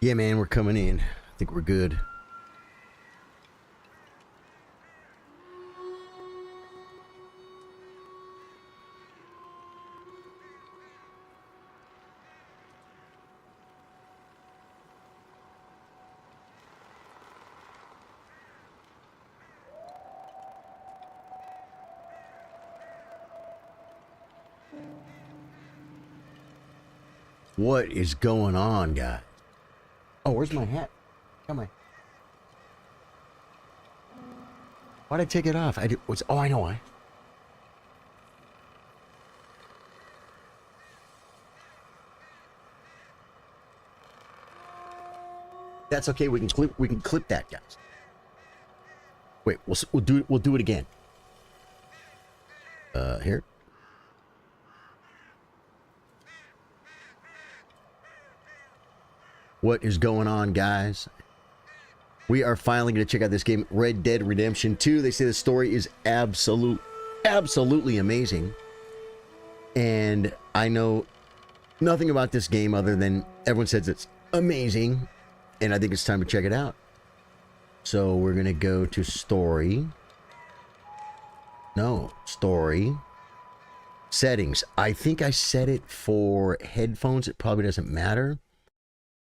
Yeah, man, we're coming in. I think we're good. What is going on, guys? Oh, where's my hat? Come on. Why'd I take it off? Oh, I know why. That's okay. We can clip that, guys. Wait, we'll do it again. Here. What is going on, guys? We are finally going to check out this game, Red Dead Redemption 2. They say the story is absolutely amazing. And I know nothing about this game other than everyone says it's amazing. And I think it's time to check it out. So we're going to go to story. No, story. Settings. I think I set it for headphones. It probably doesn't matter.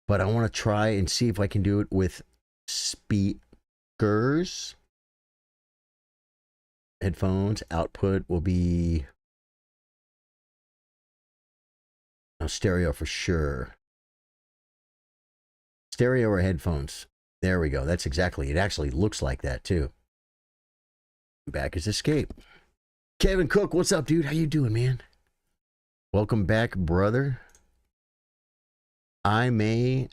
But I want to try and see if I can do it with speakers. Headphones. Output will be stereo for sure. Stereo or headphones. There we go. That's exactly. It actually looks like that too. Back is Escape. Kevin Cook, what's up, dude? How you doing, man? Welcome back, brother. We'll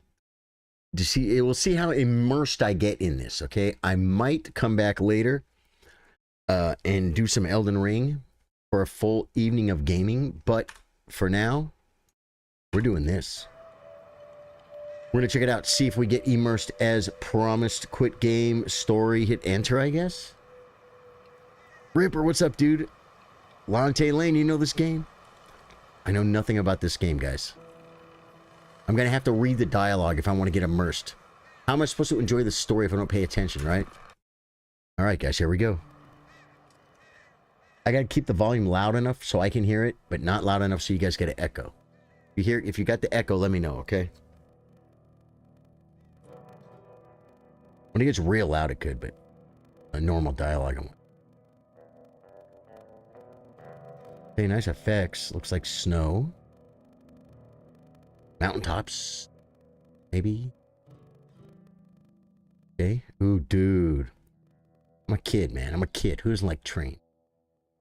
see how immersed I get in this, okay? I might come back later and do some Elden Ring for a full evening of gaming, but for now, we're doing this. We're going to check it out, see if we get immersed as promised. Quit game, story, hit enter, I guess. Ripper, what's up, dude? Lante Lane, you know this game? I know nothing about this game, guys. I'm going to have to read the dialogue if I want to get immersed. How am I supposed to enjoy the story if I don't pay attention, right? All right, guys, here we go. I got to keep the volume loud enough so I can hear it, but not loud enough so you guys get an echo. If you got the echo, let me know, okay? When it gets real loud, it could, but a normal dialogue. Okay, nice effects. Looks like snow. Mountaintops. Maybe. Okay. Ooh, dude. I'm a kid, man. I'm a kid. Who doesn't like train?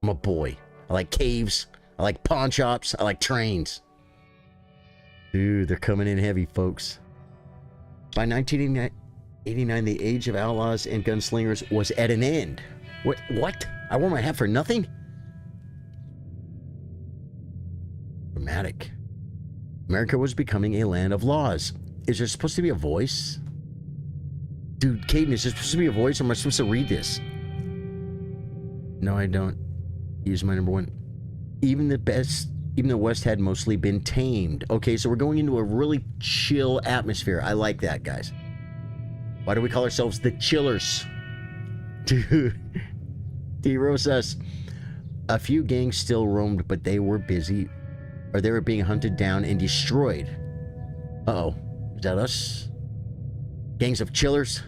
I'm a boy. I like caves. I like pawn shops. I like trains. Dude, they're coming in heavy, folks. By 1989, the age of outlaws and gunslingers was at an end. What? I wore my hat for nothing? Dramatic. America was becoming a land of laws. Is there supposed to be a voice? Dude, Caden, is there supposed to be a voice or am I supposed to read this? No, I don't. Use my number one. Even the West had mostly been tamed. Okay, so we're going into a really chill atmosphere. I like that, guys. Why do we call ourselves the Chillers? Dude. D-Rosas. A few gangs still roamed, but they were busy. Or they were being hunted down and destroyed. Uh-oh. Is that us? Gangs of Chillers?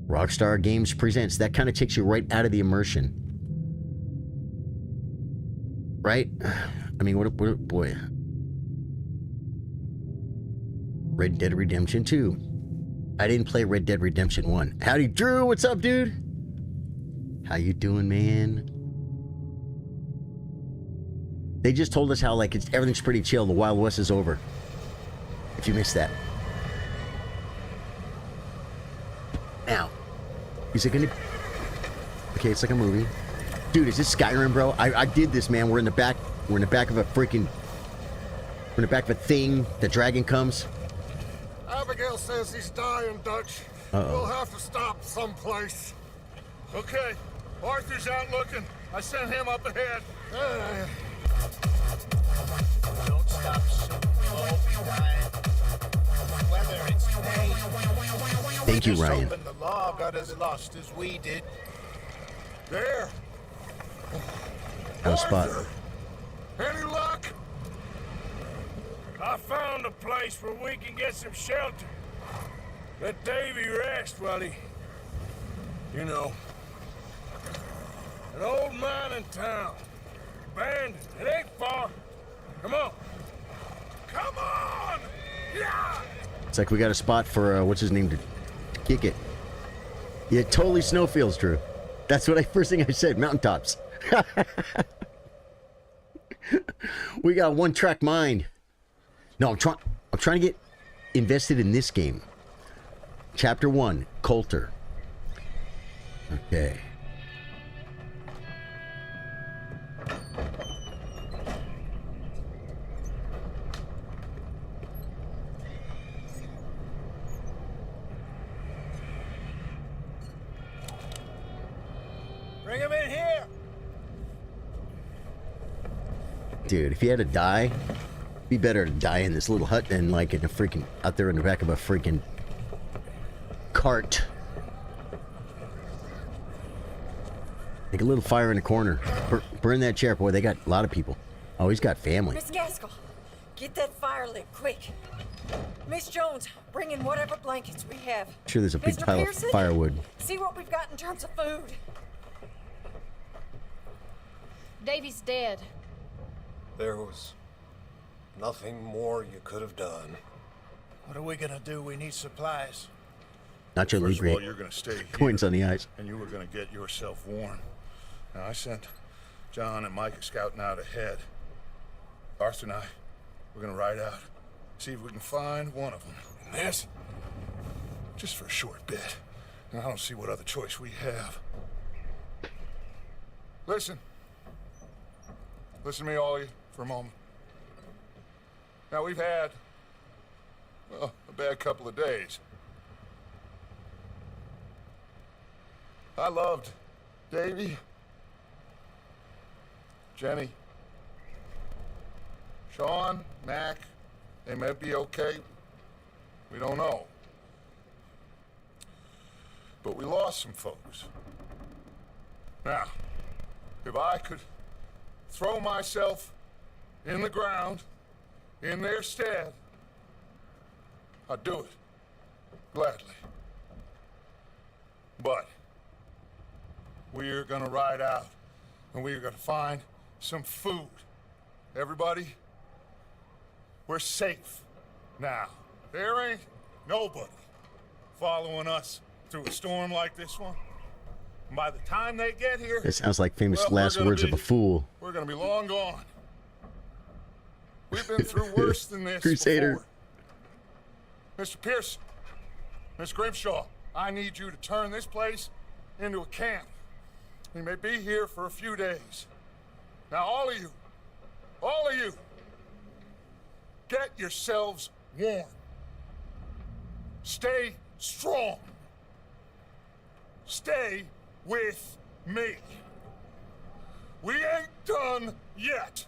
Rockstar Games presents. That kind of takes you right out of the immersion. Right? I mean, what boy. Red Dead Redemption 2. I didn't play Red Dead Redemption 1. Howdy, Drew. What's up, dude? How you doing, man? They just told us how, like, everything's pretty chill. The Wild West is over. If you missed that. Now, is it gonna... Okay, it's like a movie. Dude, is this Skyrim, bro? I did this, man. We're in the back of a freaking... We're in the back of a thing. The dragon comes. Abigail says he's dying, Dutch. We'll have to stop someplace. Okay. Arthur's out looking. I sent him up ahead. Don't stop. Whether it's day, Thank you, just Ryan. hoping the law got as lost as we did. There. Got a spot. Arthur, any luck? I found a place where we can get some shelter. Let Davy rest while he... You know. An old mining town. Abandoned. It ain't far. Come on. Come on! Yeah! It's like we got a spot for, what's his name, to kick it. Yeah, totally snowfields, Drew. That's what first thing I said, mountaintops. We got one track mind. No, I'm trying to get invested in this game. Chapter 1, Coulter. Okay. Bring him in here! Dude, if he had to die, it'd be better to die in this little hut than like in a freaking out there in the back of a freaking cart. Like a little fire in the corner. Burn that chair, boy. They got a lot of people. Oh, he's got family. Miss Gaskell, get that fire lit, quick. Miss Jones, bring in whatever blankets we have. Sure, there's a big Mr. pile Pearson, of firewood. See what we've got in terms of food. Davy's dead. There was nothing more you could have done. What are we gonna do? We need supplies. Not your First of all, Libre. you're gonna stay here. Coins on the eyes. And you were gonna get yourself warm. Now, I sent John and Micah scouting out ahead. Arthur and I, we're gonna ride out, see if we can find one of them. And this, just for a short bit. And I don't see what other choice we have. Listen. Listen to me, all of you, for a moment. Now, we've had, well, a bad couple of days. I loved Davy, Jenny, Sean, Mac. They may be okay. We don't know. But we lost some folks. Now, if I could throw myself in the ground in their stead, I'd do it gladly. But we're gonna ride out and we're gonna find some food. Everybody, we're safe now. There ain't nobody following us through a storm like this one. And by the time they get here, It sounds like famous well, last words of a fool. we're gonna be long gone. We've been through worse than this Crusader. before. Mr. Pearson, Miss Grimshaw, I need you to turn this place into a camp. We may be here for a few days. Now, all of you, get yourselves warm. Stay strong. Stay with me. We ain't done yet.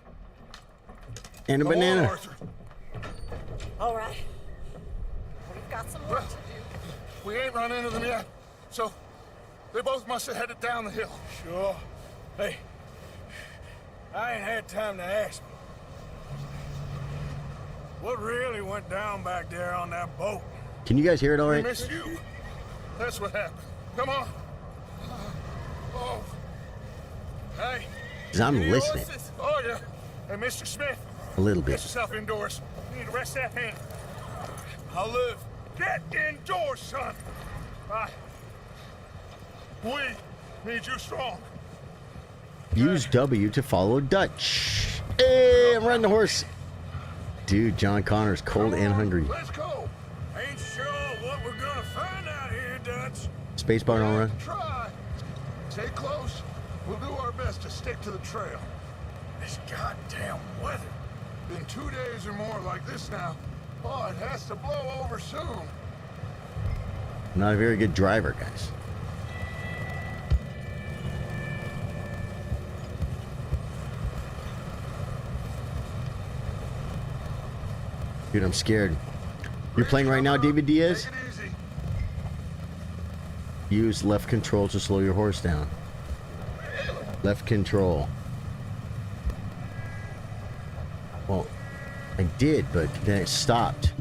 And a Come on, banana. Arthur. All right. We've got some work to do. We ain't run into them yet, so they both must have headed down the hill. Sure. Hey, I ain't had time to ask. What really went down back there on that boat? Can you guys hear it all We right? missed you. That's what happened. Come on. Oh. Hey. 'Cause I'm you need listening. horses? Oh, yeah. Hey, Mr. Smith. A little Get bit. yourself indoors. You need to rest that hand. I'll live. Get indoors, son. We need you strong. Use W to follow Dutch. Hey, I'm riding the horse. Dude, John Connor's cold Come and on, hungry. Let's go. Ain't sure what we're gonna find out here, Dutch. Spacebar don't run. Try. Stay close. We'll do our best to stick to the trail. This goddamn weather. Been 2 days or more like this now. Oh, it has to blow over soon. Not a very good driver, guys. Dude, I'm scared. You're playing right now, David Diaz? Take it easy. Use left control to slow your horse down. Left control. Well, I did, but then it stopped.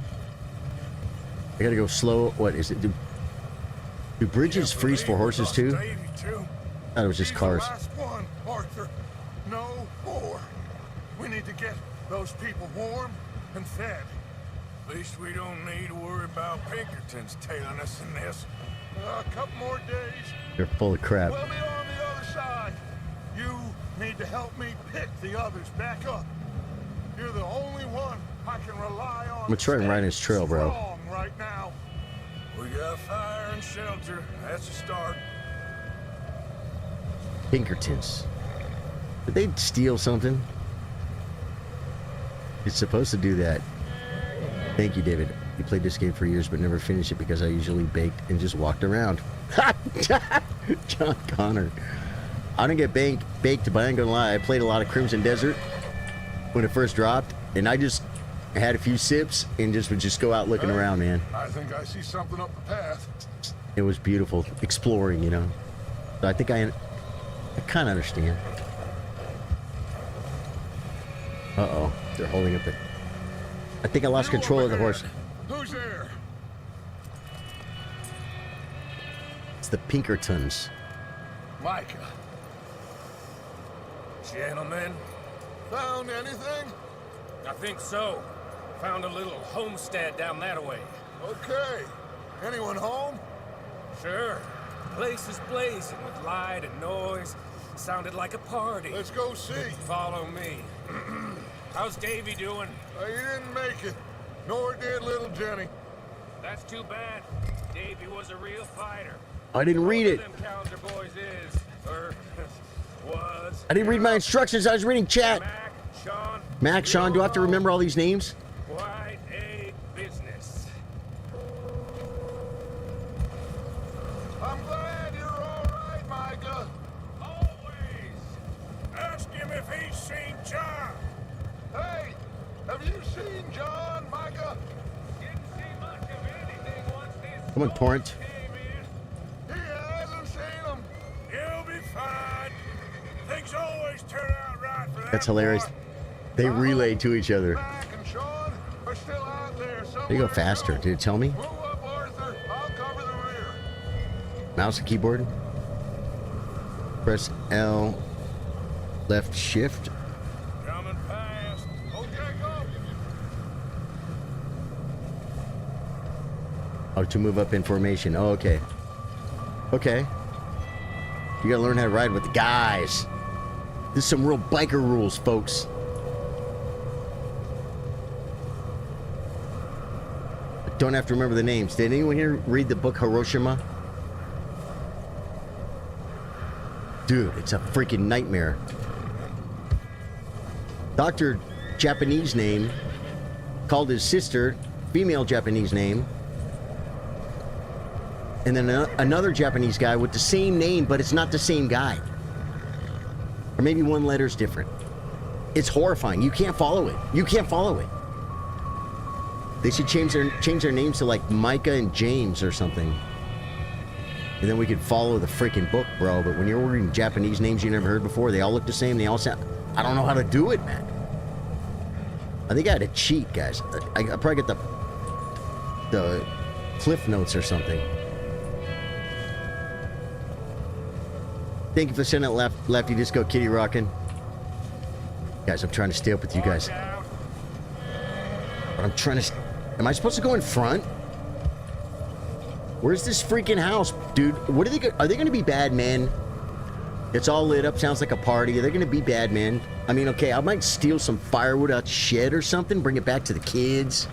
I gotta go slow. What is it? Do bridges freeze for horses too? I thought it was just cars. Last one, Arthur. No more. We need to get those people warm and fed. At least we don't need to worry about Pinkertons tailing us in this. A couple more days. They're full of crap. We'll be on the other side. You need to help me pick the others back up. You're the only one I can rely on. I'm gonna try and ride his trail, bro. Strong right now. We got fire and shelter. That's a start. Pinkertons. Did they steal something? It's supposed to do that. Thank you, David. You played this game for years but never finished it because I usually baked and just walked around. John Connor. I don't get baked, but I ain't gonna lie. I played a lot of Crimson Desert when it first dropped, and I just had a few sips and would just go out looking around, man. I think I see something up the path. It was beautiful, exploring, you know. So I think I kind of understand. Uh-oh, they're holding up the... I think I lost control of the horse. Who's there? It's the Pinkertons. Micah. Gentlemen, Found anything? I think so. Found a little homestead down that way. Okay. Anyone home? Sure. Place is blazing with light and noise. Sounded like a party. Let's go see. Follow me. How's Davy doing? He didn't make it. Nor did little Jenny. That's too bad. Davy was a real fighter. I didn't read it. Them calendar boys is, or was. I didn't read my instructions. I was reading chat. Mac, Sean. Mac, Sean, do I have to remember all these names? Quite a business. I'm glad you're all right, Micah. Always. Ask him if he's seen John. Hey, have you seen John, Micah? Didn't see much of anything once this Come on, Torrent. came in. He hasn't seen him. You'll be fine. Things always turn out right for that. That's hilarious. boy. They relay to each other. Mac and Sean are still out there somewhere. They go faster. Did it tell me? Move up, Arthur. I'll cover the rear. Mouse and keyboard. Press L. Left shift. Coming fast. Okay, go. Oh, to move up in formation. Oh, okay. Okay. You gotta learn how to ride with the guys. This is some real biker rules, folks. I don't have to remember the names. Did anyone here read the book Hiroshima? Dude, it's a freaking nightmare. Dr. Japanese name called his sister female Japanese name. And then another Japanese guy with the same name, but it's not the same guy. Or maybe one letter's different. It's horrifying. You can't follow it. You can't follow it. They should change their names to like Micah and James or something. And then we could follow the freaking book, bro. But when you're reading Japanese names you never heard before, they all look the same. They all sound... I don't know how to do it, man. I think I had to cheat, guys. I probably get the Cliff Notes or something. Thank you for sending it, Lefty Disco Kitty Rockin'. Guys, I'm trying to stay up with you guys. But I'm trying to... Am I supposed to go in front? Where's this freaking house, dude? What are they... Are they going to be bad men? It's all lit up. Sounds like a party. Are they going to be bad men? I mean, okay, I might steal some firewood out the shed or something. Bring it back to the kids.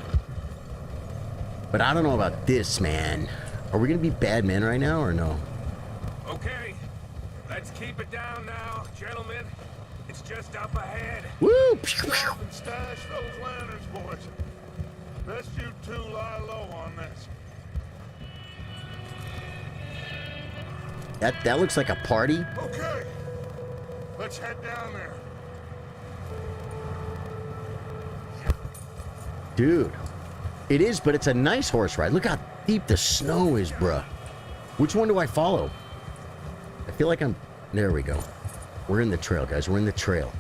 But I don't know about this, man. Are we going to be bad men right now or no? Okay. Let's keep it down now, gentlemen. It's just up ahead. Woo! Stop and stash those lanterns, boys. Best you two lie low on this. That looks like a party. Okay. Let's head down there. Dude. It is, but it's a nice horse ride. Look how deep the snow is, bruh. Which one do I follow? I feel like I'm... There we go. We're in the trail, guys. We're in the trail.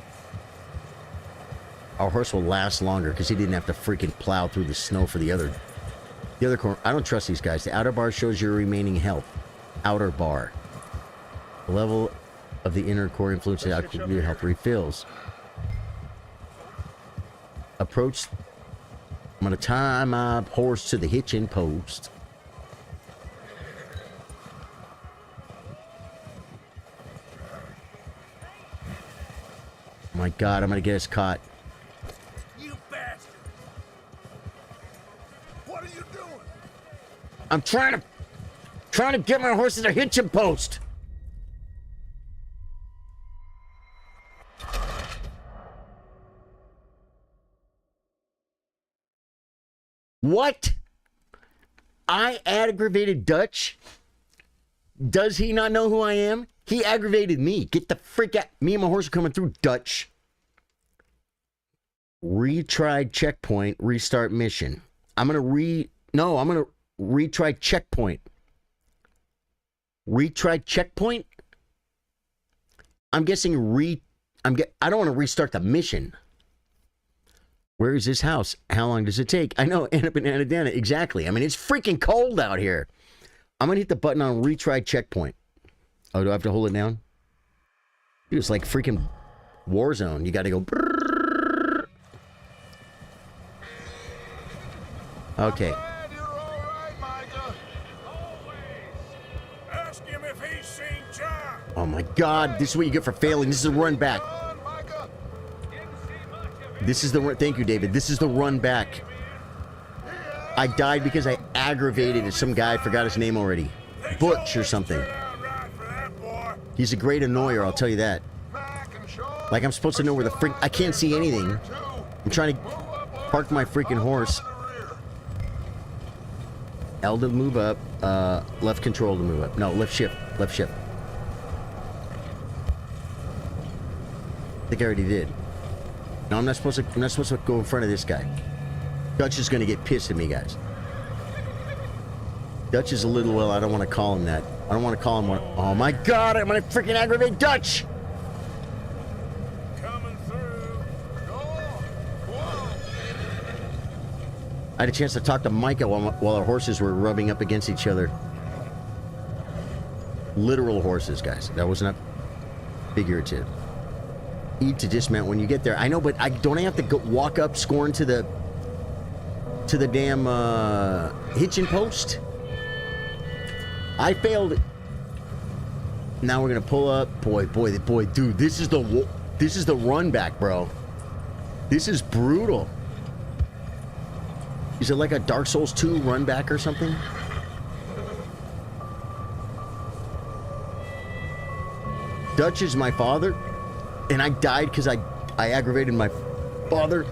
Our horse will last longer because he didn't have to freaking plow through the snow for the other corner. I don't trust these guys. The outer bar shows your remaining health. Outer bar. The level of the inner core influences how quickly your health refills. Approach... I'm going to tie my horse to the hitching post. My God, I'm going to get us caught. You bastard! What are you doing? I'm trying to get my horse to the hitching post. What? I aggravated Dutch? Does he not know who I am? He aggravated me. Get the frick out. Me and my horse are coming through, Dutch. Retried checkpoint, restart mission. I'm going to retry checkpoint. Retry checkpoint? I'm guessing I don't want to restart the mission. Where is this house? How long does it take? I know, end up in Anadana. Exactly. I mean, it's freaking cold out here. I'm going to hit the button on retry checkpoint. Oh, do I have to hold it down? Dude, it's like freaking Warzone. You got to go... Brrr. Okay. Glad you're all right, Micah. Always. Ask him if he's seen John. Oh my God. This is what you get for failing. This is a run back. Come on, Micah. Didn't see much of it. This is the... Thank you, David. This is the run back. I died because I aggravated some guy. I forgot his name already. Butch or something. Right for that boy. He's a great annoyer, I'll tell you that. Mac and Shaw. Like I'm supposed to know where the frick... I can't see anything. I'm trying to park my freaking horse. L to move up. Left control to move up. No, left shift. Left shift. I think I already did. No, I'm not supposed to go in front of this guy. Dutch is going to get pissed at me, guys. Dutch is a little... Well, I don't want to call him that. I don't want to call him one... Oh my God, I'm going to freaking aggravate Dutch! Coming through. I had a chance to talk to Micah while our horses were rubbing up against each other. Literal horses, guys. That was not figurative. E to dismount when you get there. I know, but don't I have to go walk up scoring to the damn hitching post? I failed. Now we're gonna pull up. Boy, dude, this is the run back, bro. This is brutal. Is it like a Dark Souls 2 run back or something? Dutch is my father, and I died because I aggravated my father.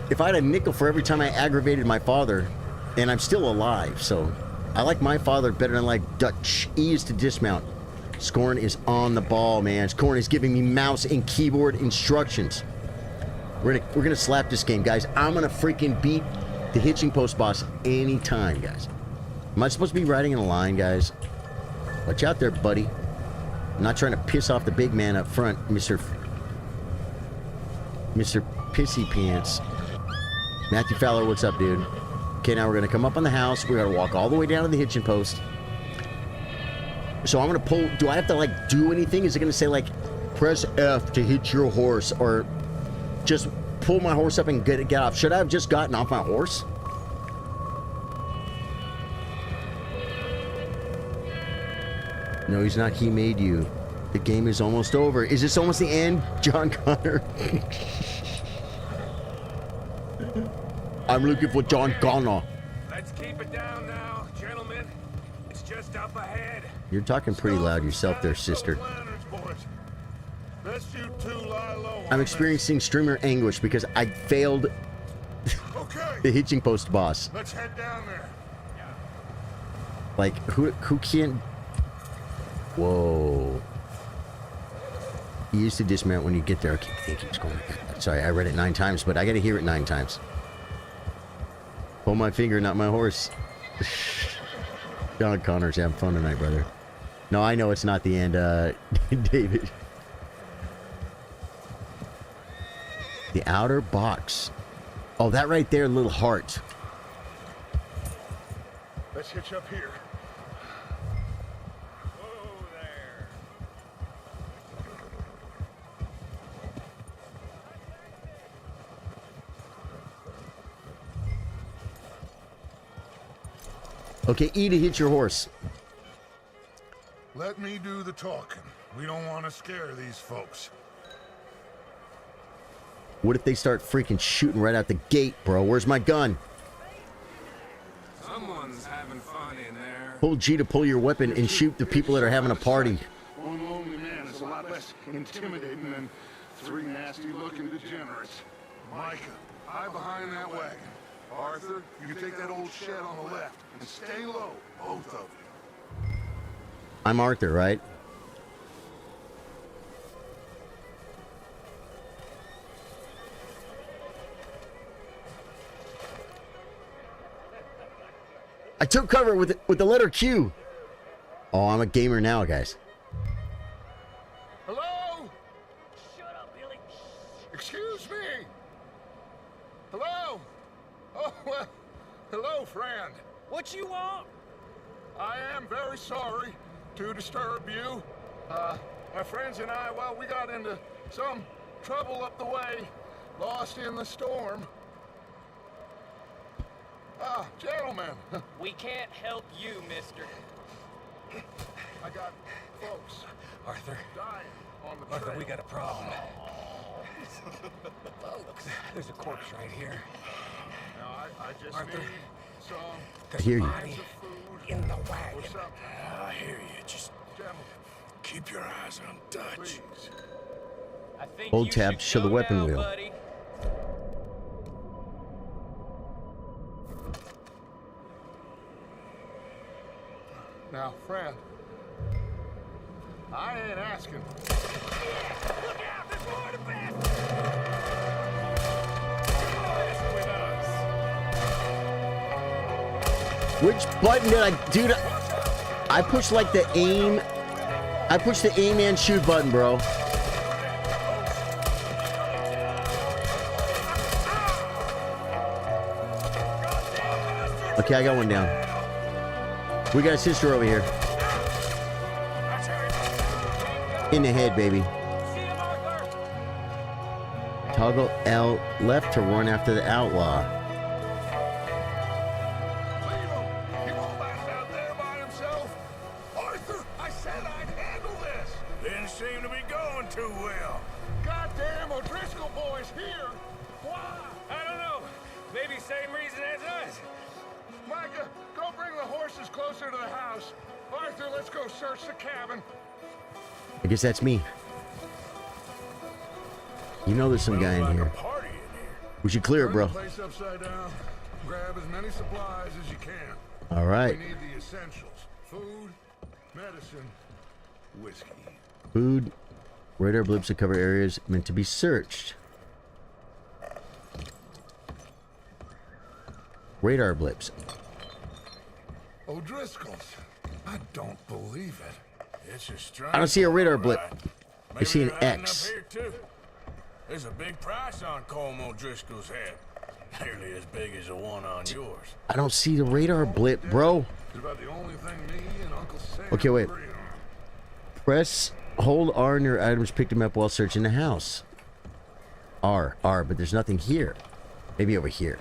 If I had a nickel for every time I aggravated my father, and I'm still alive, so I like my father better than like Dutch. E is to dismount. Scorn is on the ball, man. Scorn is giving me mouse and keyboard instructions. We're gonna slap this game, guys. I'm gonna freaking beat the hitching post boss anytime, guys. Am I supposed to be riding in a line, guys? Watch out there, buddy. I'm not trying to piss off the big man up front, Mr. Pissy Pants. Matthew Fowler, what's up, dude? Okay, now we're gonna come up on the house. We gotta walk all the way down to the hitching post. So I'm gonna pull. Do I have to like do anything? Is it gonna say like press F to hitch your horse, or just pull my horse up and get off? Should I have just gotten off my horse? No, he's not. He made you. The game is almost over. Is this almost the end, John Connor? I'm looking for John Connor. Let's keep it down now, gentlemen. It's just up ahead. You're talking pretty loud yourself there, sister. Let's you two lie low. I'm experiencing streamer anguish because I failed Okay. the hitching post boss. Let's head down there. Like, who can't... Whoa. You used to dismount when you get there. Okay, it keeps going. Sorry, I read it 9 times, but I gotta hear it 9 times. Pull my finger, not my horse. John Connor's having fun tonight, brother. No, I know it's not the end, David. The outer box. Oh, that right there, little heart. Let's hitch up here. Whoa there. Okay, Edie, hit your horse. Let me do the talking. We don't want to scare these folks. What if they start freaking shooting right out the gate, bro? Where's my gun? Someone's having fun in there. Pull G to pull your weapon and shoot the people that are having a party. One lonely man is a lot less intimidating than three nasty-looking degenerates. Micah, hide behind that wagon. Arthur, you can take that old shed on the left and stay low, both of you. I'm Arthur, right? I took cover with the letter Q. Oh, I'm a gamer now, guys. Hello? Shut up, Billy. Excuse me. Hello? Oh, well, hello, friend. What you want? I am very sorry to disturb you. My friends and I, well, we got into some trouble up the way, lost in the storm. Gentlemen, We can't help you, mister. I got folks Arthur. dying on the Arthur, trail. we got a problem. There's a corpse right here. Now, I just Arthur. need some I hear you. kinds of food In the or wagon. something. I hear you. Just Gentlemen, keep your eyes on Dutch. please. I think Hold you tab should to show the go weapon now, wheel. buddy. Now, friend, I ain't asking. Look out! There's more to pass! With us. Which button did I, dude? I pushed like the aim. I pushed the aim and shoot button, bro. Okay, I got one down. We got a sister over here. In the head, baby. Toggle L left to run after the outlaw. Leave him! He won't last out there by himself! Arthur, I said I'd handle this! Didn't seem to be going too well. Goddamn O'Driscoll boys here! Why? I don't know. Maybe same reason as us. Micah, go bring the horses closer to the house. Arthur, let's go search the cabin. I guess that's me. You know there's some guy in here. Party in here. We should clear it, Turn bro. the place upside down. Grab as many supplies as you can. All right. We need the essentials. Food, medicine, whiskey. Food. Radar blips to cover areas meant to be searched. Radar blips. O'Driscoll's. I don't believe it. It's a strange. I don't see a radar blip. Right. I see an Maybe they're hiding X. Up here too. There's a big price on Colm O'Driscoll's head. Nearly as big as the one on yours. I don't see the radar blip, bro. It's about the only thing me and Uncle Sam Okay, wait. agree on. Press, hold R on your items, pick them up while searching the house. R, but there's nothing here. Maybe over here.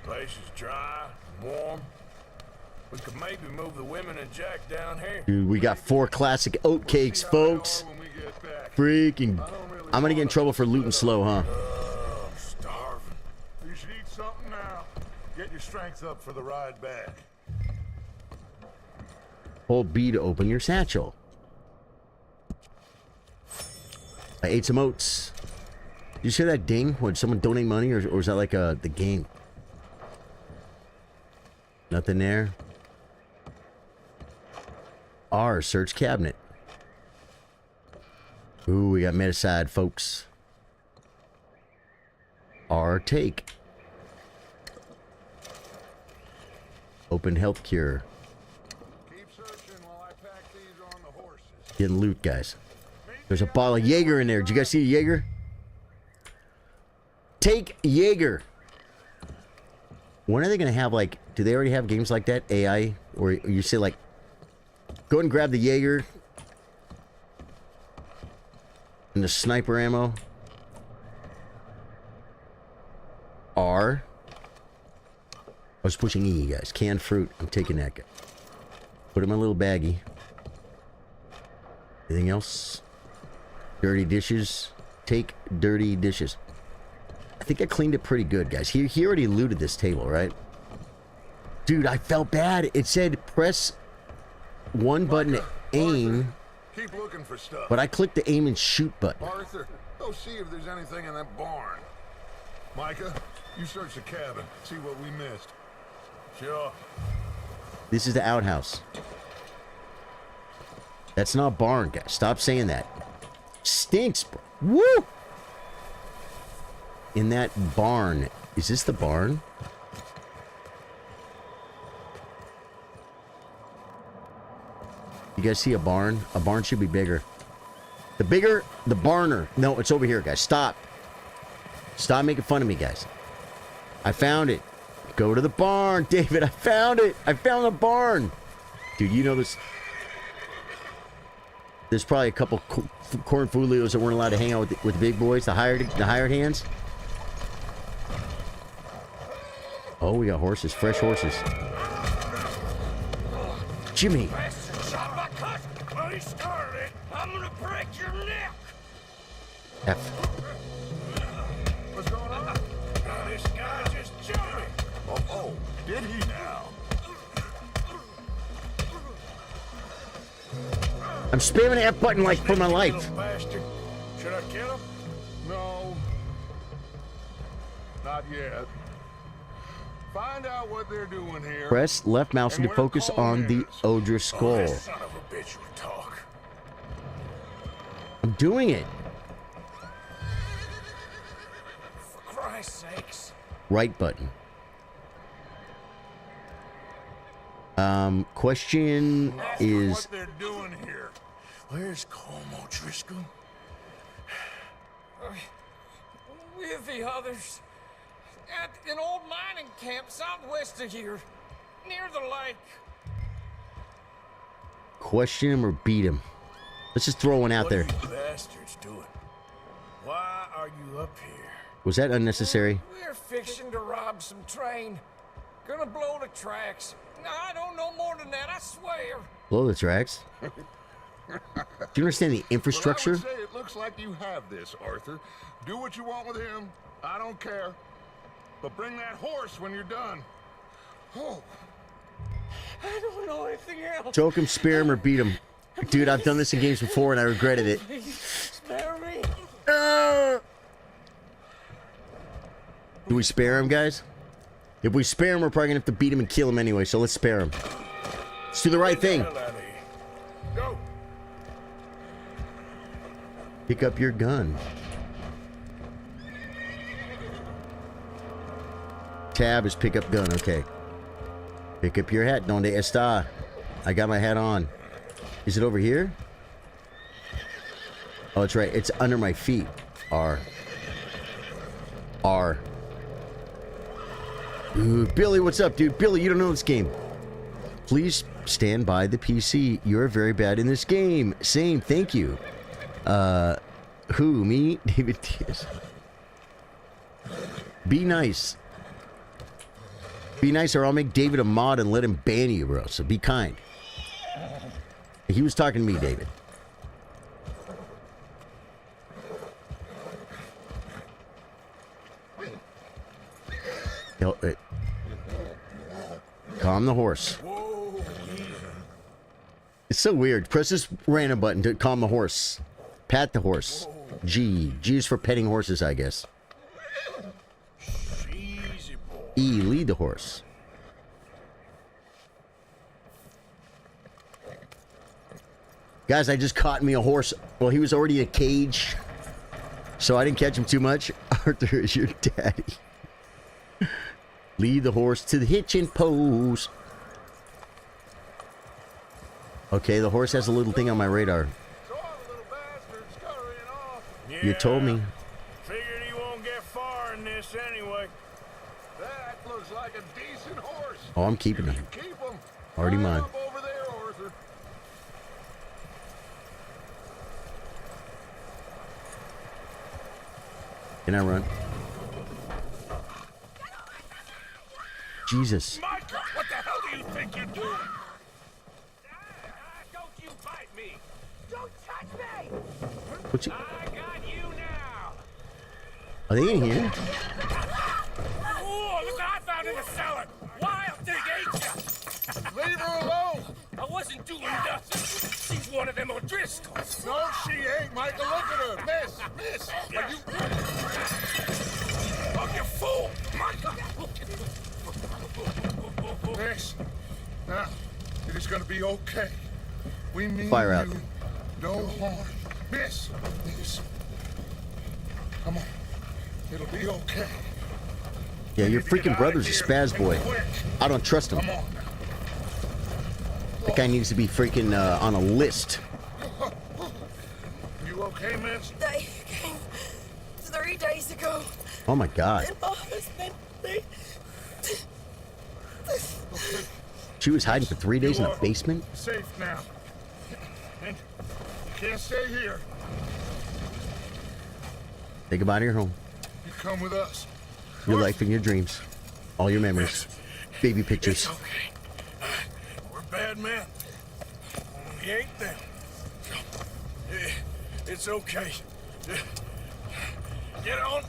Place is dry, warm. We could maybe move the women and Jack down here. Dude, we got 4 classic oat cakes, See how they folks. are when we get back. Freaking. I'm gonna get in trouble for looting slow, huh? I'm starving. You should eat something now. Get your strength up for the ride back. Hold B to open your satchel. I ate some oats. Did you hear that ding? Would someone donate money, or is that like the game? Nothing there. R, search cabinet. Ooh, we got medicide, folks. R, take. Open health cure. Keep searching while I pack these on the horses. Getting loot, guys. There's a bottle of Jaeger in there. Did you guys see the Jaeger? Take Jaeger. When are they going to have, like, do they already have games like that? AI? Or you say, like, go ahead and grab the Jaeger. And the sniper ammo. R. I was pushing E, guys. Canned fruit. I'm taking that guy. Put him in a little baggie. Anything else? Dirty dishes. Take dirty dishes. I think I cleaned it pretty good, guys. He already looted this table, right? Dude, I felt bad. It said press one button to aim. Keep looking for stuff. But I clicked the aim and shoot button. Arthur, go see if there's anything in that barn. Micah, you search the cabin. See what we missed. Sure. This is the outhouse. That's not barn, guys. Stop saying that. Stinks, bro. Woo! In that barn. Is this the barn? You guys see a barn? A barn should be bigger. The bigger, the barner. No, it's over here, guys. Stop. Stop making fun of me, guys. I found it. Go to the barn, David. I found it. I found the barn. Dude, you know this. There's probably a couple corn folios that weren't allowed to hang out with the big boys, the hired hands. Oh, we got horses, fresh horses. Jimmy. I'm gonna break your neck. F. What's going on? This guy just jumped me. Oh, did he now? I'm spamming the F button like for my life. Little bastard. Should I kill him? No. Not yet. Find out what they're doing here. Press left mouse to focus on the Odra skull. That son of a bitch will talk. I'm doing it. For Christ's sakes. Right button. Question is... What they're doing here. Where's Como Driscoll? With the others. At an old mining camp southwest of here. Near the lake. Question him or beat him. Let's just throw one out there. What are you bastards doing? Why are you up here? Was that unnecessary? We're fixing to rob some train. Gonna blow the tracks. I don't know more than that, I swear. Blow the tracks. Do you understand the infrastructure? Well, I would say it looks like you have this, Arthur. Do what you want with him. I don't care. But bring that horse when you're done. Oh. I don't know anything else. Choke him, spear him, or beat him. Dude, I've done this in games before and I regretted it. Spare me. Do we spare him, guys? If we spare him, we're probably gonna have to beat him and kill him anyway, so let's spare him. Let's do the right thing. Go. Pick up your gun. Tab is pick up gun, okay. Pick up your hat, donde está? I got my hat on. Is it over here? Oh, it's right. It's under my feet. R. R. Ooh, Billy, what's up, dude? Billy, you don't know this game. Please stand by the PC. You're very bad in this game. Same, thank you. Who, me? David Diaz. Be nice. Be nice or I'll make David a mod and let him ban you, bro. So be kind. He was talking to me, David. Calm the horse. It's so weird. Press this random button to calm the horse. Pat the horse. G. G is for petting horses, I guess. E. Lead the horse. Guys, I just caught me a horse. Well, he was already in a cage, so I didn't catch him too much. Arthur is your daddy. Lead the horse to the hitching post. Okay, the horse has a little thing on my radar. So all the little bastards scurrying off. You told me. Figured he won't get far in this anyway. That looks like a decent horse. Oh, I'm keeping him. Keep him. Already mine. Up over there, Arthur. Can I run? Jesus. Micah, what the hell do you think you're doing? Don't you bite me! Don't touch me! What's he? I got you now! Are they in here? Oh, look what I found in the cellar! Wild thing, ain't ya? Leave her alone. I wasn't doing nothing. She's one of them O'Driscolls. No, she ain't, Michael. Look at her. Miss. Are you... Oh, you fool! Micah! Miss. Now, it is gonna be okay. We mean Fire out. you no harm. Miss. Come on. It'll be okay. Yeah, your Need to get freaking out brother's a of here, spaz and boy. quick. I don't trust him. Come on. That guy needs to be freaking on a list. You okay, miss? They came 3 days ago. Oh my God. And my husband, they... She was hiding for 3 days in You a are basement? Safe now. And you can't stay here. Say goodbye to your home. You come with us. Your life and your dreams. All your memories. Baby pictures. It's okay. We're bad men. We ain't them. It's okay. Get on.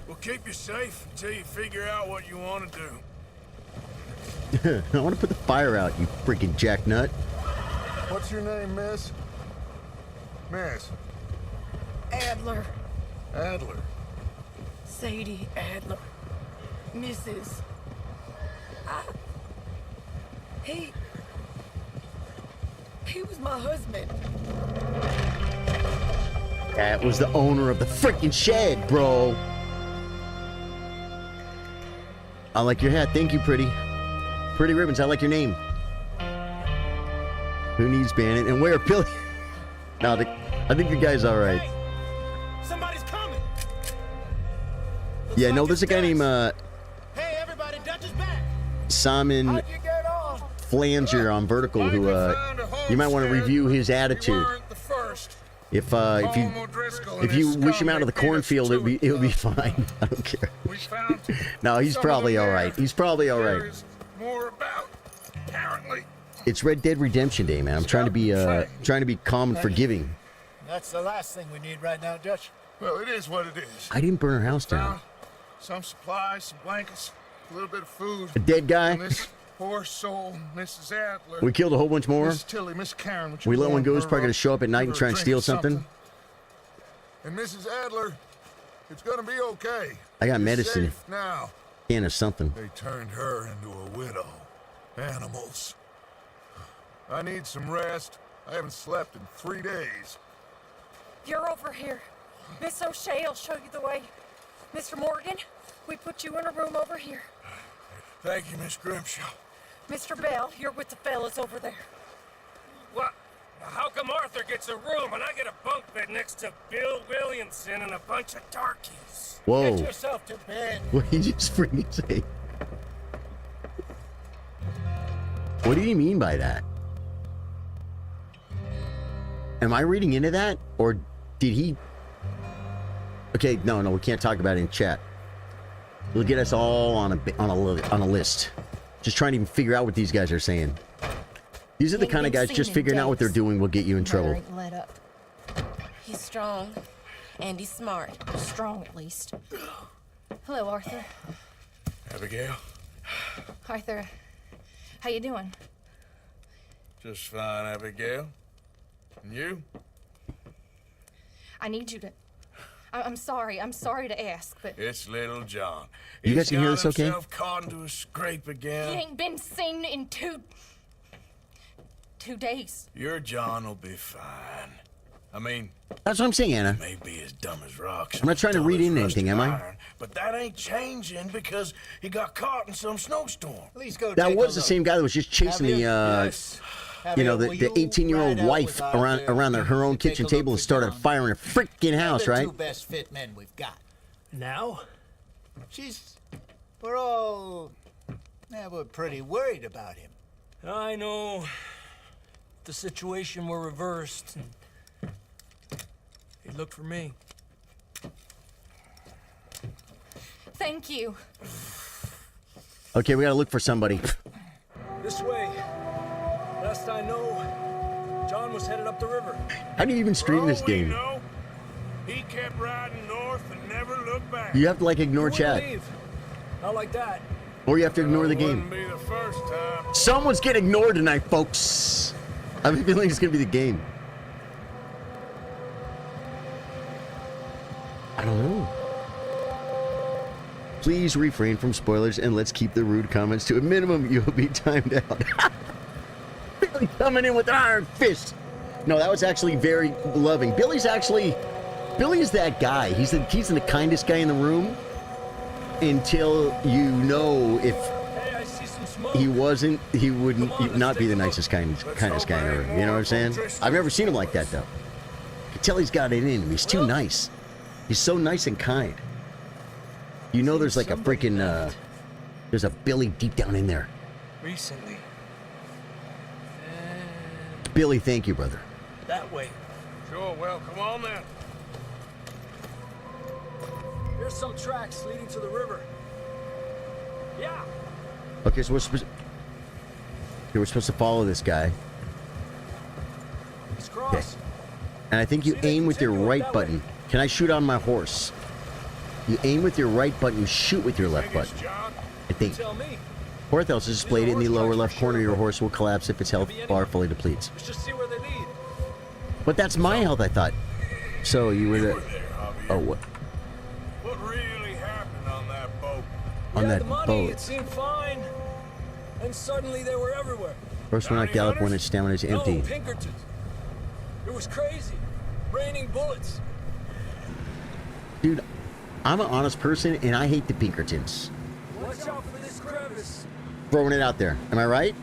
We'll keep you safe until you figure out what you want to do. I want to put the fire out, you freaking jacknut. What's your name, miss? Miss. Adler. Adler. Sadie Adler. Mrs. He was my husband. That was the owner of the freaking shed, bro. I like your hat. Thank you, pretty. Pretty ribbons. I like your name. Who needs Bandit? And where, Billy? No, I think the guy's all right. Hey, somebody's coming. Yeah, no, there's a guy named Hey, everybody, Dutch is back. Simon How'd you get on? Flanger on Vertical, who you might want to review his attitude. If you wish him out of the cornfield, it'll be fine. I don't care. No, he's probably all right. He's probably all right. More about, apparently. It's Red Dead Redemption Day, man. I'm trying to be calm and forgiving. That's the last thing we need right now, Dutch. Well, it is what it is. I didn't burn her house down. Found some supplies, some blankets, a little bit of food. A dead guy. And this poor soul, Mrs. Adler. We killed a whole bunch more. Miss Tilly, Miss Karen. We let one go. He's probably gonna show up at night and try and steal something. And Mrs. Adler, it's gonna be okay. I got You're medicine. safe now. Can of something. They turned her into a widow. Animals. I need some rest. I haven't slept in 3 days. You're over here. Miss O'Shea will show you the way. Mr. Morgan, we put you in a room over here. Thank you, Miss Grimshaw. Mr. Bell, you're with the fellas over there. What? How come Arthur gets a room and I get a bunk bed next to Bill Williamson and a bunch of darkies? Whoa. Get yourself to bed. What did you just freaking say? What do you mean by that? Am I reading into that? Or did he... Okay, no, we can't talk about it in chat. It'll get us all on a list. Just trying to even figure out what these guys are saying. These are the kind of guys just figuring out what they're doing will get you in trouble. Let up. He's strong, and he's smart. Strong, at least. Hello, Arthur. Abigail? Arthur, how you doing? Just fine, Abigail. And you? I need you to... I'm sorry to ask, but... It's little John. You guys can hear this okay? He's got himself caught into a scrape again. He ain't been seen in two days. Your John will be fine. I mean... That's what I'm saying, Anna. May be as dumb as rocks. I'm not trying to read into anything, am I? Iron, but that ain't changing because he got caught in some snowstorm. Please go. That was the same guy that was just chasing the, Yes. you know, the 18-year-old wife around her own kitchen table and started firing a freaking house, right? Two best fit men we've got. Now? We're pretty worried about him. I know. If the situation were reversed, he'd look for me. Thank you. Okay, we gotta look for somebody. This way. Last I know, John was headed up the river. How do you even stream this game? Know, he kept riding north and never looked back. You have to like ignore chat. Not like that. Or you have to ignore the game. Wouldn't be the first time. Someone's getting ignored tonight, folks. I have a feeling it's gonna be the game. I don't know. Please refrain from spoilers and let's keep the rude comments to a minimum. You'll be timed out. Billy coming in with an iron fist. No, that was actually very loving. Billy's that guy. He's the kindest guy in the room until you know if he wouldn't not be the nicest kindest guy in the room. You know what I'm saying? I've never seen him like that though. I can tell he's got it in him. He's too nice. He's so nice and kind. You know there's like a freaking there's a Billy deep down in there. Recently. Billy, thank you, brother. That way. Sure, well, come on then. Here's some tracks leading to the river. Yeah. Okay, so we're supposed to follow this guy. Let's cross. Okay. And I think you aim with your right button. Can I shoot on my horse? You aim with your right button, you shoot with your left button. I think. Fourth else is displayed in the lower left corner. Your horse will collapse if its health bar fully depletes. Let's just see where they lead. But that's my health, I thought. So you were the... Oh, what? What really happened on that boat? On that the money, boat. It seemed fine. And suddenly they were everywhere. First one I gallop when its stamina is empty. No, Pinkertons. It was crazy. Raining bullets. Dude, I'm an honest person, and I hate the Pinkertons. Watch out for this crevice. Throwing it out there. Am I right?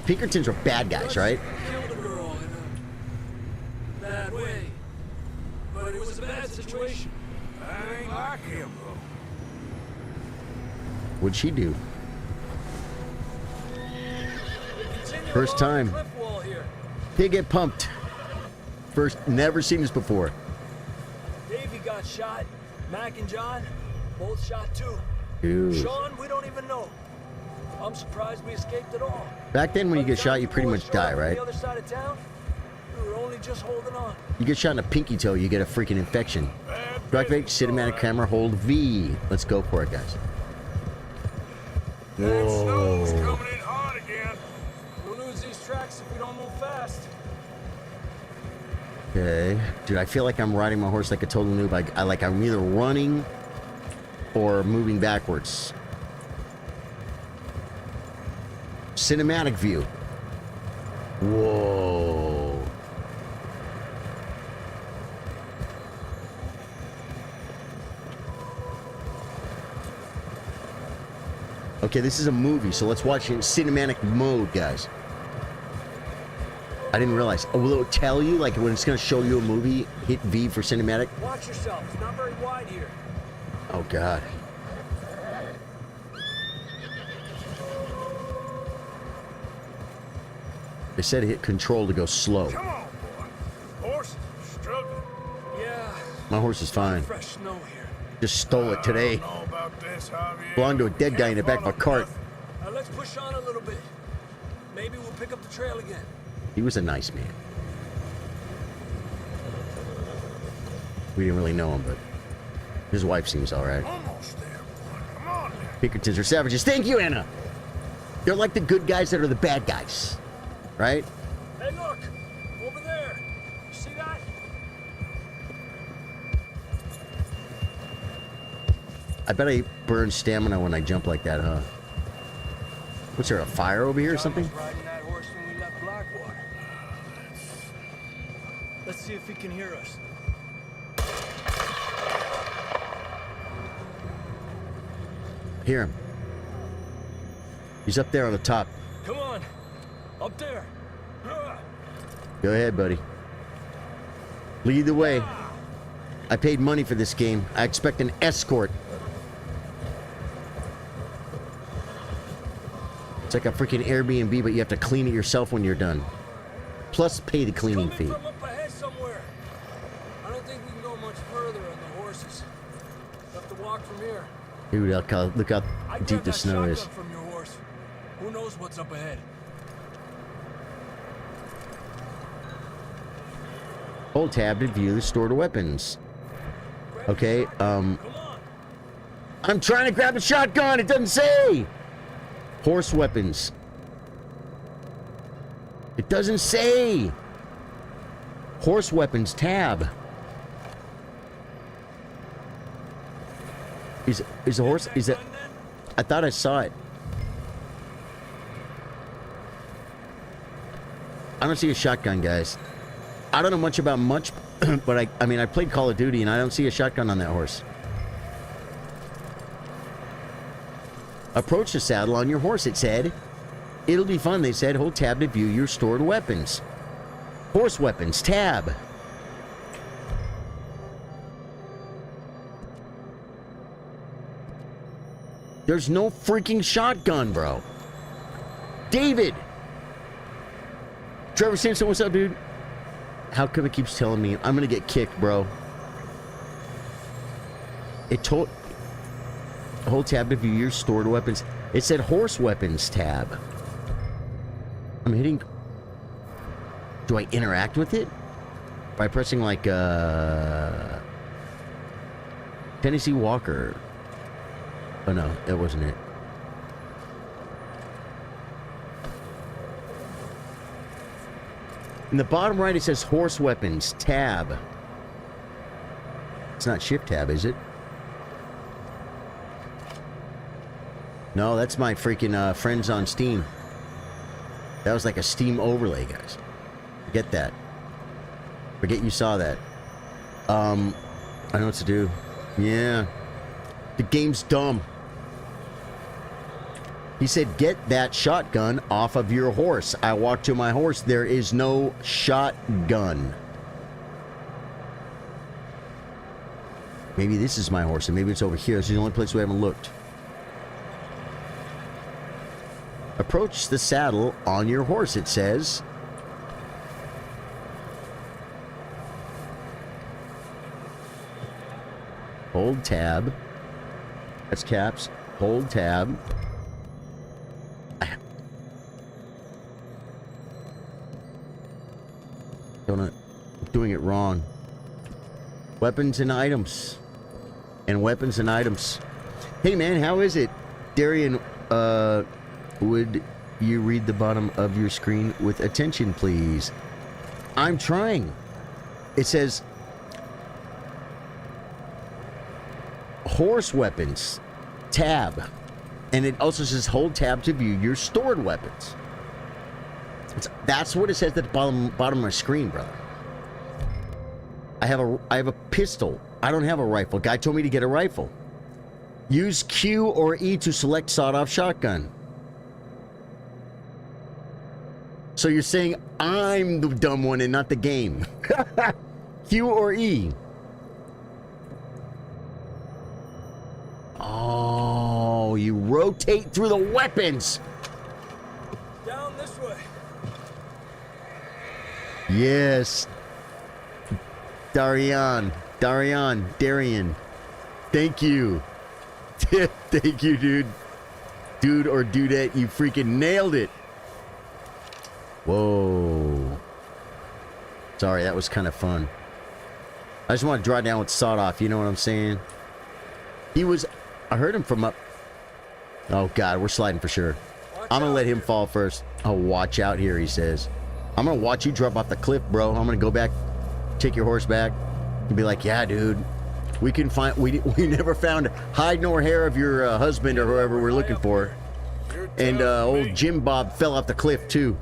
Pinkertons are bad guys, right? Killed a girl in a bad way. But it was a bad situation. I ain't like him, though. What'd she do? First time. They get pumped. First, never seen this before. Davey got shot. Mac and John, both shot too. Dude. Sean, we don't even know. I'm surprised we escaped at all. Back then, when you get shot, you pretty much die, right? The other side of town, we were only just holding on. You get shot in a pinky toe, you get a freaking infection. Activate cinematic camera, hold V. Let's go for it, guys. Snow's Whoa. coming in hard again. We'll lose these tracks if we don't move fast. Okay. Dude, I feel like I'm riding my horse like a total noob. I'm either running or moving backwards. Cinematic view. Whoa. Okay, this is a movie, so let's watch it in cinematic mode, guys. I didn't realize. Oh, will it tell you, like, when it's going to show you a movie, hit V for cinematic? Watch yourself. It's not very wide here. Oh, God. They said hit control to go slow. Come on, boy. Horse is struggling. Yeah. My horse is fine. Fresh snow here. Just stole it today. I don't know about this, Javier. Belonged to a dead guy in the back of a cart. Let's push on a little bit. Maybe we'll pick up the trail again. He was a nice man. We didn't really know him, but his wife seems all right. Almost there, boy. Come on now. Pinkertons are savages. Thank you, Anna. They're like the good guys that are the bad guys, right? Hey, look! Over there! You see that? I bet I burn stamina when I jump like that, huh? What's there, a fire over here or something? John was riding that horse when we left Blackwater. Let's see if he can hear us. Hear him. He's up there on the top. Come on. Up there. Go ahead, buddy. Lead the way. I paid money for this game. I expect an escort. It's like a freaking Airbnb, but you have to clean it yourself when you're done. Plus, pay the cleaning fee. From up ahead somewhere. I don't think we can go much further on the horses. We'll have to walk from here. Dude, look how deep the snow is. From your horse. Who knows what's up ahead? Hold tab to view the stored weapons. Okay, I'm trying to grab a shotgun. It doesn't say. Horse weapons. It doesn't say. Horse weapons tab. Is the horse? Is it? I thought I saw it. I don't see a shotgun, guys. I don't know much about much, but I mean, I played Call of Duty and I don't see a shotgun on that horse. Approach the saddle on your horse, it said. It'll be fun, they said. Hold tab to view your stored weapons. Horse weapons, tab. There's no freaking shotgun, bro. David! Trevor Simpson, what's up, dude? How come it keeps telling me I'm gonna get kicked, bro? It told... Hold tab to view your stored weapons. It said horse weapons tab. I'm hitting... Do I interact with it? By pressing like Tennessee Walker. Oh no, that wasn't it. In the bottom right it says horse weapons tab. It's not shift tab, is it? No, that's my freaking friends on Steam. That was like a Steam overlay, guys. Forget that. Forget you saw that. I know what to do. Yeah. The game's dumb. He said, get that shotgun off of your horse. I walked to my horse. There is no shotgun. Maybe this is my horse, and maybe it's over here. This is the only place we haven't looked. Approach the saddle on your horse, it says. Hold tab. That's caps. Hold tab. I'm doing it wrong. Weapons and items. And weapons and items. Hey man, how is it? Darian, would you read the bottom of your screen with attention, please? I'm trying. It says horse weapons tab, and it also says hold tab to view your stored weapons. That's what it says at the bottom of my screen, brother. I have a pistol. I don't have a rifle. Guy told me to get a rifle. Use Q or E to select sawed-off shotgun. So you're saying I'm the dumb one and not the game. Q or E. Oh, you rotate through the weapons. Down this way. Yes. Darian. Thank you. Thank you, dude. Dude or dudette, you freaking nailed it. Whoa. Sorry, that was kind of fun. I just want to draw down with sawed off, you know what I'm saying? He was... I heard him from up... Oh, God, we're sliding for sure. I'm going to let him fall first. Oh, watch out here, he says. I'm going to watch you drop off the cliff, bro. I'm going to go back, take your horse back, and be like, yeah, dude. We can find... We never found hide nor hair of your husband or whoever we're looking for. And old Jim Bob fell off the cliff, too.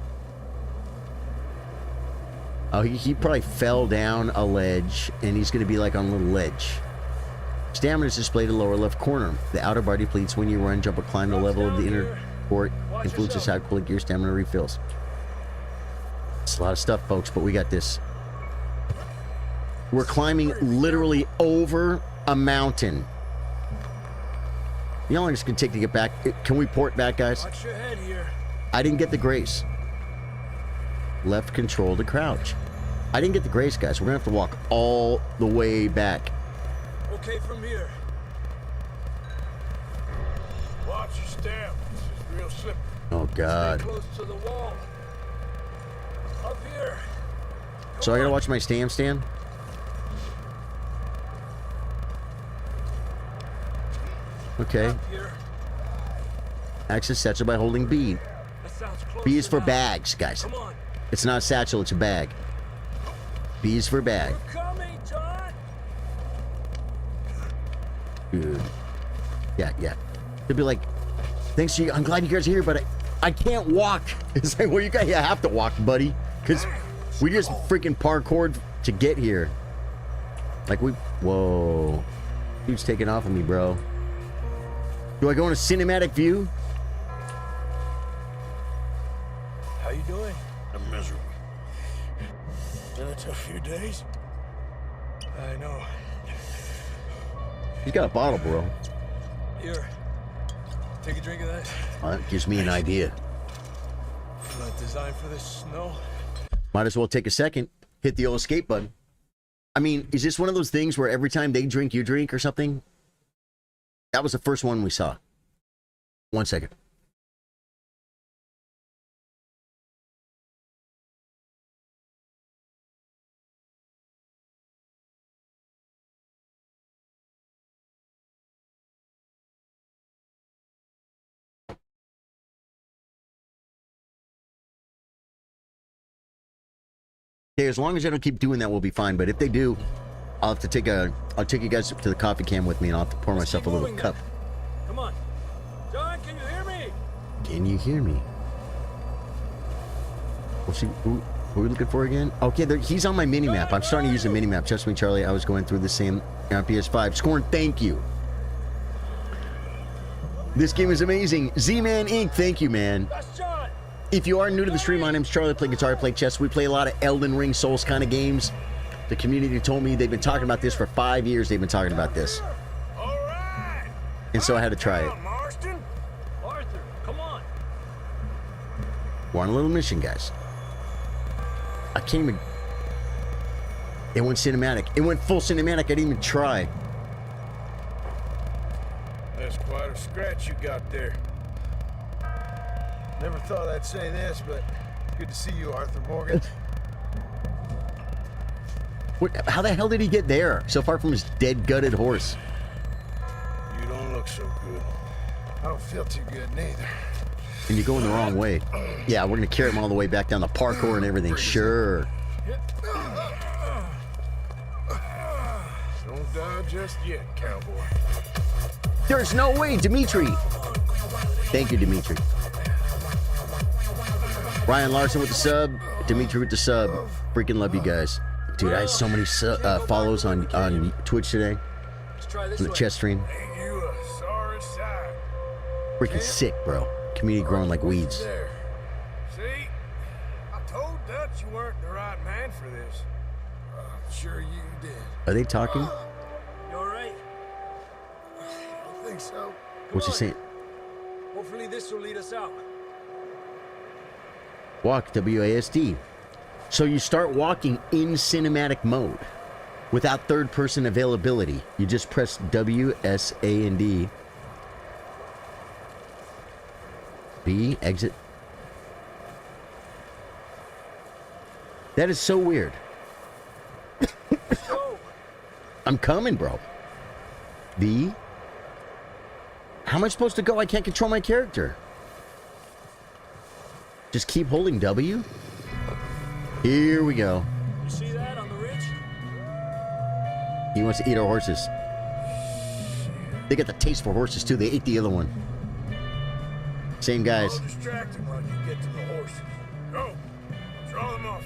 Oh, he probably fell down a ledge, and he's going to be like on a little ledge. Stamina is displayed in the lower left corner. The outer bar depletes when you run, jump, or climb the level of the inner court. Influences how quickly your stamina refills. It's a lot of stuff, folks, but we got this. We're climbing literally over a mountain. You know how long it's going to take to get back? Can we port back, guys? Watch your head here. I didn't get the grace. Left control to crouch. I didn't get the grace, guys. We're going to have to walk all the way back. Okay, from here. Watch your step. This is real slippery. Oh, God. Stay close to the wall. Up here. So I got to watch my stand. Okay. Up here. Access satchel by holding B. That sounds close B is for enough. bags, guys. Come on. It's not a satchel, it's a bag. B is for bag. We're coming, John. Good. Yeah. They'd be like, thanks to you. I'm glad you guys are here, but I can't walk. It's like, well, you have to walk, buddy. Because we just freaking parkoured to get here. Like, whoa. Dude's taking off of me, bro. Do I go in a cinematic view? How you doing? I'm miserable. Been a tough few days. I know. He's got a bottle, bro. Here. Take a drink of that. That gives me an idea. Not designed for this snow. Might as well take a second. Hit the old escape button. I mean, is this one of those things where every time they drink, you drink or something? That was the first one we saw. 1 second. Okay, as long as I don't keep doing that, we'll be fine. But if they do, I'll have to I'll take you guys to the coffee can with me, and I'll have to pour myself a little cup. Come on. John, can you hear me? Can you hear me? What's he, who are we looking for again? Okay, he's on my mini-map. I'm starting to use the mini-map. Trust me, Charlie, I was going through the same on PS5. Scorn, thank you. This game is amazing. Z-Man Inc., thank you, man. That's John. If you are new to the stream, my name's Charlie. I play guitar, I play chess. We play a lot of Elden Ring, Souls kind of games. The community told me they've been talking about this for 5 years. They've been talking about this. All right. And so I had to try it. Marston. Arthur, come on. We're on a little mission, guys. I can't even... It went cinematic. It went full cinematic. I didn't even try. That's quite a scratch you got there. Never thought I'd say this, but good to see you, Arthur Morgan. How the hell did he get there? So far from his dead, gutted horse. You don't look so good. I don't feel too good, neither. And you're going the wrong way. Yeah, we're going to carry him all the way back down the parkour and everything. Sure. Don't die just yet, cowboy. There's no way, Dimitri. Thank you, Dimitri. Ryan Larson with the sub. Dimitri with the sub. Freaking love you guys. Dude, I had so many follows on Twitch today. Let's try this On the chess stream. Ain't you a sorry sight? Freaking sick, bro. Community growing like weeds. There. See? I told Dutch you weren't the right man for this. I'm sure you did. Are they talking? You all right? I don't think so. What's he saying? Hopefully this will lead us out. Walk, WASD. So you start walking in cinematic mode without third-person availability. You just press W, S, A, and D. B, exit. That is so weird. I'm coming, bro. B. How am I supposed to go? I can't control my character. Just keep holding W. Here we go. You see that on the ridge? He wants to eat our horses. They got the taste for horses too. They ate the other one. Same guys. I'll distract him while you get to the horses. Go. Draw them off.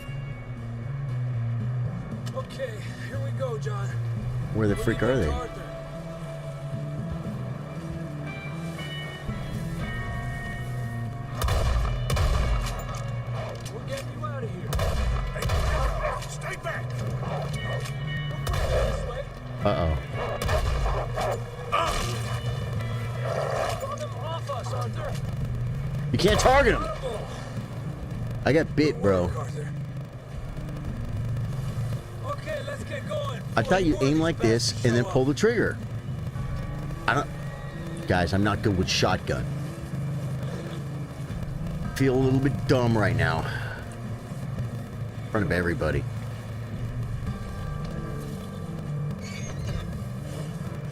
Okay, here we go, John. Where the freak are they? Arthur. We're getting you out of here. Uh-oh. You can't target him. I got bit, bro. Okay, let's get going. I thought you aim like this and then pull the trigger. I don't... Guys, I'm not good with shotgun. Feel a little bit dumb right now. In front of everybody.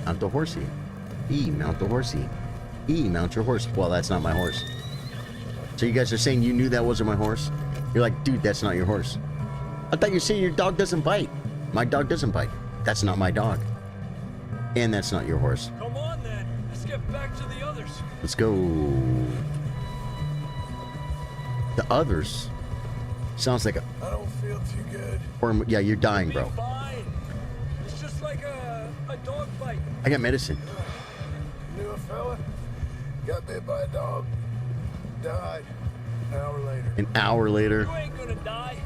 Mount the horsey. E, mount the horsey. E, mount your horse. Well, that's not my horse. So you guys are saying you knew that wasn't my horse? You're like, dude, that's not your horse. I thought you were saying your dog doesn't bite. My dog doesn't bite. That's not my dog. And that's not your horse. Come on, then. Let's get back to the others. Let's go. The others? Sounds like a... I don't feel too good. Or, yeah, you're dying, bro. Fine. It's just like a dog bite. I got medicine. Knew a fella, got bit by a dog, died an hour later. An hour later. You ain't gonna die.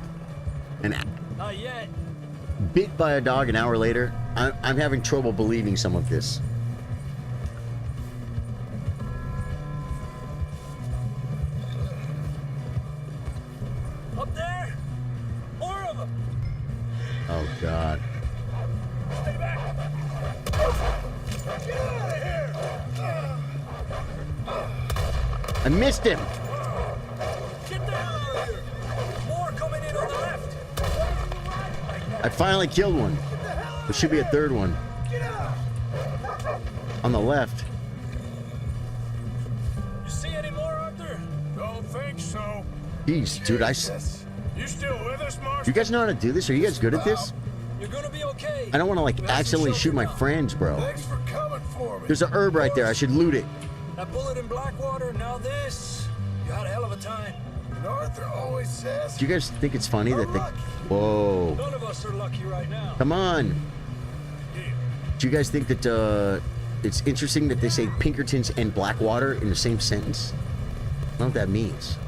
Not yet. Bit by a dog an hour later. I'm having trouble believing some of this. Up there. More of them. Oh, God. Stay back. Get out of here. I missed him. Get down out of here. More coming in on the left. I finally killed one. There should be a third one. On the left. You see any more, Arthur? Don't think so. Jeez, dude, You still with us, Marshal? You guys know how to do this? Are you guys good at this? You're gonna be okay. I don't want to, like, accidentally shoot my friends, bro. Thanks for coming for me. There's an herb right there. I should loot it. That bullet in Blackwater, now this. You had a hell of a time. And Arthur always says... Do you guys think it's funny that they... Whoa. None of us are lucky right now. Come on. Do you guys think that it's interesting that they say Pinkertons and Blackwater in the same sentence? I don't know what that means.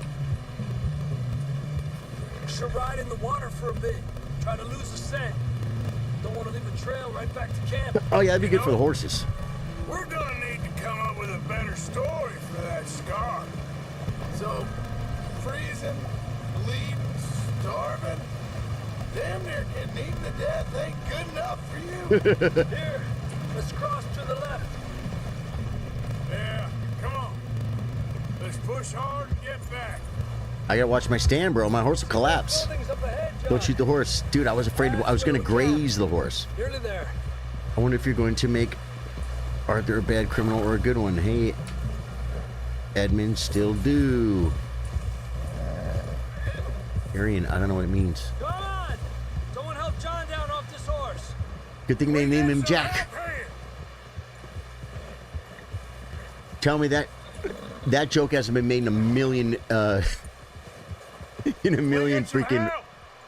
Should ride in the water for a bit. Try to lose the scent. Don't want to leave a trail right back to camp. Oh, yeah, that'd be good for the horses. We're gonna need to come up with a better story for that scar. So, freezing, bleeding, starving, damn near getting eaten to death ain't good enough for you. Here, let's cross to the left. Yeah, come on. Let's push hard and get back. I gotta watch my stand, bro. My horse will collapse. Buildings up ahead, John. Don't shoot the horse. Dude, I was afraid I was gonna graze the horse. Nearly there. I wonder if you're going to make Arthur a bad criminal or a good one. Hey, Edmund, still do. Arian, I don't know what it means. Come on! Someone help John down off this horse. Good thing they named him Jack. Tell me that joke hasn't been made in a million freaking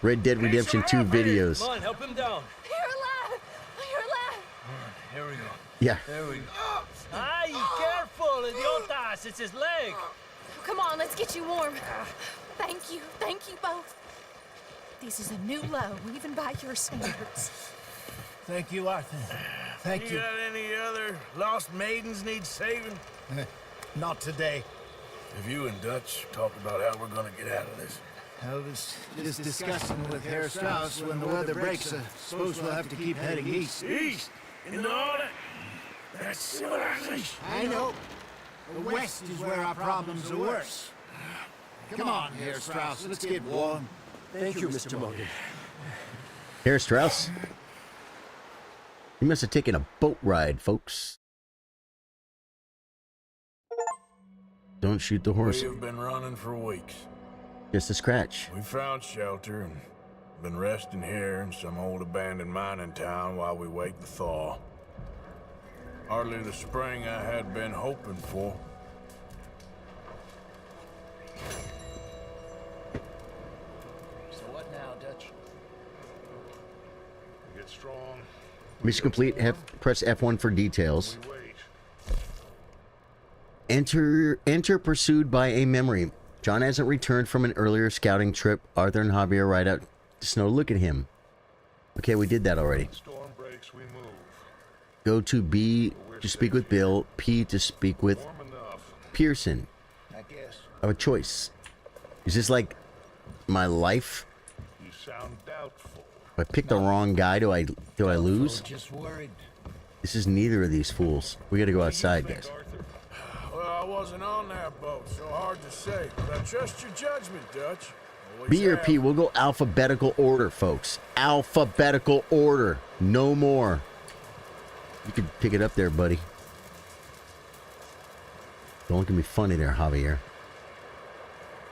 Red Dead Redemption 2 videos. Come on, help him down. You're alive! You're alive! Here we go. Yeah. There we go. Ay, careful, idiotas. It's his leg. Come on, let's get you warm. Thank you both. This is a new low, even by your standards. Thank you, Arthur. Thank you. Got any other lost maidens need saving? Not today. Have you and Dutch talked about how we're gonna get out of this? I was just discussing with Herr Strauss when the weather breaks. I suppose we'll have to keep heading east. East? In all that? That's civilization. I know. The west is where our problems are worse. Come on, Herr Strauss, let's get warm. Thank you, Mr. Morgan. Herr Strauss. You must have taken a boat ride, folks. Don't shoot the horse. We've been running for weeks. Just a scratch. We found shelter and been resting here in some old abandoned mining town while we wait the thaw. Hardly the spring I had been hoping for. So what now, Dutch? Get strong. Mission complete. Press F1 for details. We wait. Enter pursued by a memory. John hasn't returned from an earlier scouting trip. Arthur and Javier ride out to snow. Look at him. Okay, we did that already. Storm breaks, we move. Go to B to speak with Bill. P to speak with Pearson. I guess. I have a choice. Is this like my life? You sound doubtful. If I pick the wrong guy, do I lose? Just worried. This is neither of these fools. We gotta go outside, guys. Well, I wasn't on that boat, so hard to say. But I trust your judgment, Dutch. Always B or have. P, we'll go alphabetical order, folks. Alphabetical order. No more. You can pick it up there, buddy. Don't look at me funny there, Javier.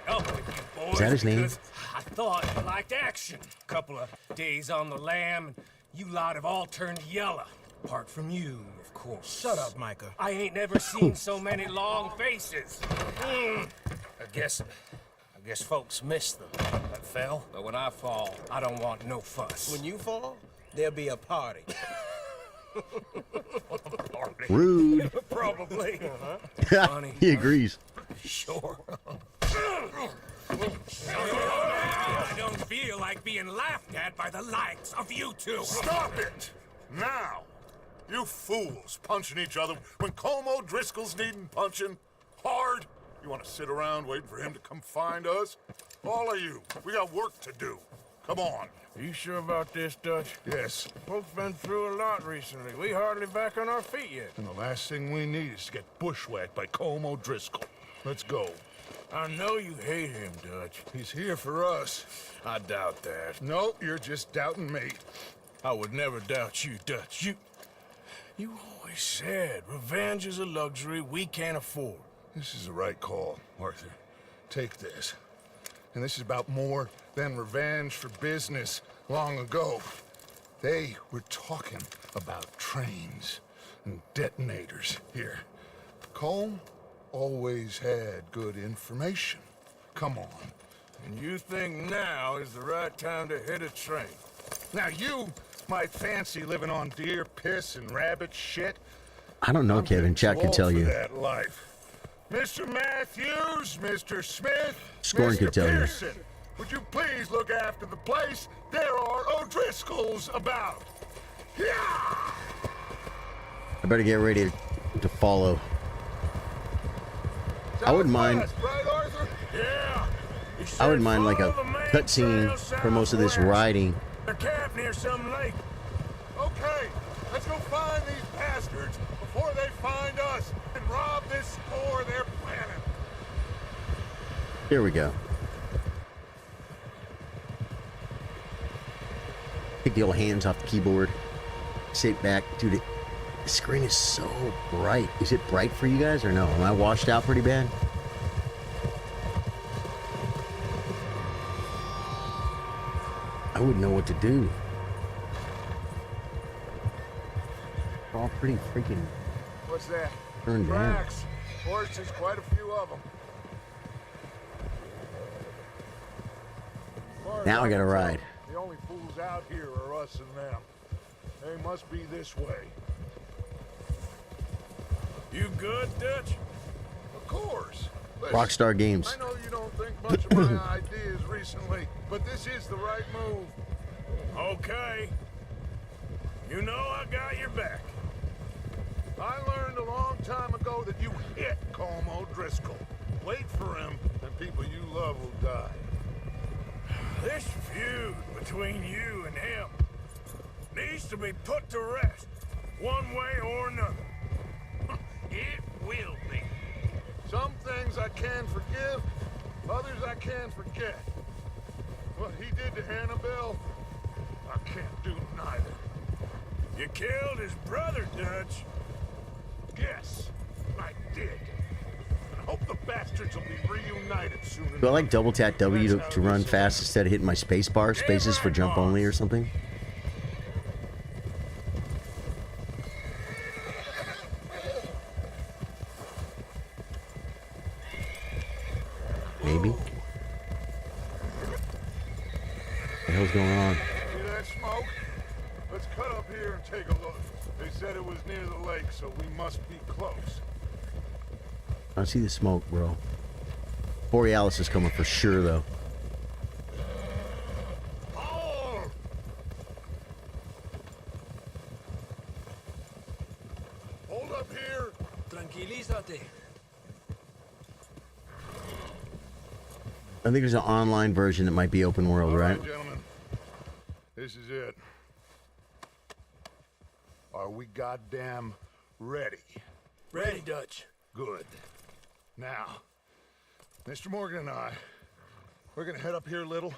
Oh, you boys, Is that his name? because I thought you liked action. Couple of days on the lam, and you lot have all turned yellow. Apart from you, of course. Shut up, Micah. I ain't never seen so many long faces. I guess folks miss them that fell. But when I fall, I don't want no fuss. When you fall, there'll be a party. Rude. Probably. Funny. He agrees. Sure. I don't feel like being laughed at by the likes of you two. Stop it! Now! You fools punching each other when Como Driscoll's needing punching hard. You want to sit around waiting for him to come find us? All of you, we got work to do. Come on. You sure about this, Dutch? Yes. Folks been through a lot recently. We hardly back on our feet yet. And the last thing we need is to get bushwhacked by Como Driscoll. Let's go. I know you hate him, Dutch. He's here for us. I doubt that. No, you're just doubting me. I would never doubt you, Dutch. You always said revenge is a luxury we can't afford. This is the right call, Arthur. Take this. And this is about more than revenge for business long ago. They were talking about trains and detonators here. Colm always had good information. Come on. And you think now is the right time to hit a train? Now you might fancy living on deer piss and rabbit shit. I don't know, Kevin. Chat can tell you. That life. Mr. Matthews, Mr. Smith, Scorn Mr. could tell you. Pearson, would you please look after the place? There are O'Driscolls about. Yeah! I better get ready to follow. I wouldn't mind. Right, Arthur? Yeah. I wouldn't mind like a cutscene for most of this riding. A camp near some lake. Okay, let's go find these bastards before they find us and rob this store they're planning. Here we go. Take the old hands off the keyboard. Sit back. Dude, the screen is so bright. Is it bright for you guys or no? Am I washed out pretty bad? I wouldn't know what to do. They're all pretty freaking What's that? turned down. Tracks. Horses, quite a few of them. Now I gotta ride. The only fools out here are us and them. They must be this way. You good, Dutch? Of course. Listen, Rockstar Games. I know you don't think much of my ideas recently, but this is the right move. Okay. You know I got your back. I learned a long time ago that you hit Como Driscoll. Wait for him, and people you love will die. This feud between you and him needs to be put to rest, one way or another. It will be. Some things I can forgive, others I can't forget. What he did to Annabelle, I can't do neither. You killed his brother, Dutch. Yes, I did. And I hope the bastards will be reunited soon enough. Do I like double tap W to run fast instead of hitting my space bar? Spaces for jump only or something? Maybe. What the hell's going on? See that smoke? Let's cut up here and take a look. They said it was near the lake, so we must be close. I don't see the smoke, bro. Borealis is coming for sure, though. up here. Tranquilízate. I think there's an online version that might be open world, All right? gentlemen. This is it. Are we goddamn ready? Ready, Dutch. Good. Now, Mr. Morgan and I, we're gonna head up here a little,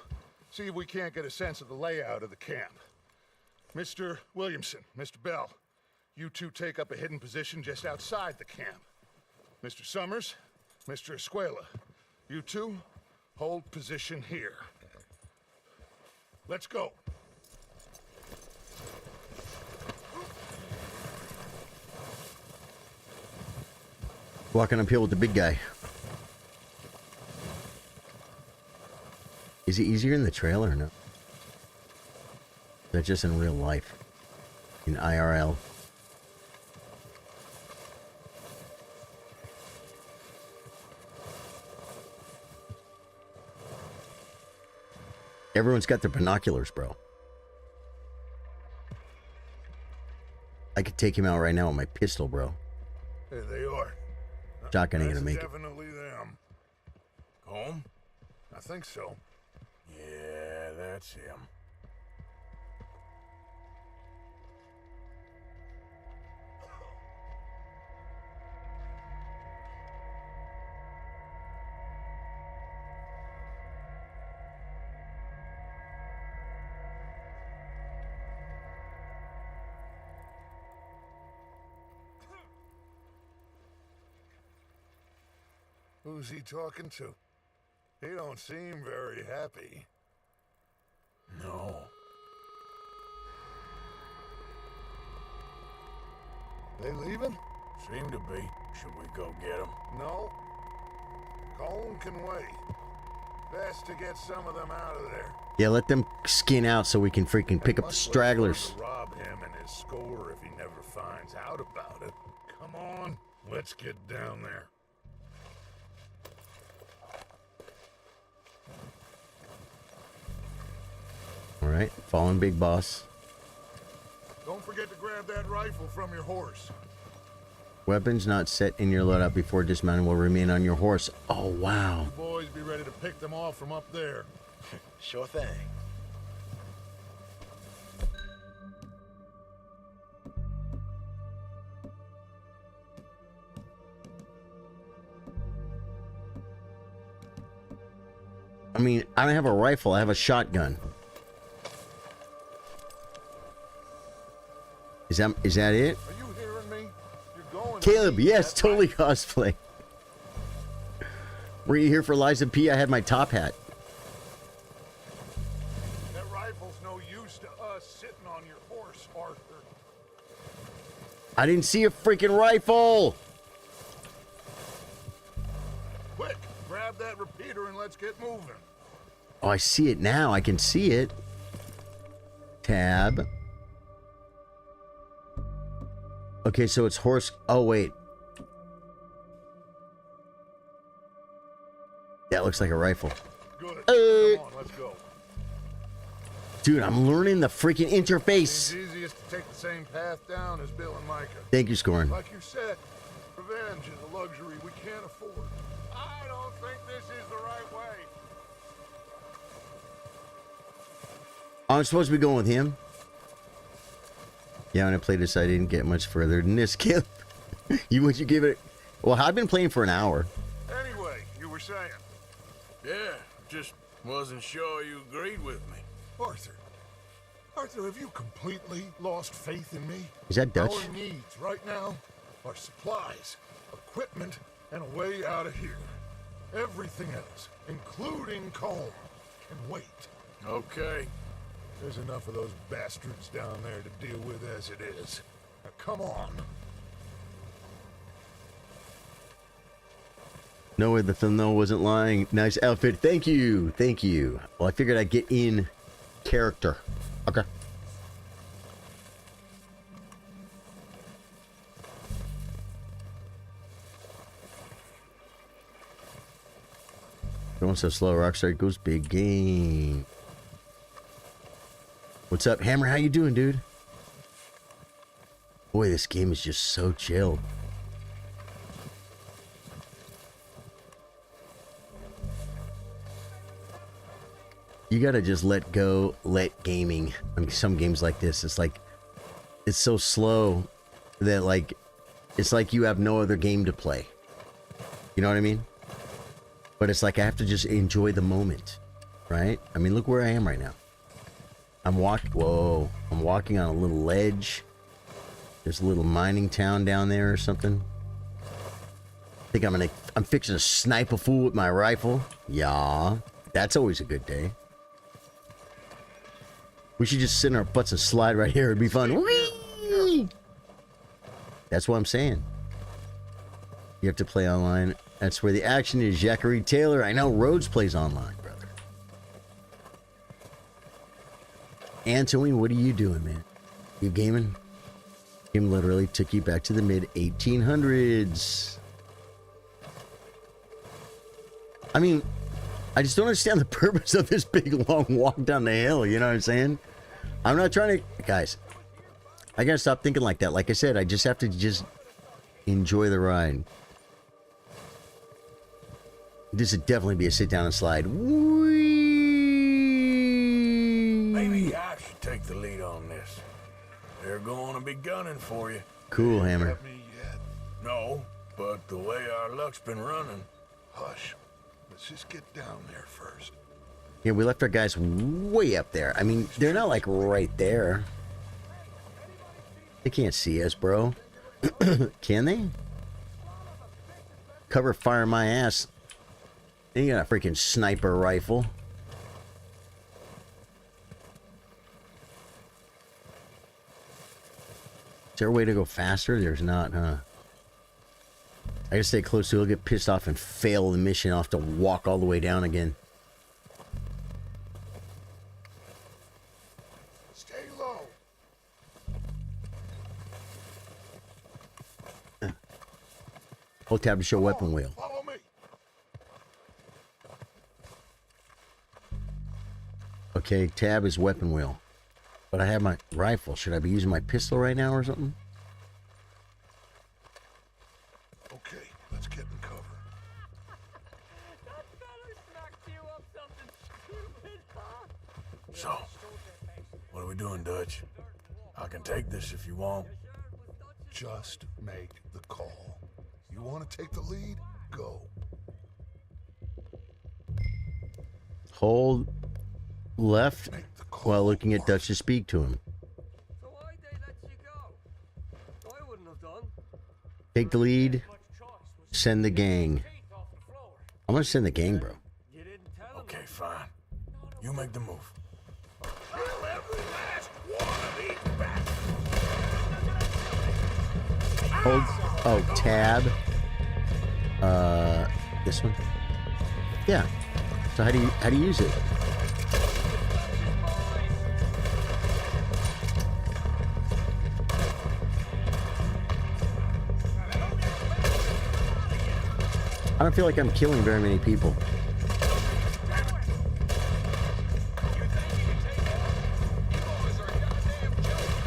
see if we can't get a sense of the layout of the camp. Mr. Williamson, Mr. Bell, you two take up a hidden position just outside the camp. Mr. Summers, Mr. Escuela, you two hold position here. Let's go. Walking uphill with the big guy. Is it easier in the trailer or no? Is that just in real life? In IRL? Everyone's got their binoculars, bro. I could take him out right now with my pistol, bro. There they are. Shotgun ain't gonna make it. Definitely them. Home? I think so. Yeah, that's him. Who's he talking to? He don't seem very happy. No. They leaving? Seem to be. Should we go get him? No. Colin can wait. Best to get some of them out of there. Yeah, let them skin out so we can freaking pick up the stragglers. Rob him and his score if he never finds out about it. Come on, let's get down there. All right, following Big Boss. Don't forget to grab that rifle from your horse. Weapons not set in your loadout before dismounting will remain on your horse. Oh, wow. You boys be ready to pick them off from up there. Sure thing. I mean, I don't have a rifle. I have a shotgun. Is that it? Are you hearing me? You're going Caleb, yes, totally cosplay. Were you here for Liza P? I had my top hat. That rifle's no use to us sitting on your horse, Arthur. I didn't see a freaking rifle. Quick, grab that repeater and let's get moving. Oh, I see it now. I can see it. Tab. Okay, so it's horse. Oh, wait. That looks like a rifle. Good. Come on, let's go. Dude, I'm learning the freaking interface. It's easiest to take the same path down as Bill and Micah. Thank you, Scorin. Like you said, revenge is a luxury we can't afford. I don't think this is the right way. I'm supposed to be going with him. Yeah, when I played this, I didn't get much further than this. Kill. Would you give it? Well, I've been playing for an hour. Anyway, you were saying. Yeah, just wasn't sure you agreed with me. Arthur, have you completely lost faith in me? Is that Dutch? Our needs right now are supplies, equipment, and a way out of here. Everything else, including Colm, can wait. Okay. There's enough of those bastards down there to deal with as it is. Now, come on. No way the thumbnail wasn't lying. Nice outfit. Thank you. Thank you. Well, I figured I'd get in character. Okay. Going so slow, Rockstar goes big game. What's up, Hammer? How you doing, dude? Boy, this game is just so chill. You gotta just let go, let gaming. I mean, some games like this, it's like, it's so slow that like, it's like you have no other game to play. You know what I mean? But it's like I have to just enjoy the moment, right? I mean, look where I am right now. I'm walking on a little ledge. There's a little mining town down there or something. I think I'm fixing to snipe a fool with my rifle. Yeah, that's always a good day. We should just sit in our butts and slide right here. It'd be fun. Whee! That's what I'm saying. You have to play online. That's where the action is. Jackery Taylor. I know Rhodes plays online, brother. Anthony, what are you doing, man? You gaming? Game literally took you back to the mid 1800s. I mean, I just don't understand the purpose of this big long walk down the hill. You know what I'm saying? I'm not trying to, guys. I gotta stop thinking like that. Like I said, I just have to just enjoy the ride. This would definitely be a sit down and slide. Whee! Maybe I should take the lead on this. They're going to be gunning for you. Cool, Hammer. No, but the way our luck's been running. Hush. Let's just get down there first. Yeah, we left our guys way up there. I mean, they're not like right there. They can't see us, bro. Can they? Cover fire my ass. And you got a freaking sniper rifle. Is there a way to go faster? There's not, huh? I gotta stay close to it. He'll get pissed off and fail the mission. I'll have to walk all the way down again. Stay low. Hold tab to show weapon wheel. Follow me. Okay, tab is weapon wheel. But I have my rifle. Should I be using my pistol right now or something? Okay, let's get in cover. So, what are we doing, Dutch? I can take this if you want. Just make the call. You want to take the lead? Go. Hold left while looking at Dutch to speak to him. Take the lead. Send the gang. I'm gonna send the gang, bro. Okay, fine. You make the move. Hold. Oh, tab. This one. Yeah. So how do you use it? I don't feel like I'm killing very many people.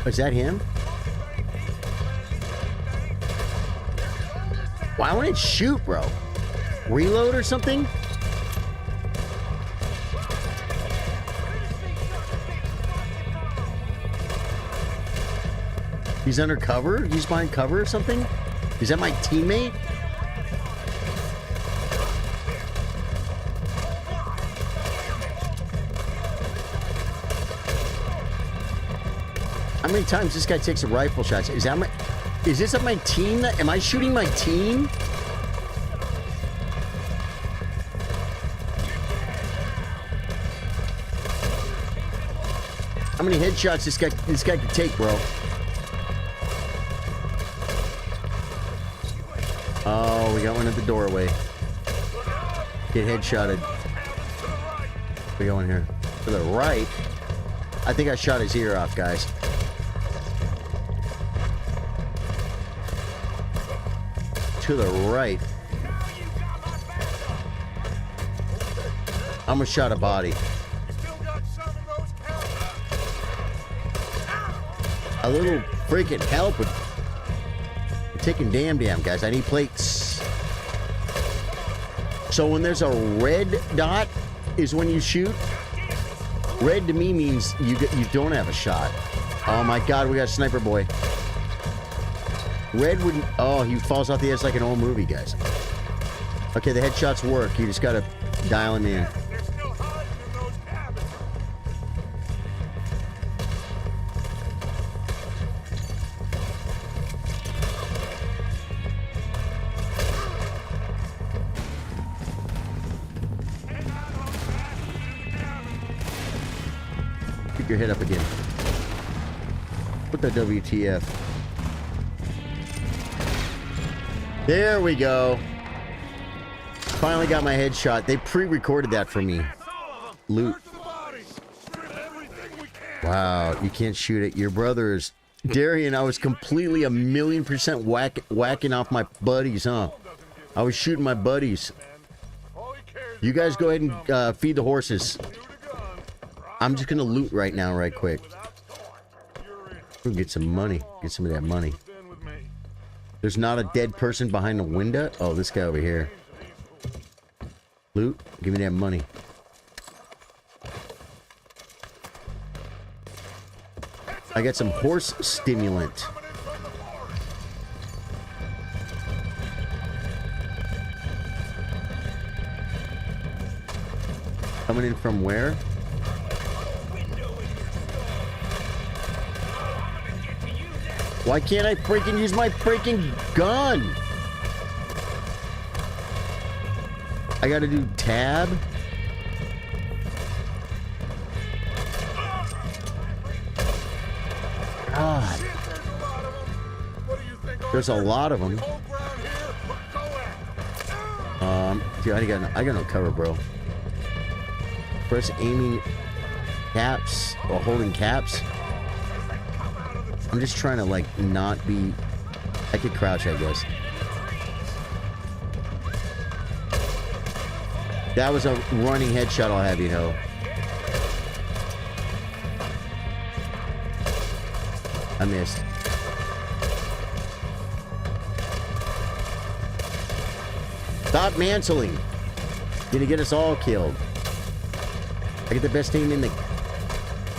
Is that him? Why won't it shoot, bro? Reload or something? He's under cover? He's behind cover or something? Is that my teammate? How many times this guy takes a rifle shots? Is this of my team? Am I shooting my team? How many headshots this guy could take, bro? Oh, we got one at the doorway. Get headshotted. We going here. To the right. I think I shot his ear off, guys. To the right. I almost shot a body. A little freaking help would Taking damn, guys. I need plates. So when there's a red dot is when you shoot. Red to me means you don't have a shot. Oh my God, we got a sniper boy. Red would... Oh, he falls off the edge like an old movie, guys. Okay, the headshots work. You just gotta dial him in. Keep your head up again. Put the WTF. There we go. Finally got my headshot. They pre-recorded that for me. Loot. Wow, you can't shoot it. Your brothers. Darian, I was completely 1,000,000% whacking off my buddies, huh? I was shooting my buddies. You guys go ahead and feed the horses. I'm just gonna loot right now, right quick. We'll get some money. Get some of that money. There's not a dead person behind the window. Oh, this guy over here. Loot. Give me that money. I got some horse stimulant. Coming in from where? Why can't I freaking use my freaking gun? I gotta do tab. God. There's a lot of them. Dude, I got no cover, bro. Press aiming caps or holding caps. I'm just trying to, like, not be... I could crouch, I guess. That was a running headshot, I'll have you know. I missed. Stop mantling. Gonna get us all killed. I get the best aim in the...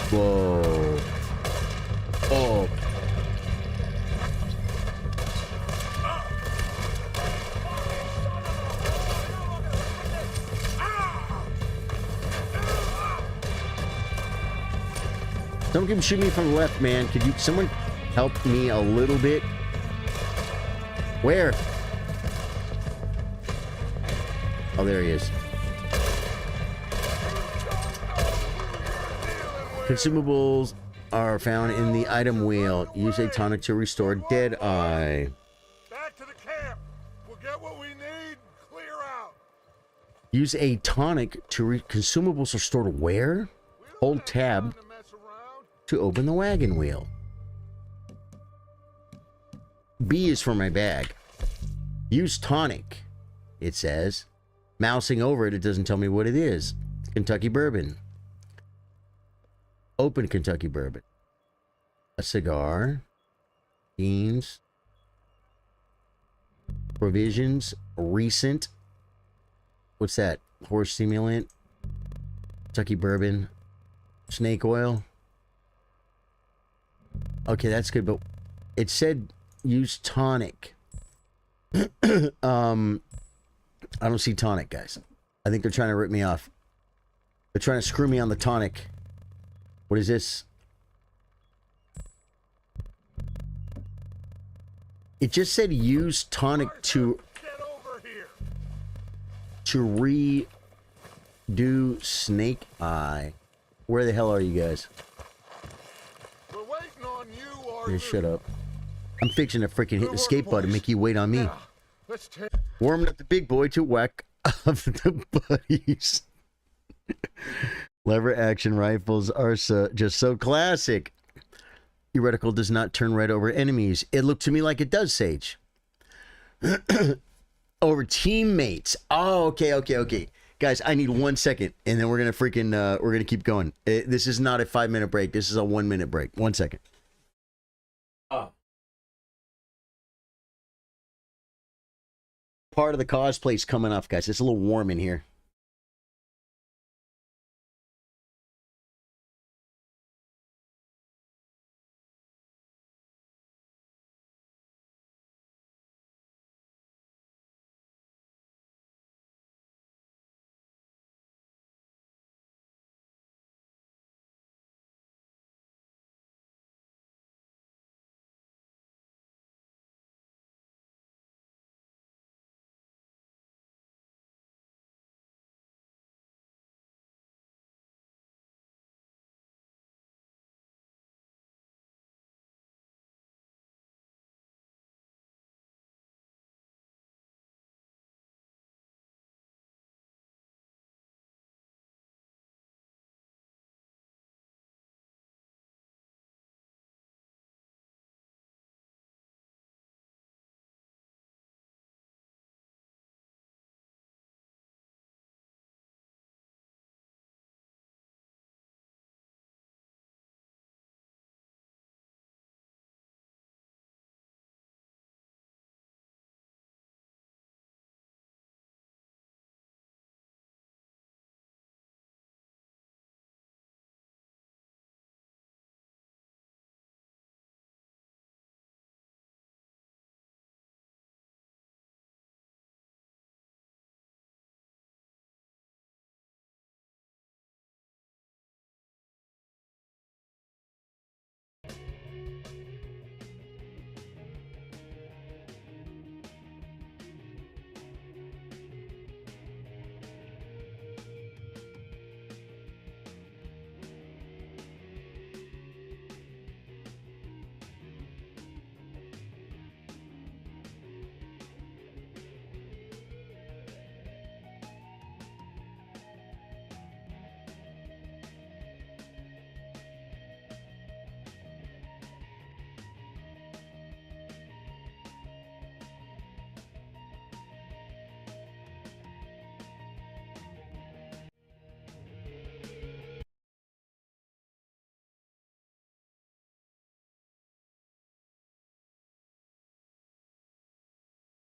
Whoa. Oh. Someone can shoot me from the left, man. Could you... Someone help me a little bit? Where? Oh, there he is. Consumables are found in the item wheel. Use a tonic to restore dead eye. Back to the camp. We'll get what we need. Clear out. Use a tonic to consumables are stored where? Hold tab to open the wagon wheel. B is for my bag. Use tonic, it says. Mousing over it, it doesn't tell me what it is. Kentucky bourbon. Open Kentucky bourbon. A cigar. Beans. Provisions. Recent. What's that? Horse stimulant. Kentucky bourbon. Snake oil. Okay, that's good, but it said use tonic. I don't see tonic, guys. I think they're trying to rip me off. They're trying to screw me on the tonic. What is this? It just said use tonic to redo snake eye. Where the hell are you guys? We're waiting on you, Arthur. Yeah, shut up. I'm fixing to freaking hit the escape button and make you wait on me. Let's take... Warming up the big boy to whack of the buddies. Lever action rifles are just so classic. Your reticle does not turn red over enemies. It looked to me like it does, Sage. Over teammates. Oh, okay. Guys, I need 1 second, and then we're gonna freaking we're gonna keep going. This is not a 5-minute break. This is a 1-minute break. 1 second. part of the cosplay's coming off, guys. It's a little warm in here.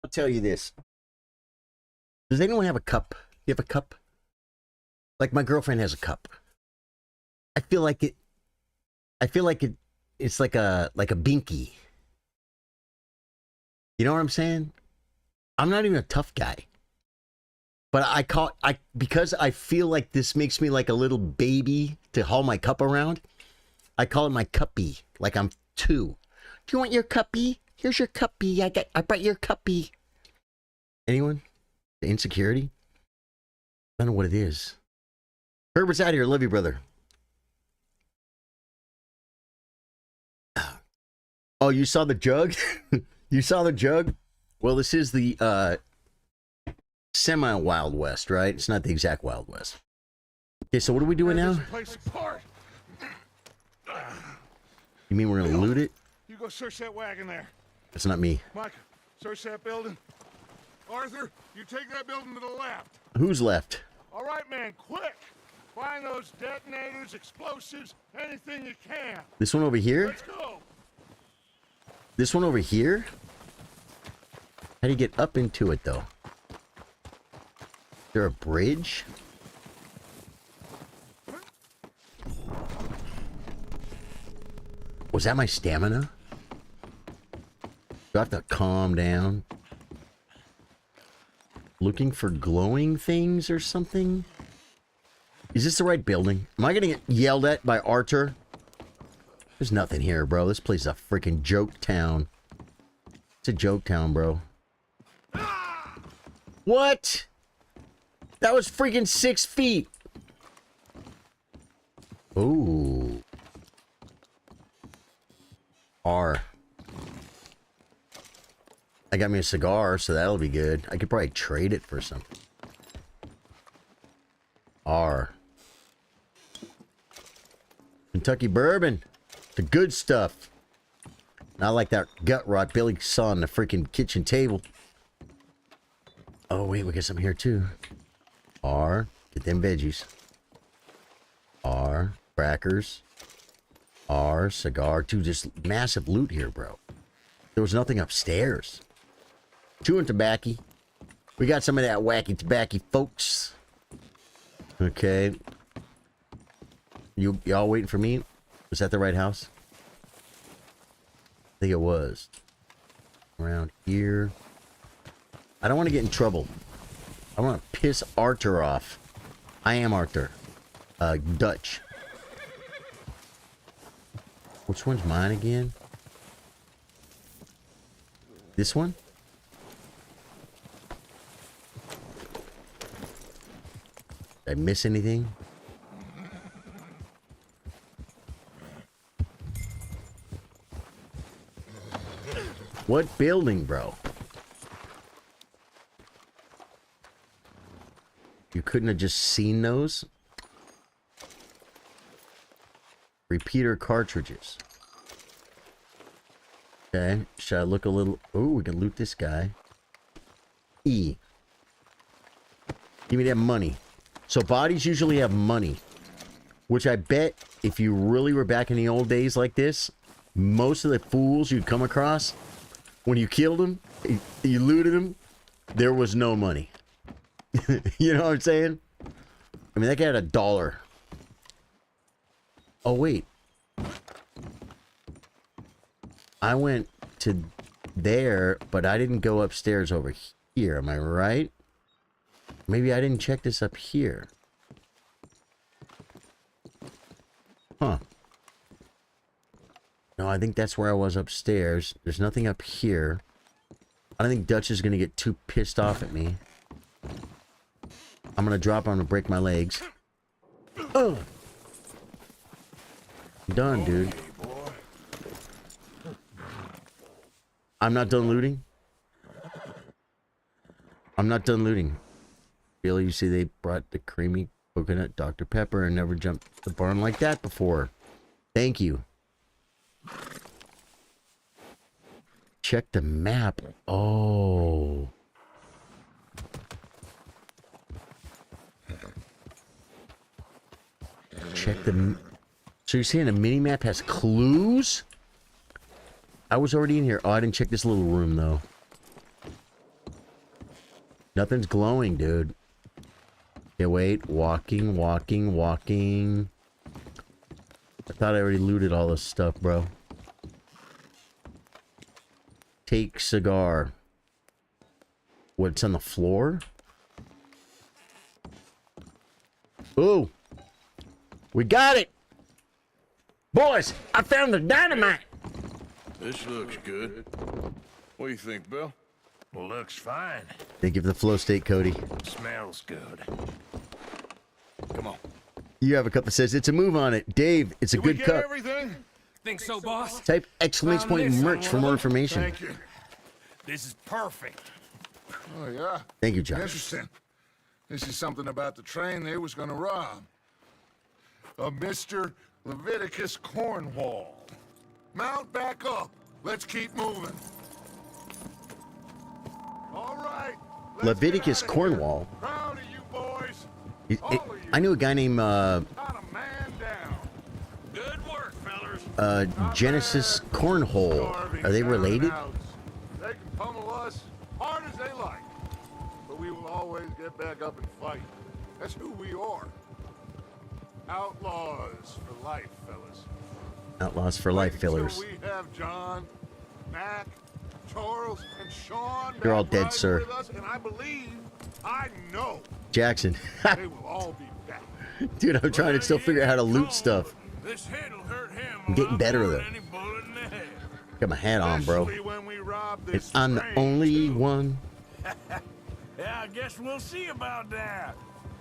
I'll tell you this. Does anyone have a cup? You have a cup? Like my girlfriend has a cup. I feel like it. It's like a binky. You know what I'm saying? I'm not even a tough guy. But because I feel like this makes me like a little baby to haul my cup around. I call it my cuppy. Like I'm 2. Do you want your cuppy? Here's your cuppy. I brought your cuppy. Anyone? The insecurity? I don't know what it is. Herbert's out here. Love you, brother. Oh, you saw the jug? You saw the jug? Well, this is the semi-Wild West, right? It's not the exact Wild West. Okay, so what are we doing now? You mean we're gonna loot it? You go search that wagon there. That's not me. Micah, search that building. Arthur, you take that building to the left. Who's left? All right, man, quick. Find those detonators, explosives, anything you can. This one over here? Let's go. This one over here? How do you get up into it, though? Is there a bridge? Was that my stamina? Do I have to calm down? Looking for glowing things or something? Is this the right building? Am I gonna get yelled at by Arthur? There's nothing here, bro. This place is a freaking joke town. It's a joke town, bro. What? That was freaking 6 feet. Ooh. R. I got me a cigar, so that'll be good. I could probably trade it for something. R. Kentucky bourbon. The good stuff. Not like that gut rot Billy saw on the freaking kitchen table. Oh, wait, we got something here, too. R. Get them veggies. R. Crackers. R. Cigar. Dude, just massive loot here, bro. There was nothing upstairs. Chewing tobacco. We got some of that wacky tobacco, folks. Okay. Y'all waiting for me? Was that the right house? I think it was. Around here. I don't want to get in trouble. I want to piss Arthur off. I am Arthur. Dutch. Which one's mine again? This one? Did I miss anything? What building, bro? You couldn't have just seen those? Repeater cartridges. Okay, should I look a little... Oh, we can loot this guy. E. Give me that money. So bodies usually have money. Which I bet if you really were back in the old days like this, most of the fools you'd come across, when you killed them, you looted them, there was no money. You know what I'm saying? I mean, that guy had $1. Oh, wait. I went to there, but I didn't go upstairs over here. Am I right? Maybe I didn't check this up here. Huh. No, I think that's where I was upstairs. There's nothing up here. I don't think Dutch is going to get too pissed off at me. I'm going to drop on and break my legs. Oh! Done, dude. I'm not done looting. I'm not done looting. Really, you see they brought the creamy coconut Dr. Pepper and never jumped the barn like that before. Thank you. Check the map. Oh. Check the... So you're saying the mini-map has clues? I was already in here. Oh, I didn't check this little room, though. Nothing's glowing, dude. Okay, wait. Walking, walking, walking. I thought I already looted all this stuff, bro. Take cigar. What's on the floor? Ooh. We got it! Boys, I found the dynamite! This looks good. What do you think, Bill? Well, looks fine. Thank you for the flow state, Cody. Smells good. Come on. You have a cup that says it's a move on it. Dave, it's a good cup. Everything? Think so, boss? Type exclamation point merch for more information. Thank you. This is perfect. Oh, yeah? Thank you, Josh. Interesting. This is something about the train they was gonna rob. A Mr. Leviticus Cornwall. Mount back up. Let's keep moving. All right. Leviticus Cornwall. Proud of you boys. I knew a guy named Not a man down. Good work, fellers. Genesis Cornhole. Are they related? They can pummel us hard as they like, but we will always get back up and fight. That's who we are. Outlaws for life, fellas. Outlaws for life, fillers. We have John, Mac, Charles, and Sean. You're all back dead, riding sir. with us, and I know Jackson. they will all be back. Dude, I'm trying to still figure out how to loot stuff. This hit'll hurt him. I'm getting better though. Any bullet in the head. Got my hat on, bro. Especially when we rob And this I'm the train, only too. one. Yeah, I guess we'll see about that.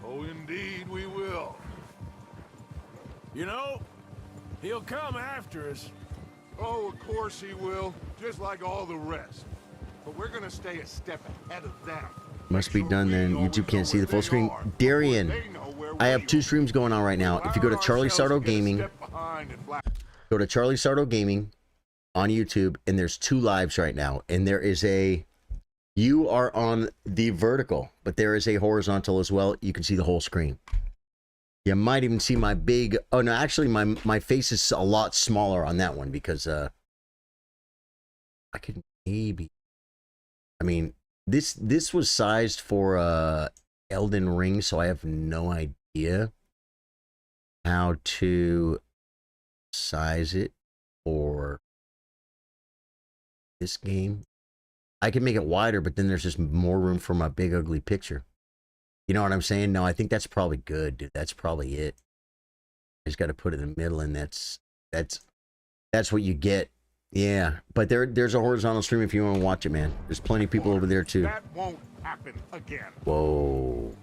Oh, indeed we will. You know, he'll come after us. Oh, of course he will, just like all the rest. But we're gonna stay a step ahead of them. Must be done then. YouTube can't see the full screen. Darian, I have 2 streams going on right now. If you go to Charly Sardo Gaming, go to Charly Sardo Gaming on YouTube, and there's 2 lives right now. And there is a... You are on the vertical, but there is a horizontal as well. You can see the whole screen. You might even see my big... Oh, no, actually, my face is a lot smaller on that one because... I could maybe... I mean, This was sized for Elden Ring, so I have no idea how to size it for this game. I can make it wider, but then there's just more room for my big ugly picture. You know what I'm saying? No, I think that's probably good, dude. That's probably it. I just got to put it in the middle, and that's what you get. Yeah, but there's a horizontal stream if you want to watch it, man. There's plenty of people over there too. That won't happen again. Whoa.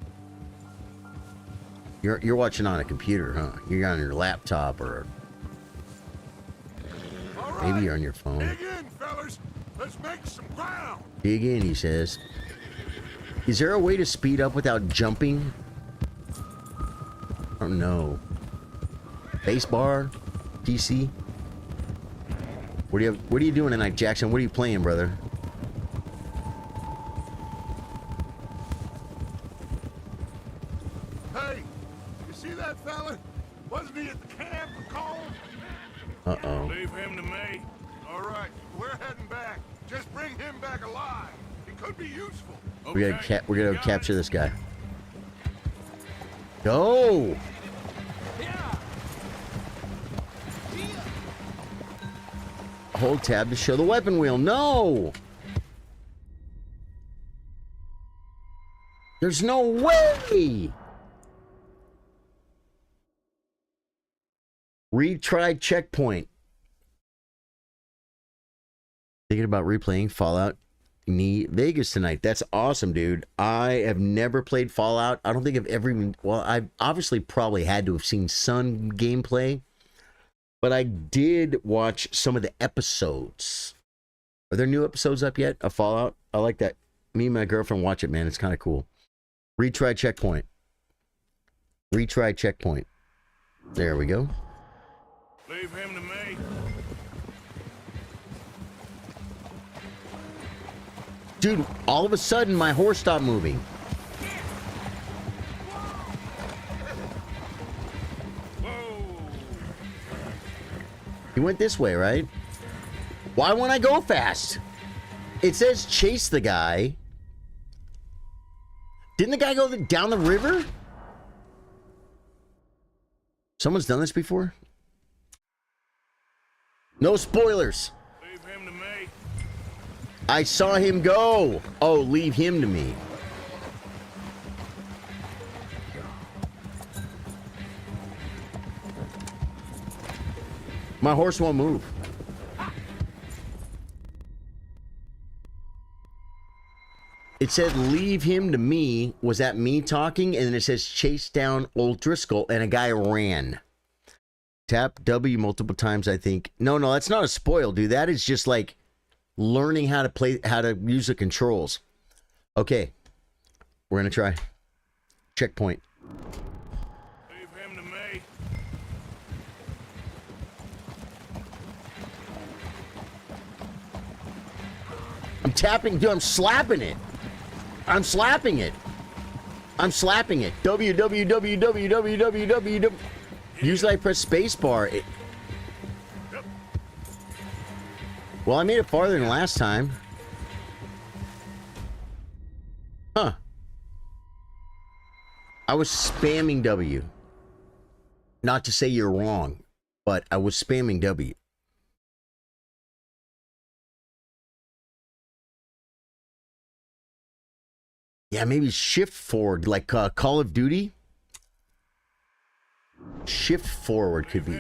You're watching on a computer, huh? You're on your laptop or maybe you're on your phone. Dig in, fellas. Let's make some ground. Dig in, he says. Is there a way to speed up without jumping? I don't know. Base bar? PC? What are you doing tonight, Jackson? What are you playing, brother? Hey, you see that fella? Wasn't he at the camp or called? Uh-oh. Leave him to me. All right, we're heading back. Just bring him back alive. He could be useful. We're gonna capture this guy. Go! Hold tab to show the weapon wheel. No! There's no way! Retry checkpoint. Thinking about replaying Fallout New Vegas tonight. That's awesome, dude. I have never played Fallout. I don't think I've ever even... Well, I've obviously probably had to have seen some gameplay. But I did watch some of the episodes. Are there new episodes up yet of Fallout? I like that. Me and my girlfriend watch it, man. It's kind of cool. Retry checkpoint. Retry checkpoint. There we go. Leave him to me. Dude, all of a sudden my horse stopped moving. He went this way, right? Why won't I go fast? It says chase the guy. Didn't the guy go down the river? Someone's done this before? No spoilers. Leave him to me. I saw him go. Oh, leave him to me. My horse won't move. It said leave him to me. Was that me talking? And then it says chase down Old Driscoll and a guy ran. Tap W multiple times, I think. No, that's not a spoil, dude. That is just like learning how to use the controls. Okay. We're going to try. Checkpoint. Leave him to me. I'm tapping, dude. I'm slapping it. I'm slapping it. I'm slapping it. W. Usually I press spacebar. Well, I made it farther than last time. Huh. I was spamming W. Not to say you're wrong, but I was spamming W. Yeah, maybe shift forward, like Call of Duty. Shift forward could be.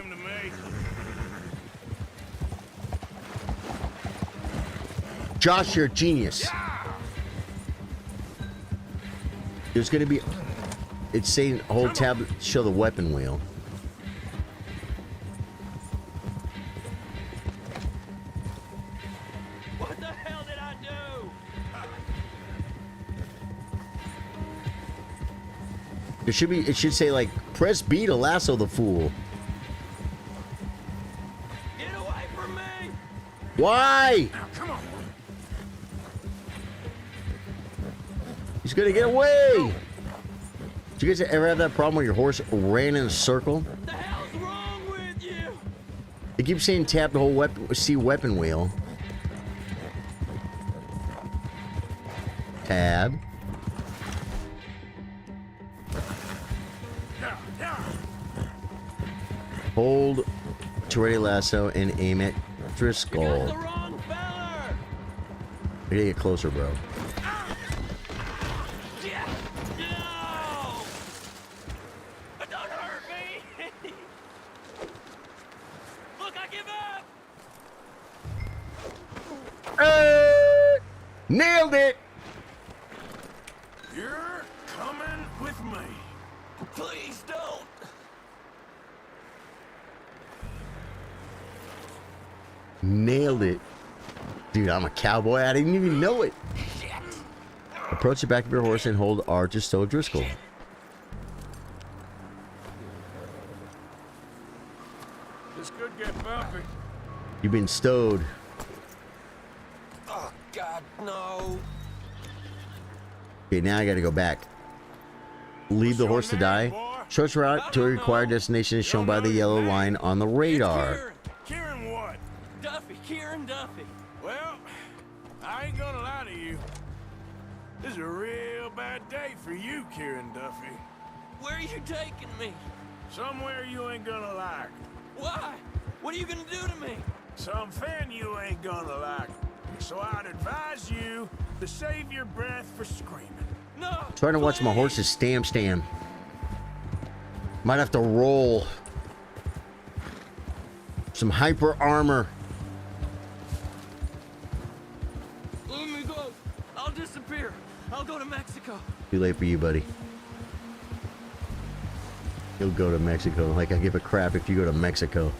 Josh, you're a genius. There's going to be... It's saying hold tab, show the weapon wheel. What the hell did I do? There should be... It should say, like, press B to lasso the fool. Get away from me! Why? Now, come on. He's gonna get away! Did you guys ever have that problem where your horse ran in a circle? What the hell's wrong with you? It keeps saying tap the whole weapon, see weapon wheel. Tab. Hold to ready lasso and aim at Driscoll. I gotta get closer, bro. Don't hurt me! Look, I give up! Nailed it! You're coming with me. Please don't. Nailed it. Dude, I'm a cowboy. I didn't even know it. Approach the back of your horse and hold R to stow Driscoll. This could get bumpy. You've been stowed. Oh, God, no. Okay, now I gotta go back. Leave the horse to die. Short route to a required destination is shown by the yellow line on the radar. Kieran what? Duffy, Kieran Duffy. Well, I ain't gonna lie to you. This is a real bad day for you, Kieran Duffy. Where are you taking me? Somewhere you ain't gonna like. Why? What are you gonna do to me? Something you ain't gonna like. So I'd advise you to save your breath for screaming. No. Trying to watch my horse's stam. Might have to roll some hyper armor. Let me go. I'll disappear. I'll go to Mexico. Too late for you, buddy. You'll go to Mexico. Like I give a crap if you go to Mexico.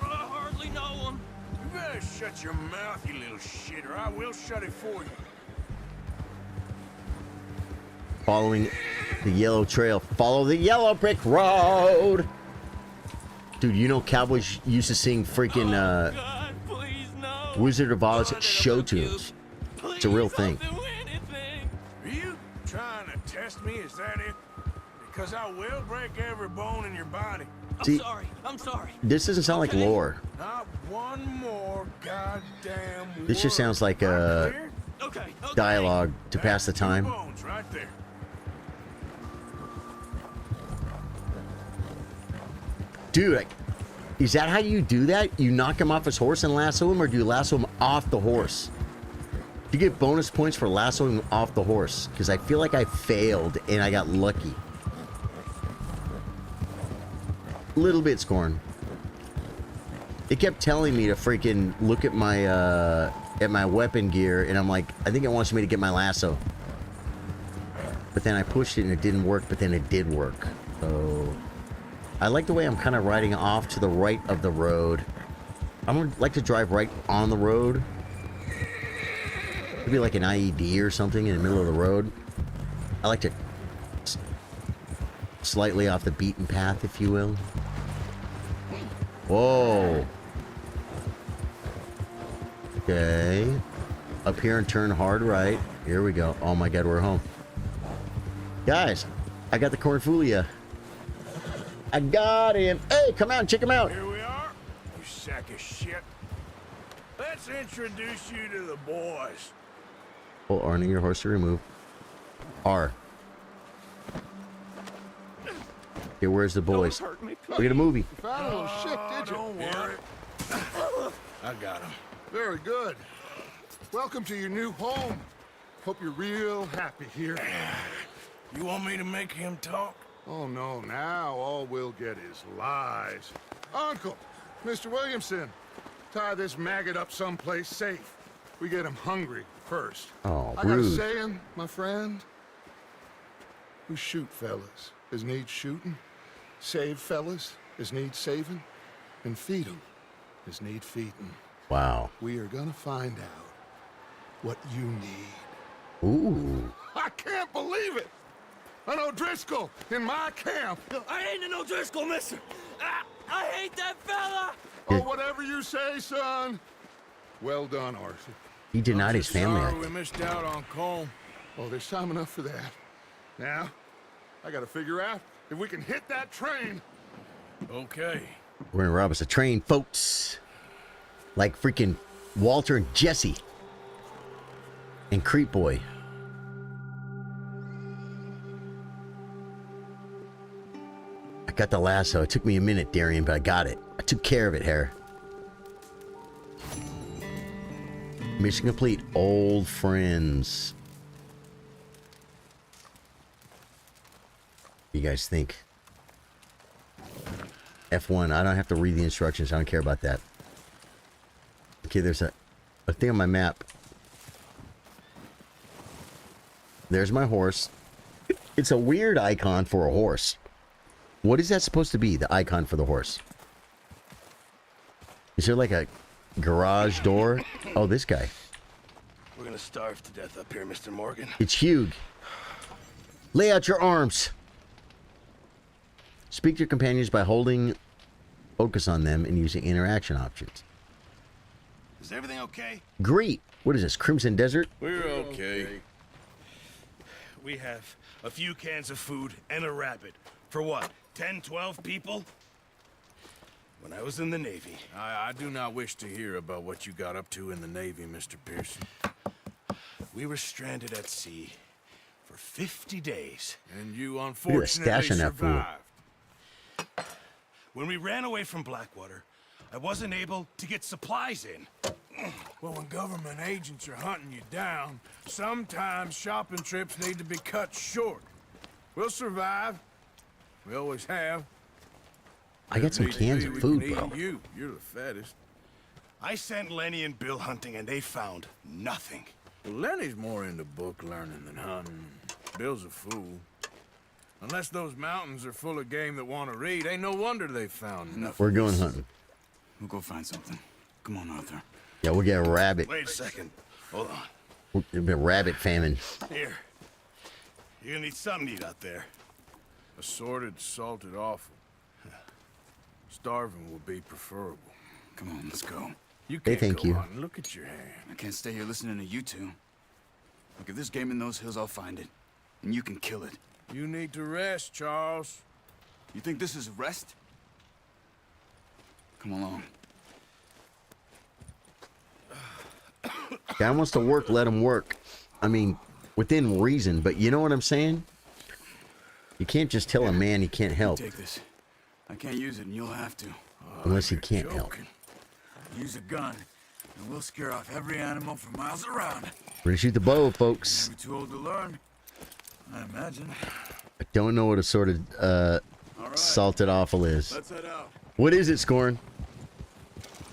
I hardly know him. You better shut your mouth, you little shit, or I will shut it for you. Following the yellow trail. Follow the yellow brick road. Dude, you know cowboys used to sing freaking God, please, no. Wizard of Oz show tunes. It's a real thing. Are you trying to test me? Is that it? Because I will break every bone in your body. See, I'm sorry. This doesn't sound like lore. Not one more goddamn This just word. sounds like Okay. dialogue to pass the time. Bones right there. Dude, is that how you do that? You knock him off his horse and lasso him, or do you lasso him off the horse? Do you get bonus points for lassoing him off the horse? Because I feel like I failed and I got lucky. Little bit, Scorn. It kept telling me to freaking look at my weapon gear, and I'm like, I think it wants me to get my lasso. But then I pushed it and it didn't work, but then it did work. So I like the way I'm kind of riding off to the right of the road. I would like to drive right on the road. Maybe like an IED or something in the middle of the road. I like to slightly off the beaten path, if you will. Whoa. Okay. Up here and turn hard right. Here we go. Oh my God, we're home. Guys, I got the cornfulia. I got him. Hey, come out and check him out. Here we are, you sack of shit. Let's introduce you to the boys. Pull R near your horse to remove. R. Okay, where's the boys? Look at a movie. You found a little shit, did you? Don't worry. I got him. Very good. Welcome to your new home. Hope you're real happy here. You want me to make him talk? Oh, no. Now all we'll get is lies. Uncle, Mr. Williamson, tie this maggot up someplace safe. We get him hungry first. Oh, I got a rude. saying, my friend. We shoot fellas as need shooting, save fellas as need saving, and feed 'em as need feeding. Wow. We are gonna find out what you need. Ooh. I can't believe it! An O'Driscoll in my camp! I ain't an O'Driscoll, mister! I hate that fella! Oh, whatever you say, son. Well done, Arthur. He denied his family. I Sorry we missed out on Colm. Oh, there's time enough for that. Now, I gotta figure out if we can hit that train. Okay. We're gonna rob us a train, folks. Like freaking Walter and Jesse. And Creep Boy. got the lasso. It took me a minute, Darian, but I got it. I took care of it, Hare. Mission complete. Old friends. What do you guys think? F1. I don't have to read the instructions. I don't care about that. Okay, there's a thing on my map. There's my horse. It's a weird icon for a horse. What is that supposed to be, the icon for the horse? Is there like a garage door? Oh, this guy. We're gonna starve to death up here, Mr. Morgan. It's Hugh. Lay out your arms. Speak to your companions by holding focus on them and using interaction options. Is everything okay? Great. What is this, Crimson Desert? We're okay. We have a few cans of food and a rabbit. For what, 10, 12 people? When I was in the Navy. I do not wish to hear about what you got up to in the Navy, Mr. Pearson. We were stranded at sea for 50 days. And you Look at the unfortunately stash on that fool. survived. When we ran away from Blackwater, I wasn't able to get supplies in. Well, when government agents are hunting you down, sometimes shopping trips need to be cut short. We'll survive. We always have. I got some If need cans be, of we food, can eat bro. you. You're the fattest. I sent Lenny and Bill hunting and they found nothing. Well, Lenny's more into book learning than hunting. Bill's a fool. Unless those mountains are full of game that want to read, ain't no wonder they found nothing. We're going hunting. We'll go find something. Come on, Arthur. Yeah, we'll get a rabbit. Wait a second. Hold on. We'll get a rabbit famine. Here. You're gonna need something to eat out there. Assorted, salted offal. Starving will be preferable. Come on, let's go. You Hey, can't thank go you. hunting. Look at your hand. I can't stay here listening to you two. Look, if there's game in those hills, I'll find it. And you can kill it. You need to rest, Charles. You think this is rest? Come along. Guy wants to work, let him work. I mean, within reason, but you know what I'm saying? You can't just tell a man he can't help Take this. I can't use it, and you'll have to. unless he can't help. Use a gun, and we'll scare off every animal for miles around. We're gonna shoot the bow, folks. Never too old to learn, I imagine. I don't know what a sort of salted offal is. Let's head out. What is it, Scorn?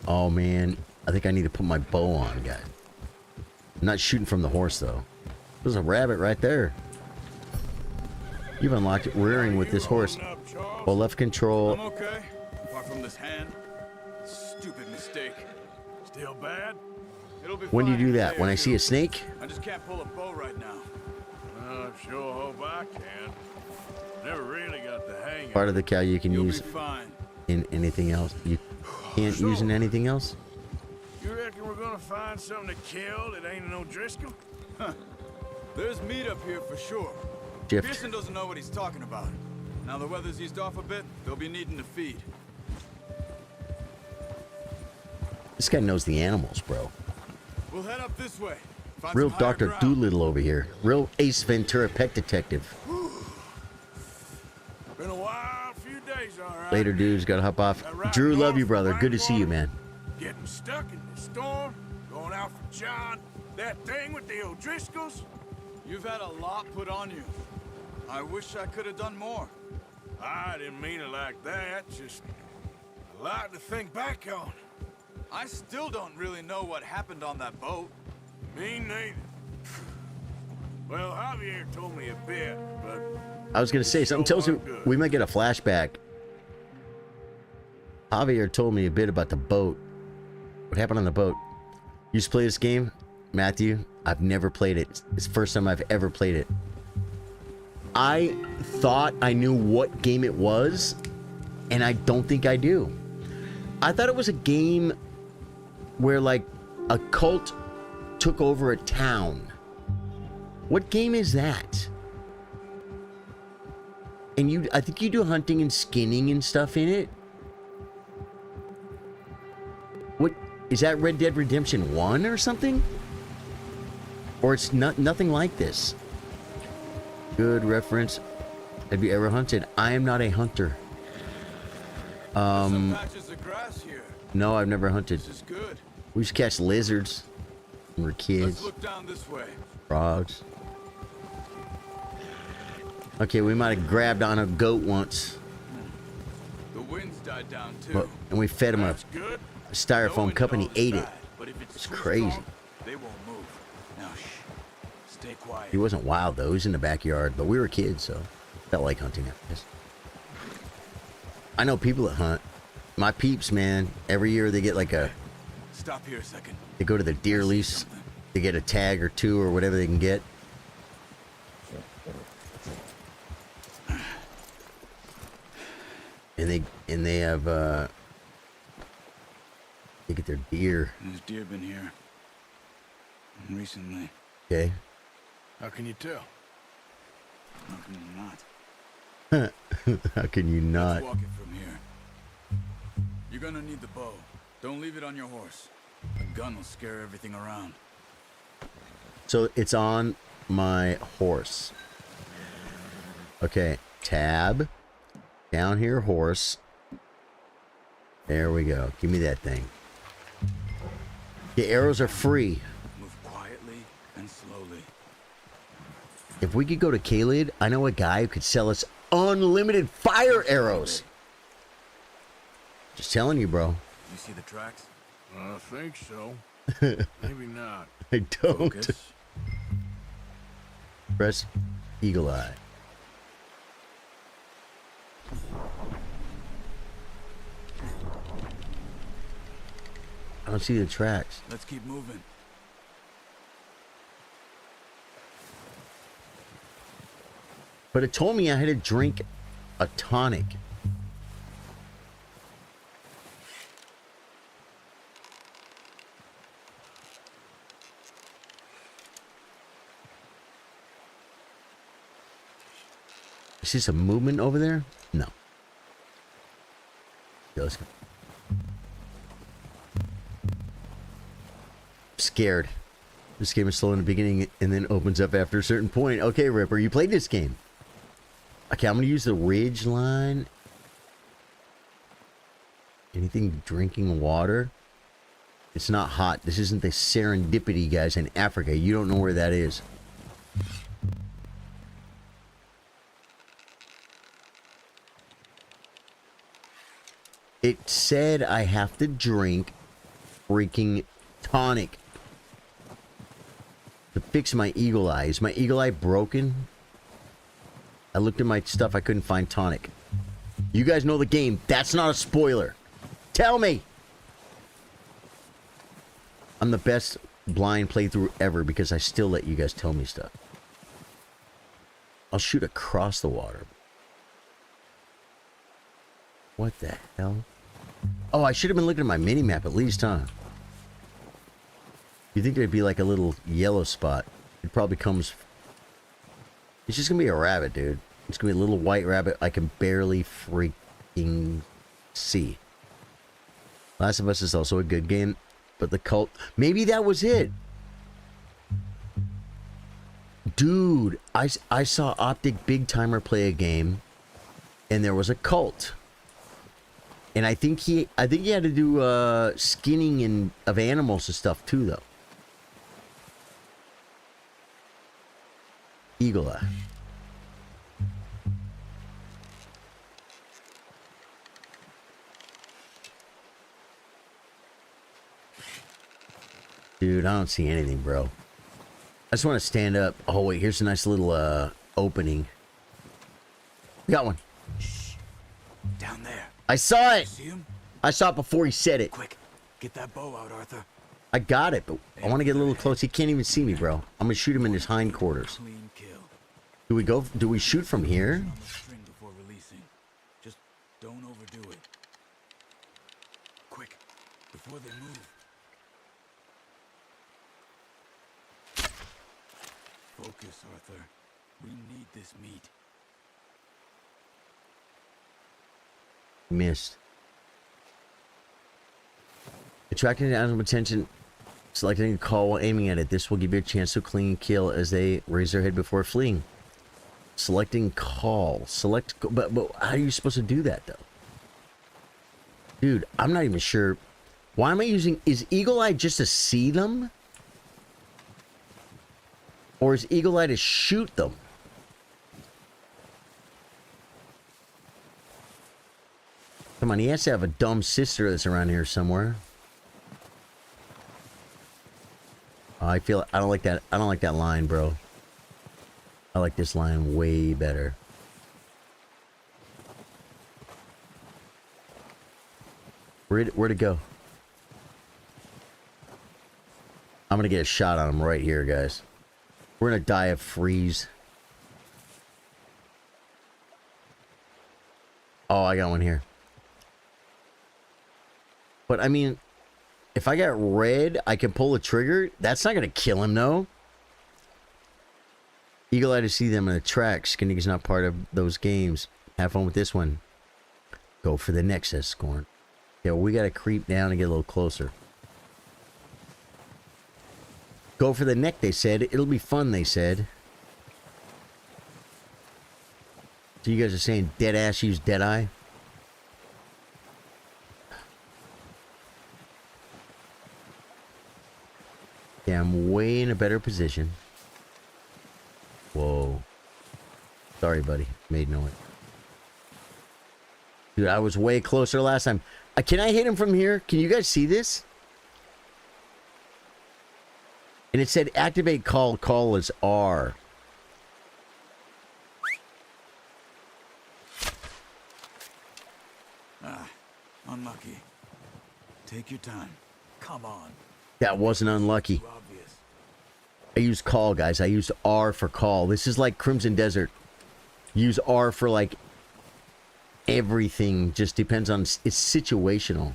Oh man, I think I need to put my bow on, guy. I'm not shooting from the horse though. There's a rabbit right there. You've unlocked it rearing with this horse. Hold left control. I'm okay, apart from this hand. Stupid mistake. Still bad? It'll be When do you fine do in a that? day When or I see two. a snake? I just can't pull a bow right now. I sure hope I can. Never really got the hang of Part of the cow you can You'll use be fine. in anything else. You can't use in anything else? You reckon we're gonna find something to kill that ain't no Driscoll? Huh. There's meat up here for sure. Shift. Pearson doesn't know what he's talking about. Now the weather's eased off a bit, they'll be needing to feed. This guy knows the animals, bro. We'll head up this way. Find Real some higher Dr. ground. Doolittle over here. Real Ace Ventura pet detective. Been a wild few days, all right. Later, dudes. Gotta hop off. That right Drew, love north you, brother. of Good to see you, man. Getting stuck in the storm, going out for John, that thing with the O'Driscolls. You've had a lot put on you. I wish I could have done more. I didn't mean it like that, just a lot to think back on. I still don't really know what happened on that boat. Me neither. Well, Javier told me a bit, but I was gonna say, something tells me we might get a flashback. Javier told me a bit about the boat. What happened on the boat? You used to play this game? Matthew, I've never played it. It's the first time I've ever played it. I thought I knew what game it was, and I don't think I do. I thought it was a game where, like, a cult took over a town. What game is that? And I think you do hunting and skinning and stuff in it. What is that? Red Dead Redemption 1 or something? Or it's nothing like this. Good reference. Have you ever hunted? I am not a hunter. Some patches of grass here. No, I've never hunted. This is good. We used to catch lizards when we were kids. Let's look down this way. Frogs. Okay, we might have grabbed on a goat once. The wind's died down too. But, and we fed him a styrofoam cup and he ate it. But if It's crazy. Strong, they won't move. Now shh. Stay quiet. He wasn't wild though. He was in the backyard, but we were kids, so felt like hunting it. I know people that hunt. My peeps, man. Every year they get like a. Stop here a second. They go to the deer lease. They get a tag or two or whatever they can get. And they have they get their deer. There's deer been here recently. Okay. How can you tell? How can you not? How can you not? Let's walk it from here. You're gonna need the bow. Don't leave it on your horse. A gun will scare everything around. So it's on my horse. Okay, tab. Down here, horse. There we go. Give me that thing. The arrows are free. Move quietly and slowly. If we could go to Kalid, I know a guy who could sell us unlimited fire arrows. Just telling you, bro. You see the tracks? I think so. Maybe not. I don't. Focus. Press eagle eye. I don't see the tracks. Let's keep moving. But it told me I had to drink a tonic. I see some movement over there? No. Yeah, let's go. Scared. This game is slow in the beginning and then opens up after a certain point. Okay, Ripper, you played this game. Okay, I'm going to use the ridge line. Anything drinking water? It's not hot. This isn't the serendipity, guys, in Africa. You don't know where that is. It said I have to drink freaking tonic to fix my eagle eye. Is my eagle eye broken? I looked at my stuff. I couldn't find tonic. You guys know the game. That's not a spoiler. Tell me. I'm the best blind playthrough ever because I still let you guys tell me stuff. I'll shoot across the water. What the hell? Oh, I should have been looking at my mini-map at least, huh? You think there'd be like a little yellow spot? It probably comes... It's just gonna be a rabbit, dude. It's gonna be a little white rabbit I can barely freaking see. Last of Us is also a good game, but the cult... Maybe that was it! Dude, I saw Optic Big Timer play a game, and there was a cult. And I think he had to do skinning of animals and stuff too, though. Eagle eye. Dude, I don't see anything, bro. I just want to stand up. Oh wait, here's a nice little opening. We got one. Shh. Down there. I saw it. See him? I saw it before he said it. Quick, get that bow out, Arthur. I got it, but I want to get a little close. He can't even see me, bro. I'm gonna shoot him in his hindquarters. Clean kill. Do we shoot from here? On the string before releasing. Just don't overdo it. Quick, before they move. Focus, Arthur. We need this meat. Missed. Attracting the animal attention. Selecting a call while aiming at it. This will give you a chance to clean kill as they raise their head before fleeing. Selecting call. Select. But how are you supposed to do that though? Dude, I'm not even sure. Why am I using... Is Eagle Eye just to see them? Or is Eagle Eye to shoot them? Come on, he has to have a dumb sister that's around here somewhere. Oh, I don't like that. I don't like that line, bro. I like this line way better. Where'd it go? I'm gonna get a shot on him right here, guys. We're gonna die of freeze. Oh, I got one here. But I mean, if I got red, I can pull the trigger. That's not gonna kill him, no. Eagle Eye to see them in the track. Skinny's not part of those games. Have fun with this one. Go for the next, says Scorn. Yeah, we gotta creep down and get a little closer. Go for the neck, they said. It'll be fun, they said. So you guys are saying dead ass use dead eye? Yeah, I'm way in a better position. Whoa. Sorry, buddy. Made noise. Dude, I was way closer last time. Can I hit him from here? Can you guys see this? And it said activate call. Call is R. Ah, unlucky. Take your time. Come on. That wasn't unlucky. I used call, guys. I used R for call. This is like Crimson Desert. Use R for like everything. Just depends on... It's situational.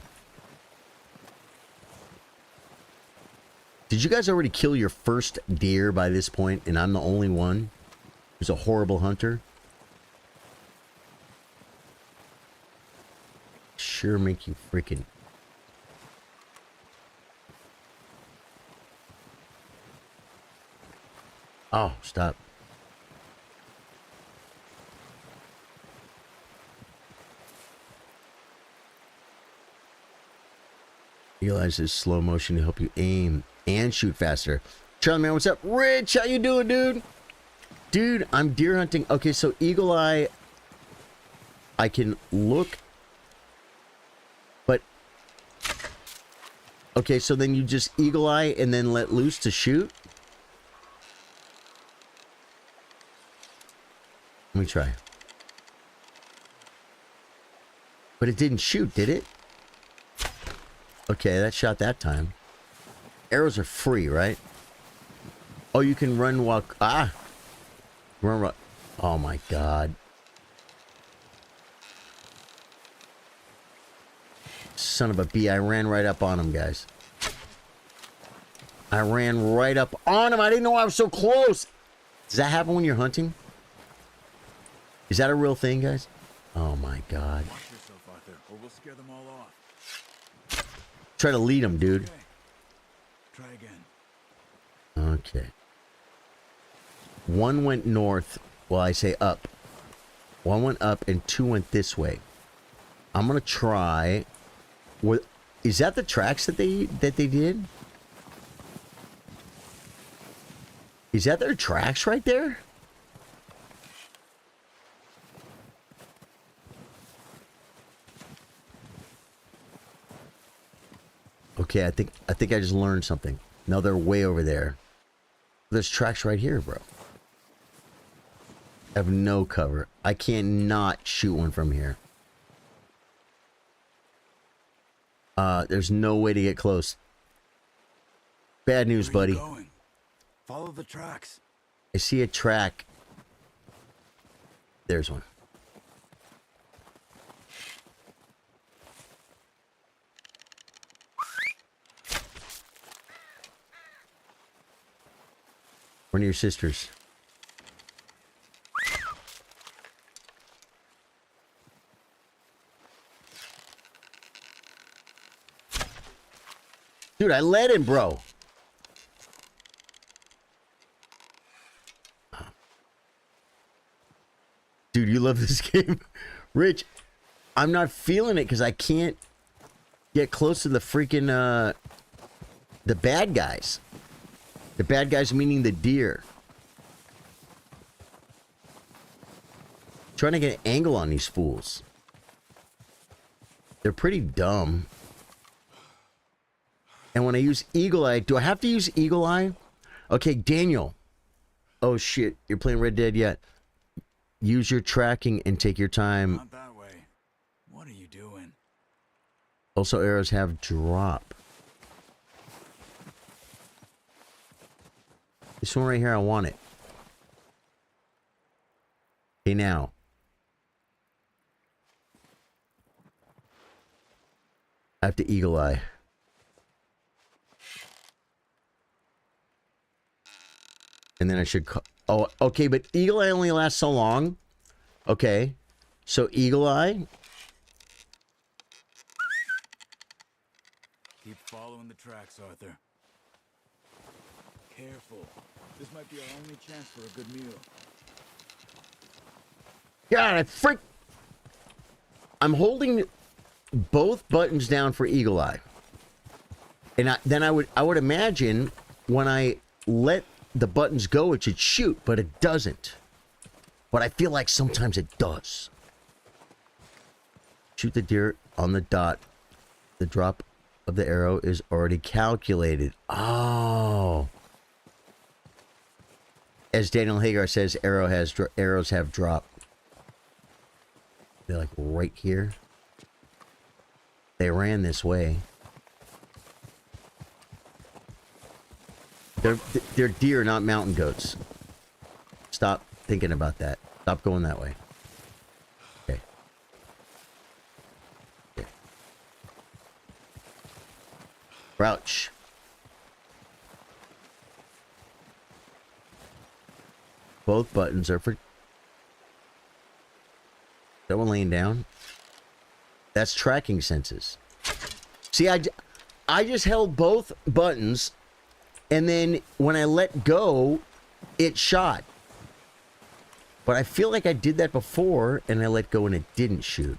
Did you guys already kill your first deer by this point, and I'm the only one who's a horrible hunter? Sure make you freaking... Oh, stop. Realizes slow motion to help you aim and shoot faster. Charlie, man, what's up? Rich, how you doing, dude? Dude, I'm deer hunting. Okay, so Eagle Eye, I can look, but... Okay, so then you just Eagle Eye and then let loose to shoot? Let me try. But it didn't shoot, did it? Okay, that shot that time. Arrows are free, right? Oh, you can run while... Ah! Run. Oh my god. Son of a bee, I ran right up on him, guys. I ran right up on him. I didn't know I was so close. Does that happen when you're hunting? Is that a real thing, guys? Oh my god. Watch yourself, Arthur, or we'll scare them all off. Try to lead them, dude. Okay. Try again. Okay. One went north. Well, I say up. One went up and two went this way. I'm gonna try. What is that? The tracks that they did? Is that their tracks right there? Okay, I think I just learned something. No, they're way over there. There's tracks right here, bro. I have no cover. I can't not shoot one from here. There's no way to get close. Bad news, buddy. Going? Follow the tracks. I see a track. There's one. One of your sisters. Dude, I let him, bro. Dude, you love this game. Rich, I'm not feeling it because I can't get close to the freaking, the bad guys. The bad guys meaning the deer. Trying to get an angle on these fools. They're pretty dumb. And when I use Eagle Eye, do I have to use Eagle Eye? Okay, Daniel. Oh shit, you're playing Red Dead yet? Use your tracking and take your time. Not that way. What are you doing? Also, arrows have drop. This one right here, I want it. Okay, now. I have to Eagle Eye. And then I should... Oh, okay, but Eagle Eye only lasts so long. Okay. So Eagle Eye. Keep following the tracks, Arthur. Careful. This might be our only chance for a good meal. God, I'm holding both buttons down for Eagle Eye. And then I would imagine when I let the buttons go, it should shoot, but it doesn't. But I feel like sometimes it does. Shoot the deer on the dot. The drop of the arrow is already calculated. Oh. As Daniel Hagar says, arrows have drop. They're like right here. They ran this way. They're deer, not mountain goats. Stop thinking about that. Stop going that way. Okay. Okay. Crouch. Both buttons are for... That one laying down? That's tracking senses. See, I just held both buttons, and then when I let go, it shot. But I feel like I did that before, and I let go and it didn't shoot.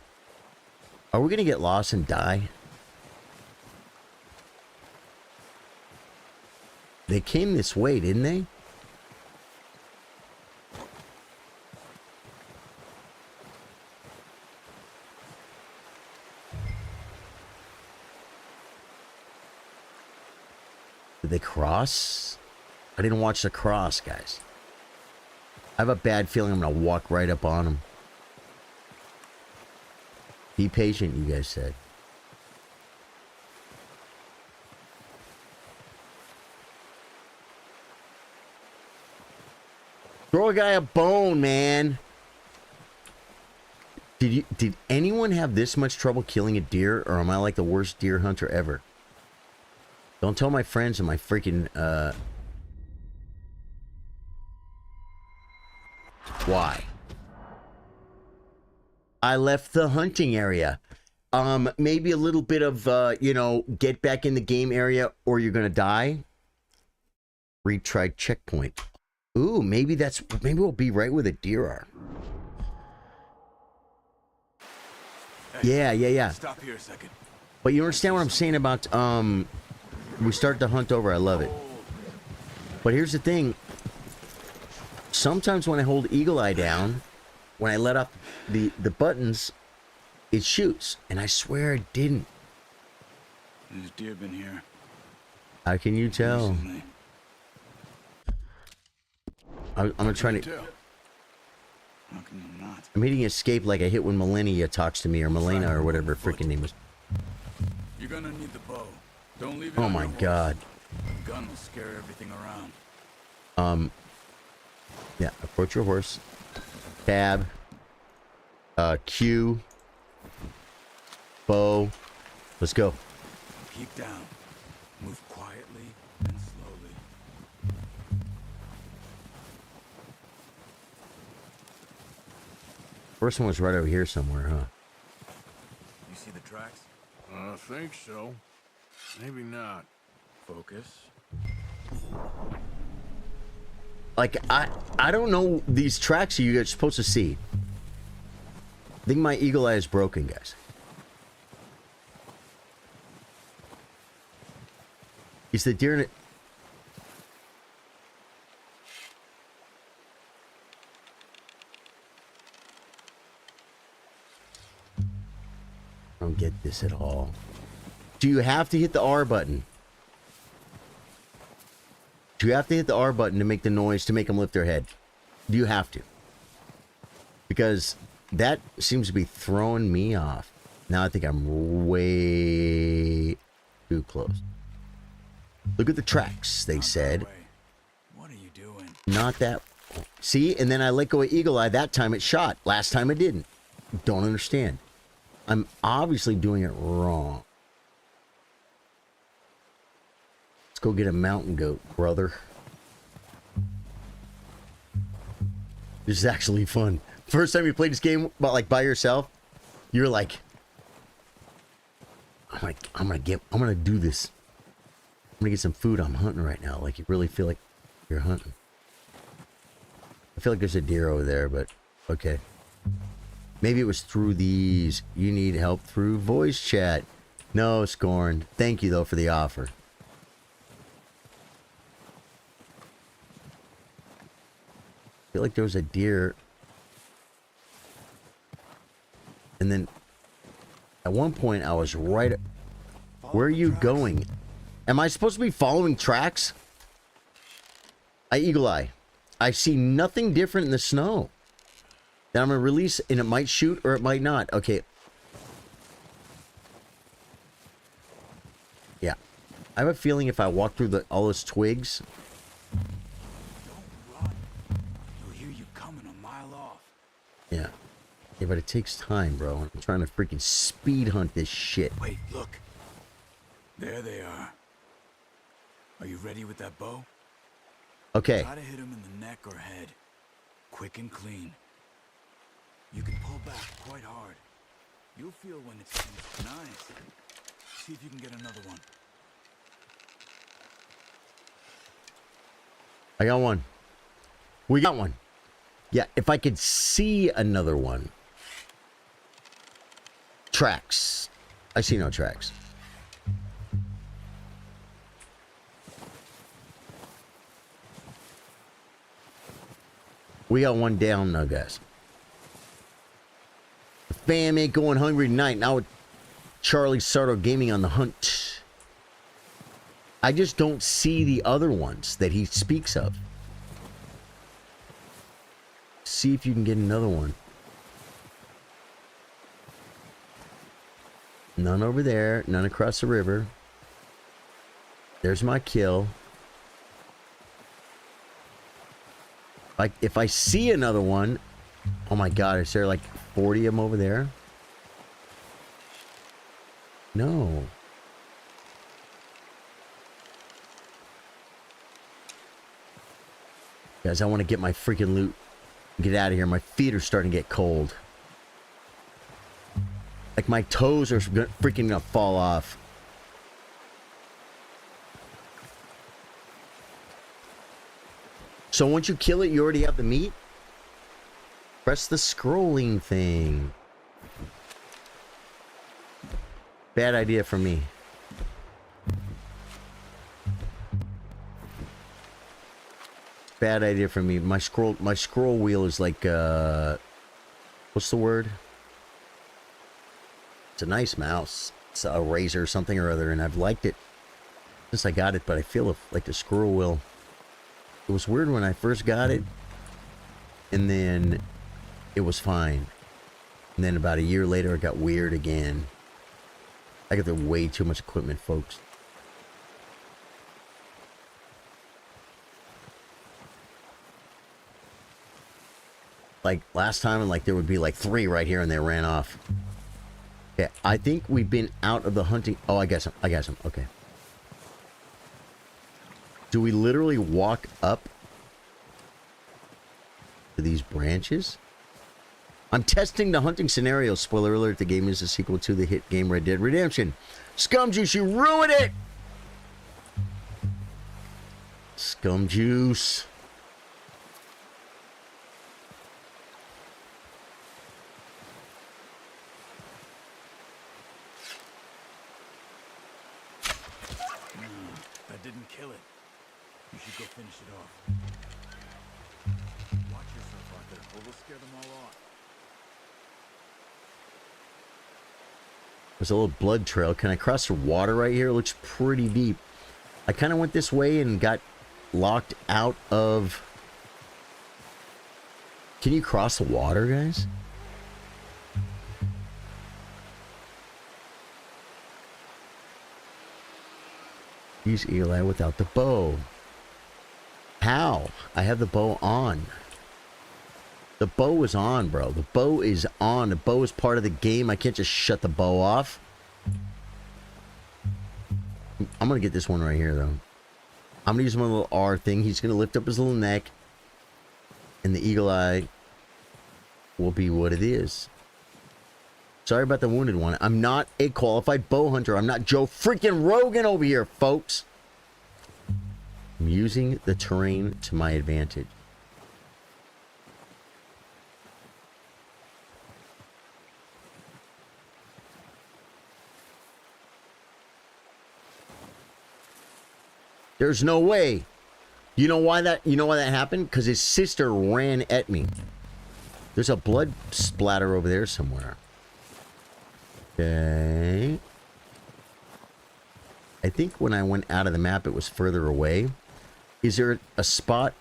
Are we going to get lost and die? They came this way, didn't they? Did they cross? I didn't watch the cross, guys. I have a bad feeling I'm going to walk right up on them. Be patient, you guys said. Throw a guy a bone, man. Did anyone have this much trouble killing a deer, or am I like the worst deer hunter ever? Don't tell my friends and my freaking, Why? I left the hunting area. Maybe a little bit of, you know, get back in the game area or you're gonna die. Retry checkpoint. Ooh, maybe we'll be right where the deer are. Hey, yeah. Stop here a second. But you understand what I'm saying about, we start to hunt over. I love it. But here's the thing. Sometimes when I hold Eagle Eye down, when I let off the buttons, it shoots. And I swear it didn't. There's deer been here. How can you tell? Recently. I'm gonna try to... How can you not? I'm hitting escape like I hit when Millennia talks to me, or Milena, or whatever her freaking name is. You're gonna need the bow. Don't leave it Oh on my your horse. god. The gun will scare everything around. Yeah, approach your horse. Tab. Q. Bow. Let's go. Keep down. Move quietly and slowly. First one was right over here somewhere, huh? You see the tracks? I think so. Maybe not. Focus. Like, I don't know these tracks you guys are supposed to see. I think my eagle eye is broken, guys. Is the deer in it? I don't get this at all. Do you have to hit the R button? Do you have to hit the R button to make the noise to make them lift their head? Do you have to? Because that seems to be throwing me off. Now I think I'm way too close. Look at the tracks, they said. What are you doing? Not that. See, and then I let go of Eagle Eye. That time it shot. Last time it didn't. Don't understand. I'm obviously doing it wrong. Let's go get a mountain goat, brother. This is actually fun. First time you played this game by yourself, you're like, I'm gonna do this. I'm gonna get some food. I'm hunting right now. Like, you really feel like you're hunting. I feel like there's a deer over there, but okay. Maybe it was through these. You need help through voice chat. No, Scorned. Thank you, though, for the offer. I feel like there was a deer. And then at one point I was right. Where are you going? Am I supposed to be following tracks? Eagle Eye. I see nothing different in the snow. Then I'm going to release and it might shoot or it might not. Okay. Yeah. I have a feeling if I walk through all those twigs. Don't run. You'll hear you coming a mile off. Yeah. Yeah, but it takes time, bro. I'm trying to freaking speed hunt this shit. Wait, look. There they are. Are you ready with that bow? Okay. Try to hit him in the neck or head. Quick and clean. You can pull back quite hard. You'll feel when it's nice. See if you can get another one. I got one. We got one. Yeah, if I could see another one. Tracks. I see no tracks. We got one down now, guys. The fam ain't going hungry tonight. Now with Charly Sardo Gaming on the hunt. I just don't see the other ones that he speaks of. See if you can get another one. None over there. None across the river. There's my kill. Like, if I see another one... Oh my god, is there like 40 of them over there? No. Guys, I want to get my freaking loot. Get out of here. My feet are starting to get cold. Like, my toes are freaking gonna fall off. So once you kill it, you already have the meat? Press the scrolling thing. Bad idea for me. Bad idea for me. My scroll wheel is like what's the word? It's a nice mouse. It's a Razer or something or other, and I've liked it since I got it, but I feel like the scroll wheel. It was weird when I first got it, and then it was fine. And then about a year later, it got weird again. I got way too much equipment, folks. Like last time, like there would be like 3 right here, and they ran off. Yeah, I think we've been out of the hunting. Oh, I guess him. Okay. Do we literally walk up to these branches? I'm testing the hunting scenario. Spoiler alert, the game is a sequel to the hit game Red Dead Redemption. Scum Juice, you ruined it! Scum Juice. didn't kill it. You should go finish it off. Watch yourself, Arthur, or we'll scare them all off. There's a little blood trail. Can I cross the water right here? It looks pretty deep. I kind of went this way and got locked out of... Can you cross the water, guys? Use Eli without the bow. How? I have the bow on. The bow is on, bro. The bow is on. The bow is part of the game. I can't just shut the bow off. I'm going to get this one right here, though. I'm going to use my little R thing. He's going to lift up his little neck. And the eagle eye will be what it is. Sorry about the wounded one. I'm not a qualified bow hunter. I'm not Joe freaking Rogan over here, folks. I'm using the terrain to my advantage. There's no way. You know why that happened? Because his sister ran at me. There's a blood splatter over there somewhere. Okay. I think when I went out of the map, it was further away. Is there a spot?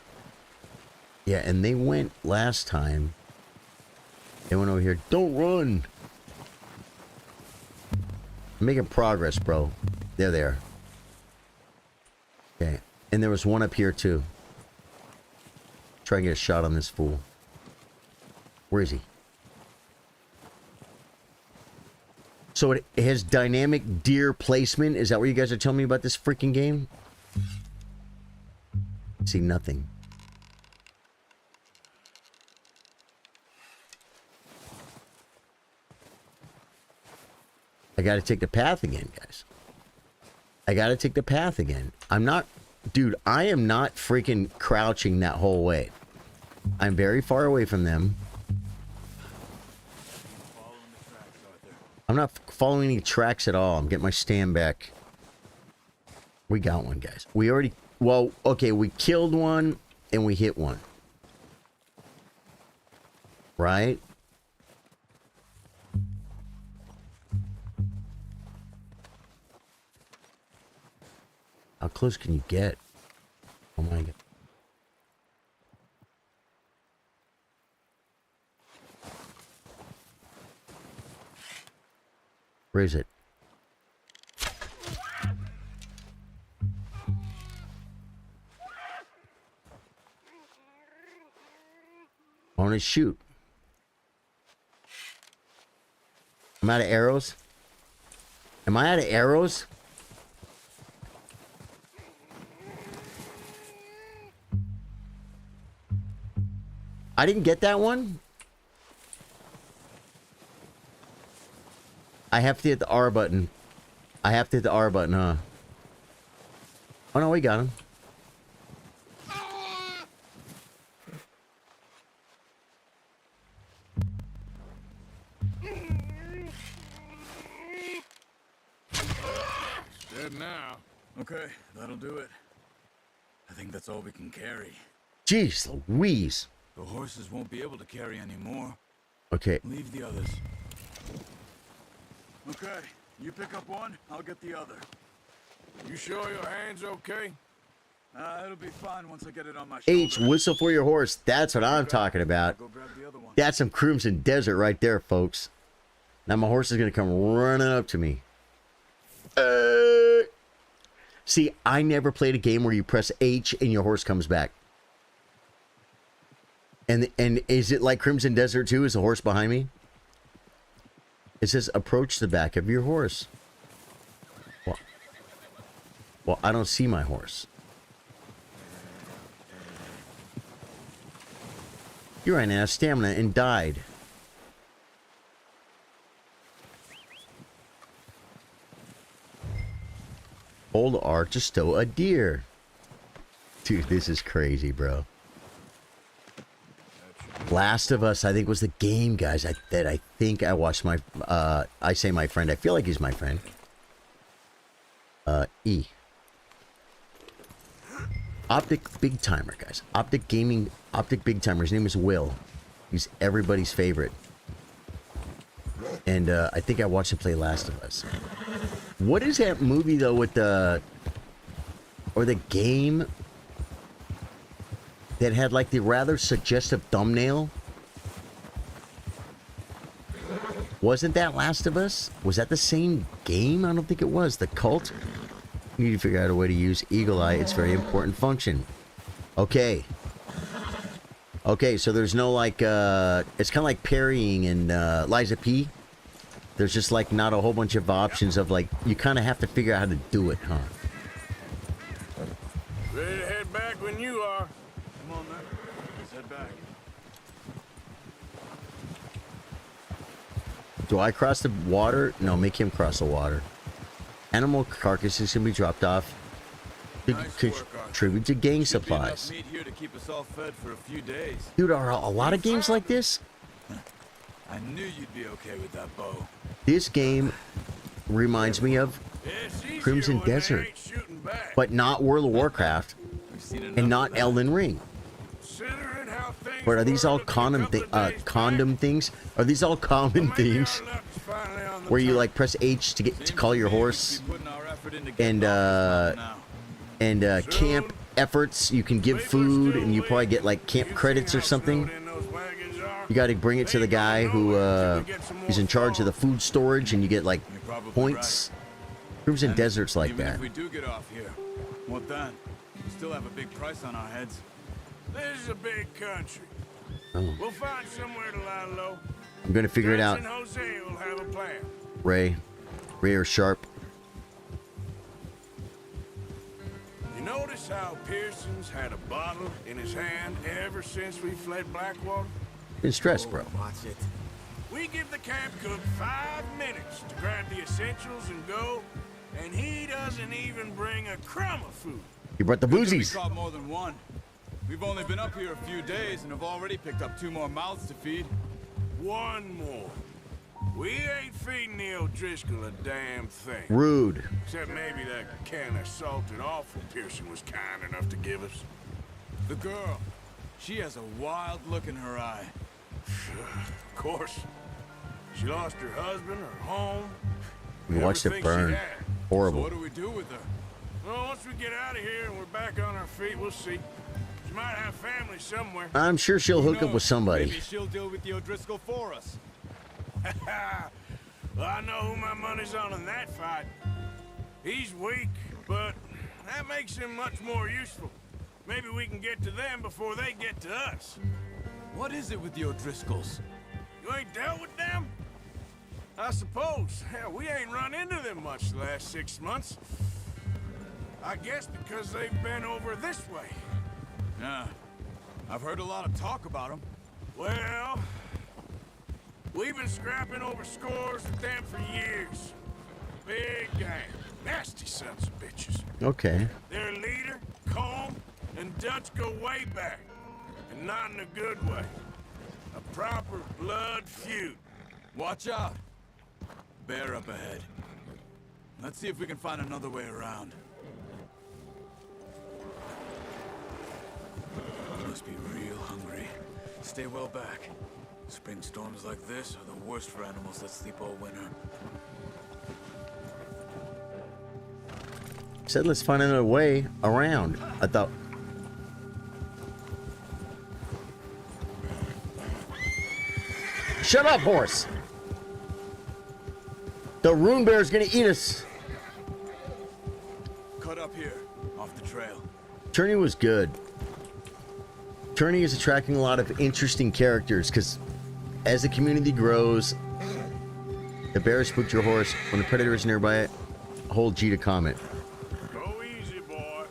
Yeah, and they went last time. They went over here. Don't run. I'm making progress, bro. They're there. Okay. And there was one up here, too. Try and get a shot on this fool. Where is he? So it has dynamic deer placement. Is that what you guys are telling me about this freaking game? See nothing. I gotta take the path again, guys. I gotta take the path again. I'm not... Dude, I am not freaking crouching that whole way. I'm very far away from them. I'm not following any tracks at all. I'm getting my stand back. We got one, guys. We already... Well, okay, we killed one and we hit one. Right? How close can you get? Oh my God. Where is it? I want to shoot. I'm out of arrows. Am I out of arrows? I didn't get that one. I have to hit the R button. I have to hit the R button, huh? Oh no, we got him. Dead now. Okay, that'll do it. I think that's all we can carry. Jeez Louise. The horses won't be able to carry any more. Okay. Leave the others. Okay, you pick up one, I'll get the other. You sure your hand's okay? It'll be fine once I get it on my shoulder. H, whistle for your horse. That's what I'm talking about. Go grab the other one. That's some Crimson Desert right there, folks. Now my horse is going to come running up to me. See, I never played a game where you press H and your horse comes back. And is it like Crimson Desert 2? Is the horse behind me? It says approach the back of your horse. Well, I don't see my horse. You ran out of stamina and died. Hold R to stow a deer. Dude, this is crazy, bro. Last of Us, I think, was the game, guys, that I think I watched my... I say my friend. I feel like he's my friend. E. Optic Big Timer, guys. Optic Gaming, Optic Big Timer. His name is Will. He's everybody's favorite. And I think I watched him play Last of Us. What is that movie, though, with the... Or the game that had, like, the rather suggestive thumbnail? Wasn't that Last of Us? Was that the same game? I don't think it was. The Cult? You need to figure out a way to use Eagle Eye. It's a very important function. Okay. Okay, so there's no, like, it's kind of like parrying in Liza P. There's just, like, not a whole bunch of options of, like, you kind of have to figure out how to do it, huh? Ready to head back when you are. Come on, man. Let's head back. Do I cross the water? No, make him cross the water. Animal carcasses can be dropped off to contribute to gang supplies. Meat here to keep us all fed for a few days. Dude, are a lot of games like this? I knew you'd be okay with that bow. This game reminds me of Crimson Desert, but not World of Warcraft, and not Elden Ring. But are these all condom things? Are these all common things? Where you like press H to get to call your horse, and camp efforts. You can give food, and you probably get like camp credits or something. You got to bring it to the guy who is in charge of the food storage, and you get like points. Crimson Desert's like that. If we do get off here, what then? We still have a big price on our heads. This is a big country. Oh. We'll find somewhere to lie low. I'm gonna figure it out. And Jose will have a plan. Ray or Sharp. You notice how Pearson's had a bottle in his hand ever since we fled Blackwater? Been stressed, bro. Watch it. We give the camp cook 5 minutes to grab the essentials and go, and he doesn't even bring a crumb of food. He brought the boozies. We caught more than one. We've only been up here a few days and have already picked up 2 more mouths to feed. 1 more. We ain't feeding the O'Driscoll a damn thing. Rude. Except maybe that can of salted offal Pearson was kind enough to give us. The girl. She has a wild look in her eye. Of course. She lost her husband, her home. We watched it burn. Horrible. So what do we do with her? Well, once we get out of here and we're back on our feet, we'll see. She might have family somewhere. I'm sure she'll hook up with somebody. Maybe she'll deal with the O'Driscoll for us. Well, I know who my money's on in that fight. He's weak, but that makes him much more useful. Maybe we can get to them before they get to us. What is it with the O'Driscolls? You ain't dealt with them? I suppose. Hell, we ain't run into them much the last 6 months. I guess because they've been over this way. Yeah. I've heard a lot of talk about them. Well, we've been scrapping over scores with them for years. Big gang. Nasty sons of bitches. Okay. Their leader, Colm, and Dutch go way back. And not in a good way. A proper blood feud. Watch out. Bear up ahead. Let's see if we can find another way around. You must be real hungry. Stay well back. Spring storms like this are the worst for animals that sleep all winter. Said let's find another way around. I thought. Shut up, horse! The rune bear's gonna eat us. Cut up here, off the trail. Tourney was good. Tourney is attracting a lot of interesting characters because as the community grows, the bear spooked your horse. When the predator is nearby, hold G to comment. Go easy, boy.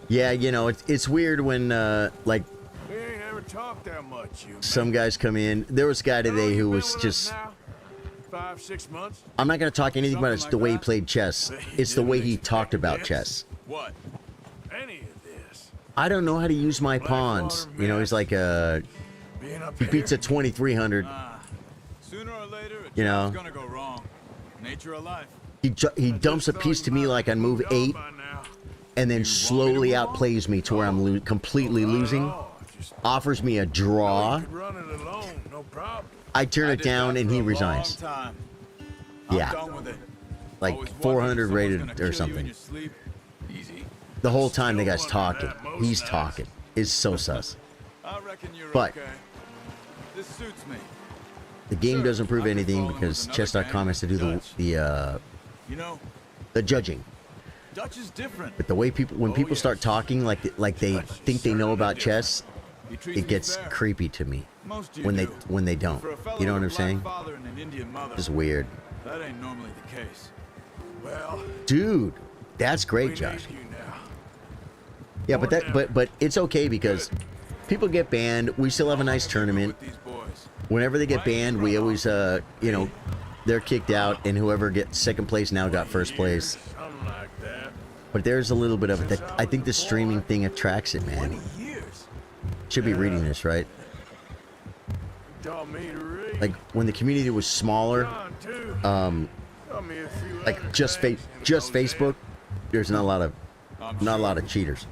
Yeah, you know, it's weird when, like, We ain't ever talked that much, you. some guys come in. There was a guy today who was just... 5, 6 months? I'm not going to talk anything about it. It's the way he played chess. It's the way he talked about chess. What? Any of this? I don't know how to use my pawns. You know, he's like he beats a 2300. Sooner or later, a You know. job's gonna go wrong. Nature of life. He dumps a piece to me like on move 8, and then slowly outplays me to where I'm completely losing. Offers me a draw. I turn it down and he resigns. Yeah. Like 400 rated or something. The whole time the guy's talking. He's talking. It's so sus. But this suits me. the game doesn't prove anything because chess.com has to do the judging. Dutch is different. But the way when people start talking like they think they know about chess, it gets creepy to me when they don't. You know what I'm saying? It's weird. That ain't normally the case. Well, dude, that's great, Josh. Yeah, but it's okay because people get banned. We still have a nice tournament. Whenever they get banned, we always they're kicked out, and whoever gets second place now got first place. But there's a little bit of it. I think the streaming thing attracts it, man. Should be reading this, right? Like when the community was smaller, like just Facebook, there's not a lot of cheaters.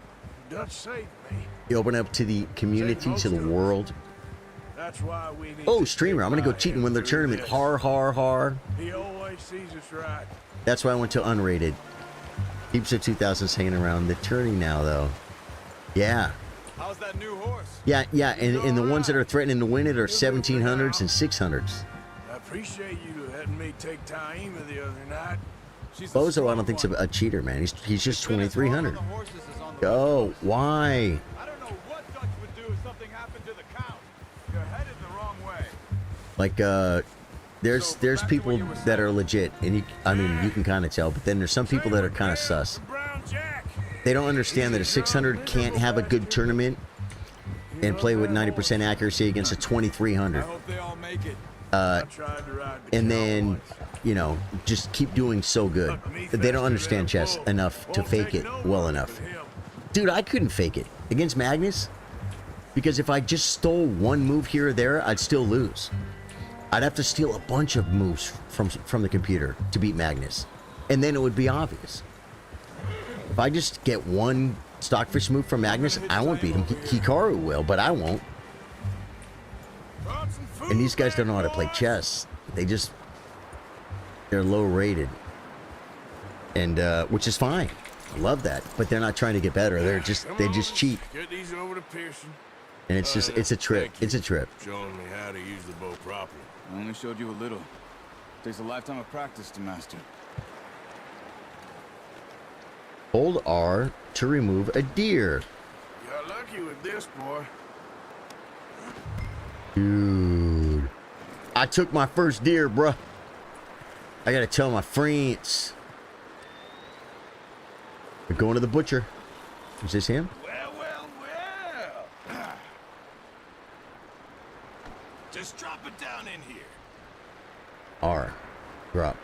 You open up to the community, to the world. Oh, streamer, I'm gonna go cheat and win the tournament. Har har har. That's why I went to unrated. Keeps the 2000s hanging around. They're turning now, though. Yeah. How's that new horse? Yeah, and the ones that are threatening to win it are 1700s and 600s. I appreciate you letting me take Taima the other night. Bozo, I don't think's a cheater, man. He's just 2300. Oh, why? I don't know what Dutch would do if something happened to the count. You're headed the wrong way. Like, there's people that are legit, and you can kind of tell, but then there's some people that are kind of sus. They don't understand that a 600 can't have a good tournament and play with 90% accuracy against a 2300. And then, just keep doing so good. They don't understand chess enough to fake it well enough. Dude, I couldn't fake it against Magnus because if I just stole one move here or there, I'd still lose. I'd have to steal a bunch of moves from the computer to beat Magnus, and then it would be obvious. If I just get one Stockfish move from Magnus, I won't beat him. Hikaru will, but I won't. And these guys don't know how to play chess. They're low rated, and which is fine. I love that, but they're not trying to get better. They just cheat. Get these over to Pearson. And it's a trip. It's a trip. Showing me how to use the bow properly. I only showed you a little. Takes a lifetime of practice to master. Hold R to remove a deer. You're lucky with this, boy. Dude, I took my first deer, bruh. I gotta tell my friends. We're going to the butcher. Is this him? Well. Just drop it down in here. R. Drop.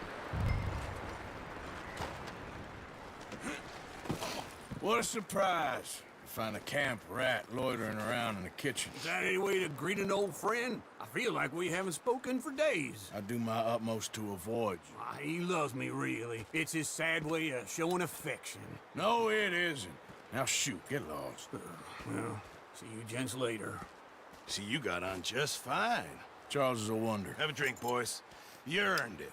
What a surprise. Find a camp rat loitering around in the kitchen. Is that any way to greet an old friend? I feel like we haven't spoken for days. I do my utmost to avoid you. He loves me, really. It's his sad way of showing affection. No, it isn't. Now shoot, get lost. Well, see you gents later. See, you got on just fine. Charles is a wonder. Have a drink, boys. You earned it.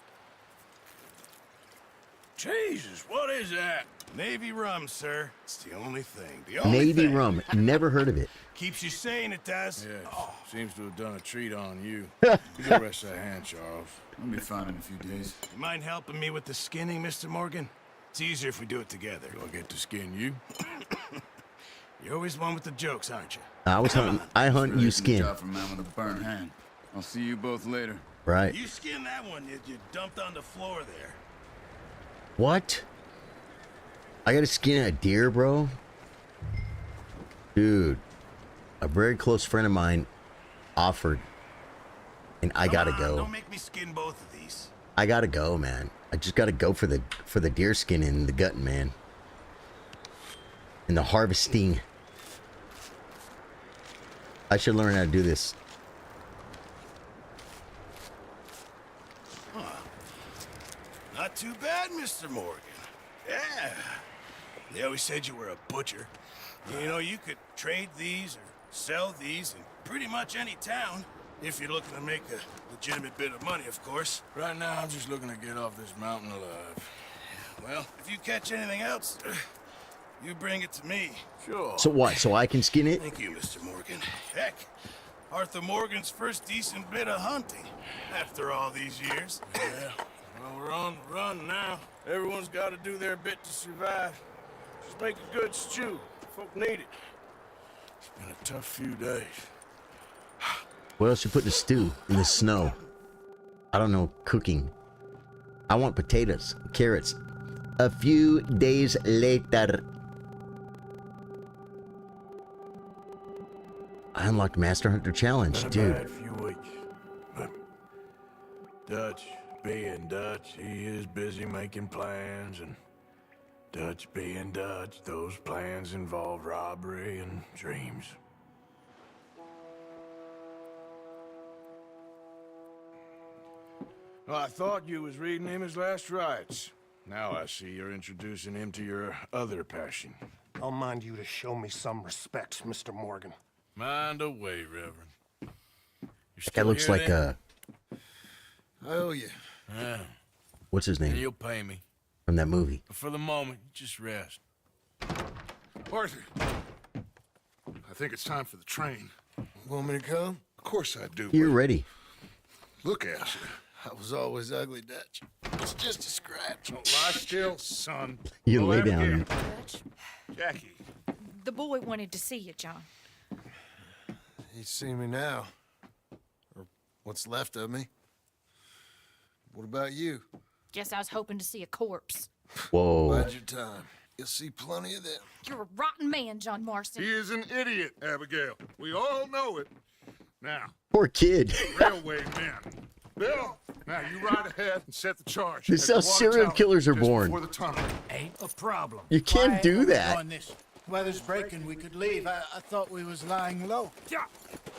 Jesus, what is that? Navy rum, sir. It's the only thing. Navy rum. Never heard of it. Keeps you sane, it does. Yes. Seems to have done a treat on you. You go rest that hand, Charles. I'll be fine in a few days. You mind helping me with the skinning, Mr. Morgan? It's easier if we do it together. Do I get to skin you? You're always one with the jokes, aren't you? I hunt, you skin. Job for a man with a burnt hand. I'll see you both later. Right. You skinned that one you dumped on the floor there. What? I gotta skin a deer, bro? Dude, a very close friend of mine offered, and I gotta go. Don't make me skin both of these. I gotta go, man. I just gotta go for the deer skin and the gutting, man. And the harvesting. I should learn how to do this. Not too bad. right, Mr. Morgan. Yeah. They always said you were a butcher. You know, you could trade these or sell these in pretty much any town. If you're looking to make a legitimate bit of money, of course. Right now, I'm just looking to get off this mountain alive. Well, if you catch anything else, you bring it to me. Sure. So what? So I can skin it? Thank you, Mr. Morgan. Heck, Arthur Morgan's first decent bit of hunting after all these years. Yeah. Well, we're on the run now. Everyone's got to do their bit to survive. Just make a good stew. Folk need it. It's been a tough few days. What else you put in the stew? In the snow? I don't know. Cooking. I want potatoes, carrots. A few days later. I unlocked Master Hunter Challenge, Been a dude. bad few weeks, but Dutch, being Dutch, he is busy making plans, and Dutch being Dutch, those plans involve robbery and dreams. Well, I thought you was reading him his last rites. Now I see you're introducing him to your other passion. I'll mind you to show me some respect, Mr. Morgan. Mind away, Reverend. That guy looks like I owe you. Yeah. what's his name? You'll pay me. From that movie. But for the moment, just rest. Arthur, I think it's time for the train. Want me to come? Of course I do. You're ready. Look at you. I was always ugly, Dutch. It's just a scratch. Don't lie still, son. You Go lay at it down. again. Dutch, Jackie. the boy wanted to see you, John. He's seen me now. Or what's left of me. What about you? Guess I was hoping to see a corpse. Whoa. Bide your time. You'll see plenty of them. You're a rotten man, John Marston. He is an idiot, Abigail. We all know it. Now, Poor kid. railway men. Bill, now you ride ahead and set the charge. This is at how the water serial tower killers are just born. before the tunnel. Ain't a problem. You can't Why do are we that. doing this? Weather's breaking. We could leave. I thought we was lying low. Yeah,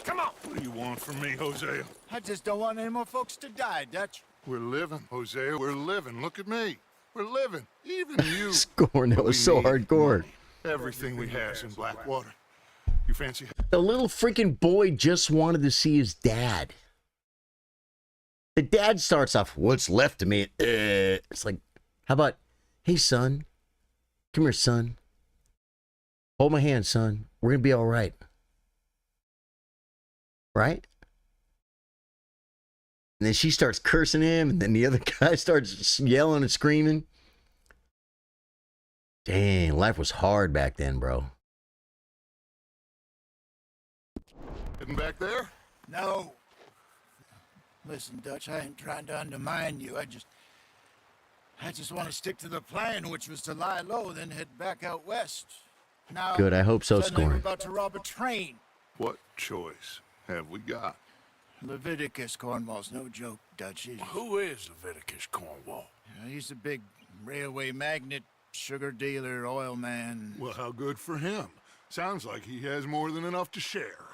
come on. What do you want from me, Hosea? I just don't want any more folks to die, Dutch. We're living, Hosea. We're living. Look at me. We're living. Even you. Scorn, that But was we so need hardcore. money. Everything we has in Blackwater. You fancy? The little freaking boy just wanted to see his dad. The dad starts off, what's left of me? It's like, how about, hey, son. Come here, son. Hold my hand, son. We're going to be all right. Right? And then she starts cursing him, and then the other guy starts yelling and screaming. Dang, life was hard back then, bro. Heading back there? No. Listen, Dutch, I ain't trying to undermine you. I just want to stick to the plan, which was to lie low, then head back out west. Now, Good, I hope so, suddenly we're Scorn. about to rob a train. What choice have we got? Leviticus Cornwall's no joke, Dutch. Who is Leviticus Cornwall? He's a big railway magnate, sugar dealer, oil man. Well, how good for him. Sounds like he has more than enough to share.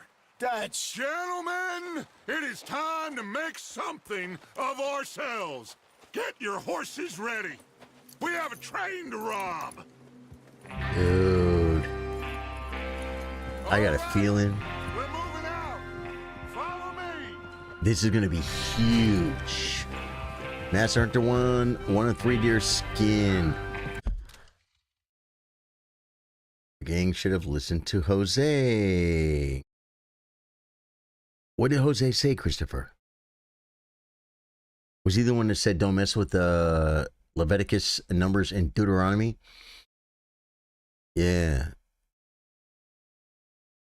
Dutch! Gentlemen, it is time to make something of ourselves. Get your horses ready. We have a train to rob. Dude. I got a feeling We're moving out. Follow me. this is going to be huge. Master Hunter 1 of 3 deer skin. The gang should have listened to Jose. What did Jose say, Christopher? Was he the one that said don't mess with the Leviticus numbers in Deuteronomy? Yeah.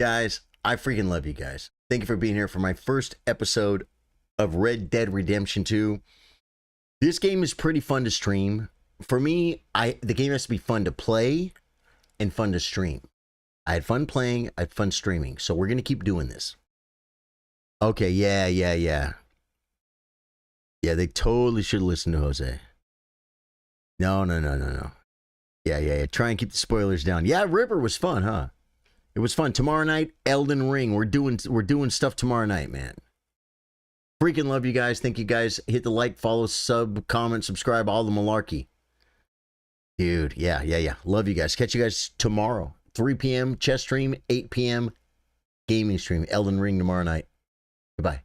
Guys, I freaking love you guys. Thank you for being here for my first episode of Red Dead Redemption 2. This game is pretty fun to stream. For me, the game has to be fun to play and fun to stream. I had fun playing, I had fun streaming. So we're going to keep doing this. Okay, yeah. Yeah, they totally should listen to Jose. No. Yeah. Try and keep the spoilers down. Yeah, River was fun, huh? It was fun. Tomorrow night, Elden Ring. We're doing stuff tomorrow night, man. Freaking love you guys. Thank you guys. Hit the like, follow, sub, comment, subscribe, all the malarkey. Dude, yeah. Love you guys. Catch you guys tomorrow. 3 p.m. chess stream, 8 p.m. gaming stream. Elden Ring tomorrow night. Goodbye.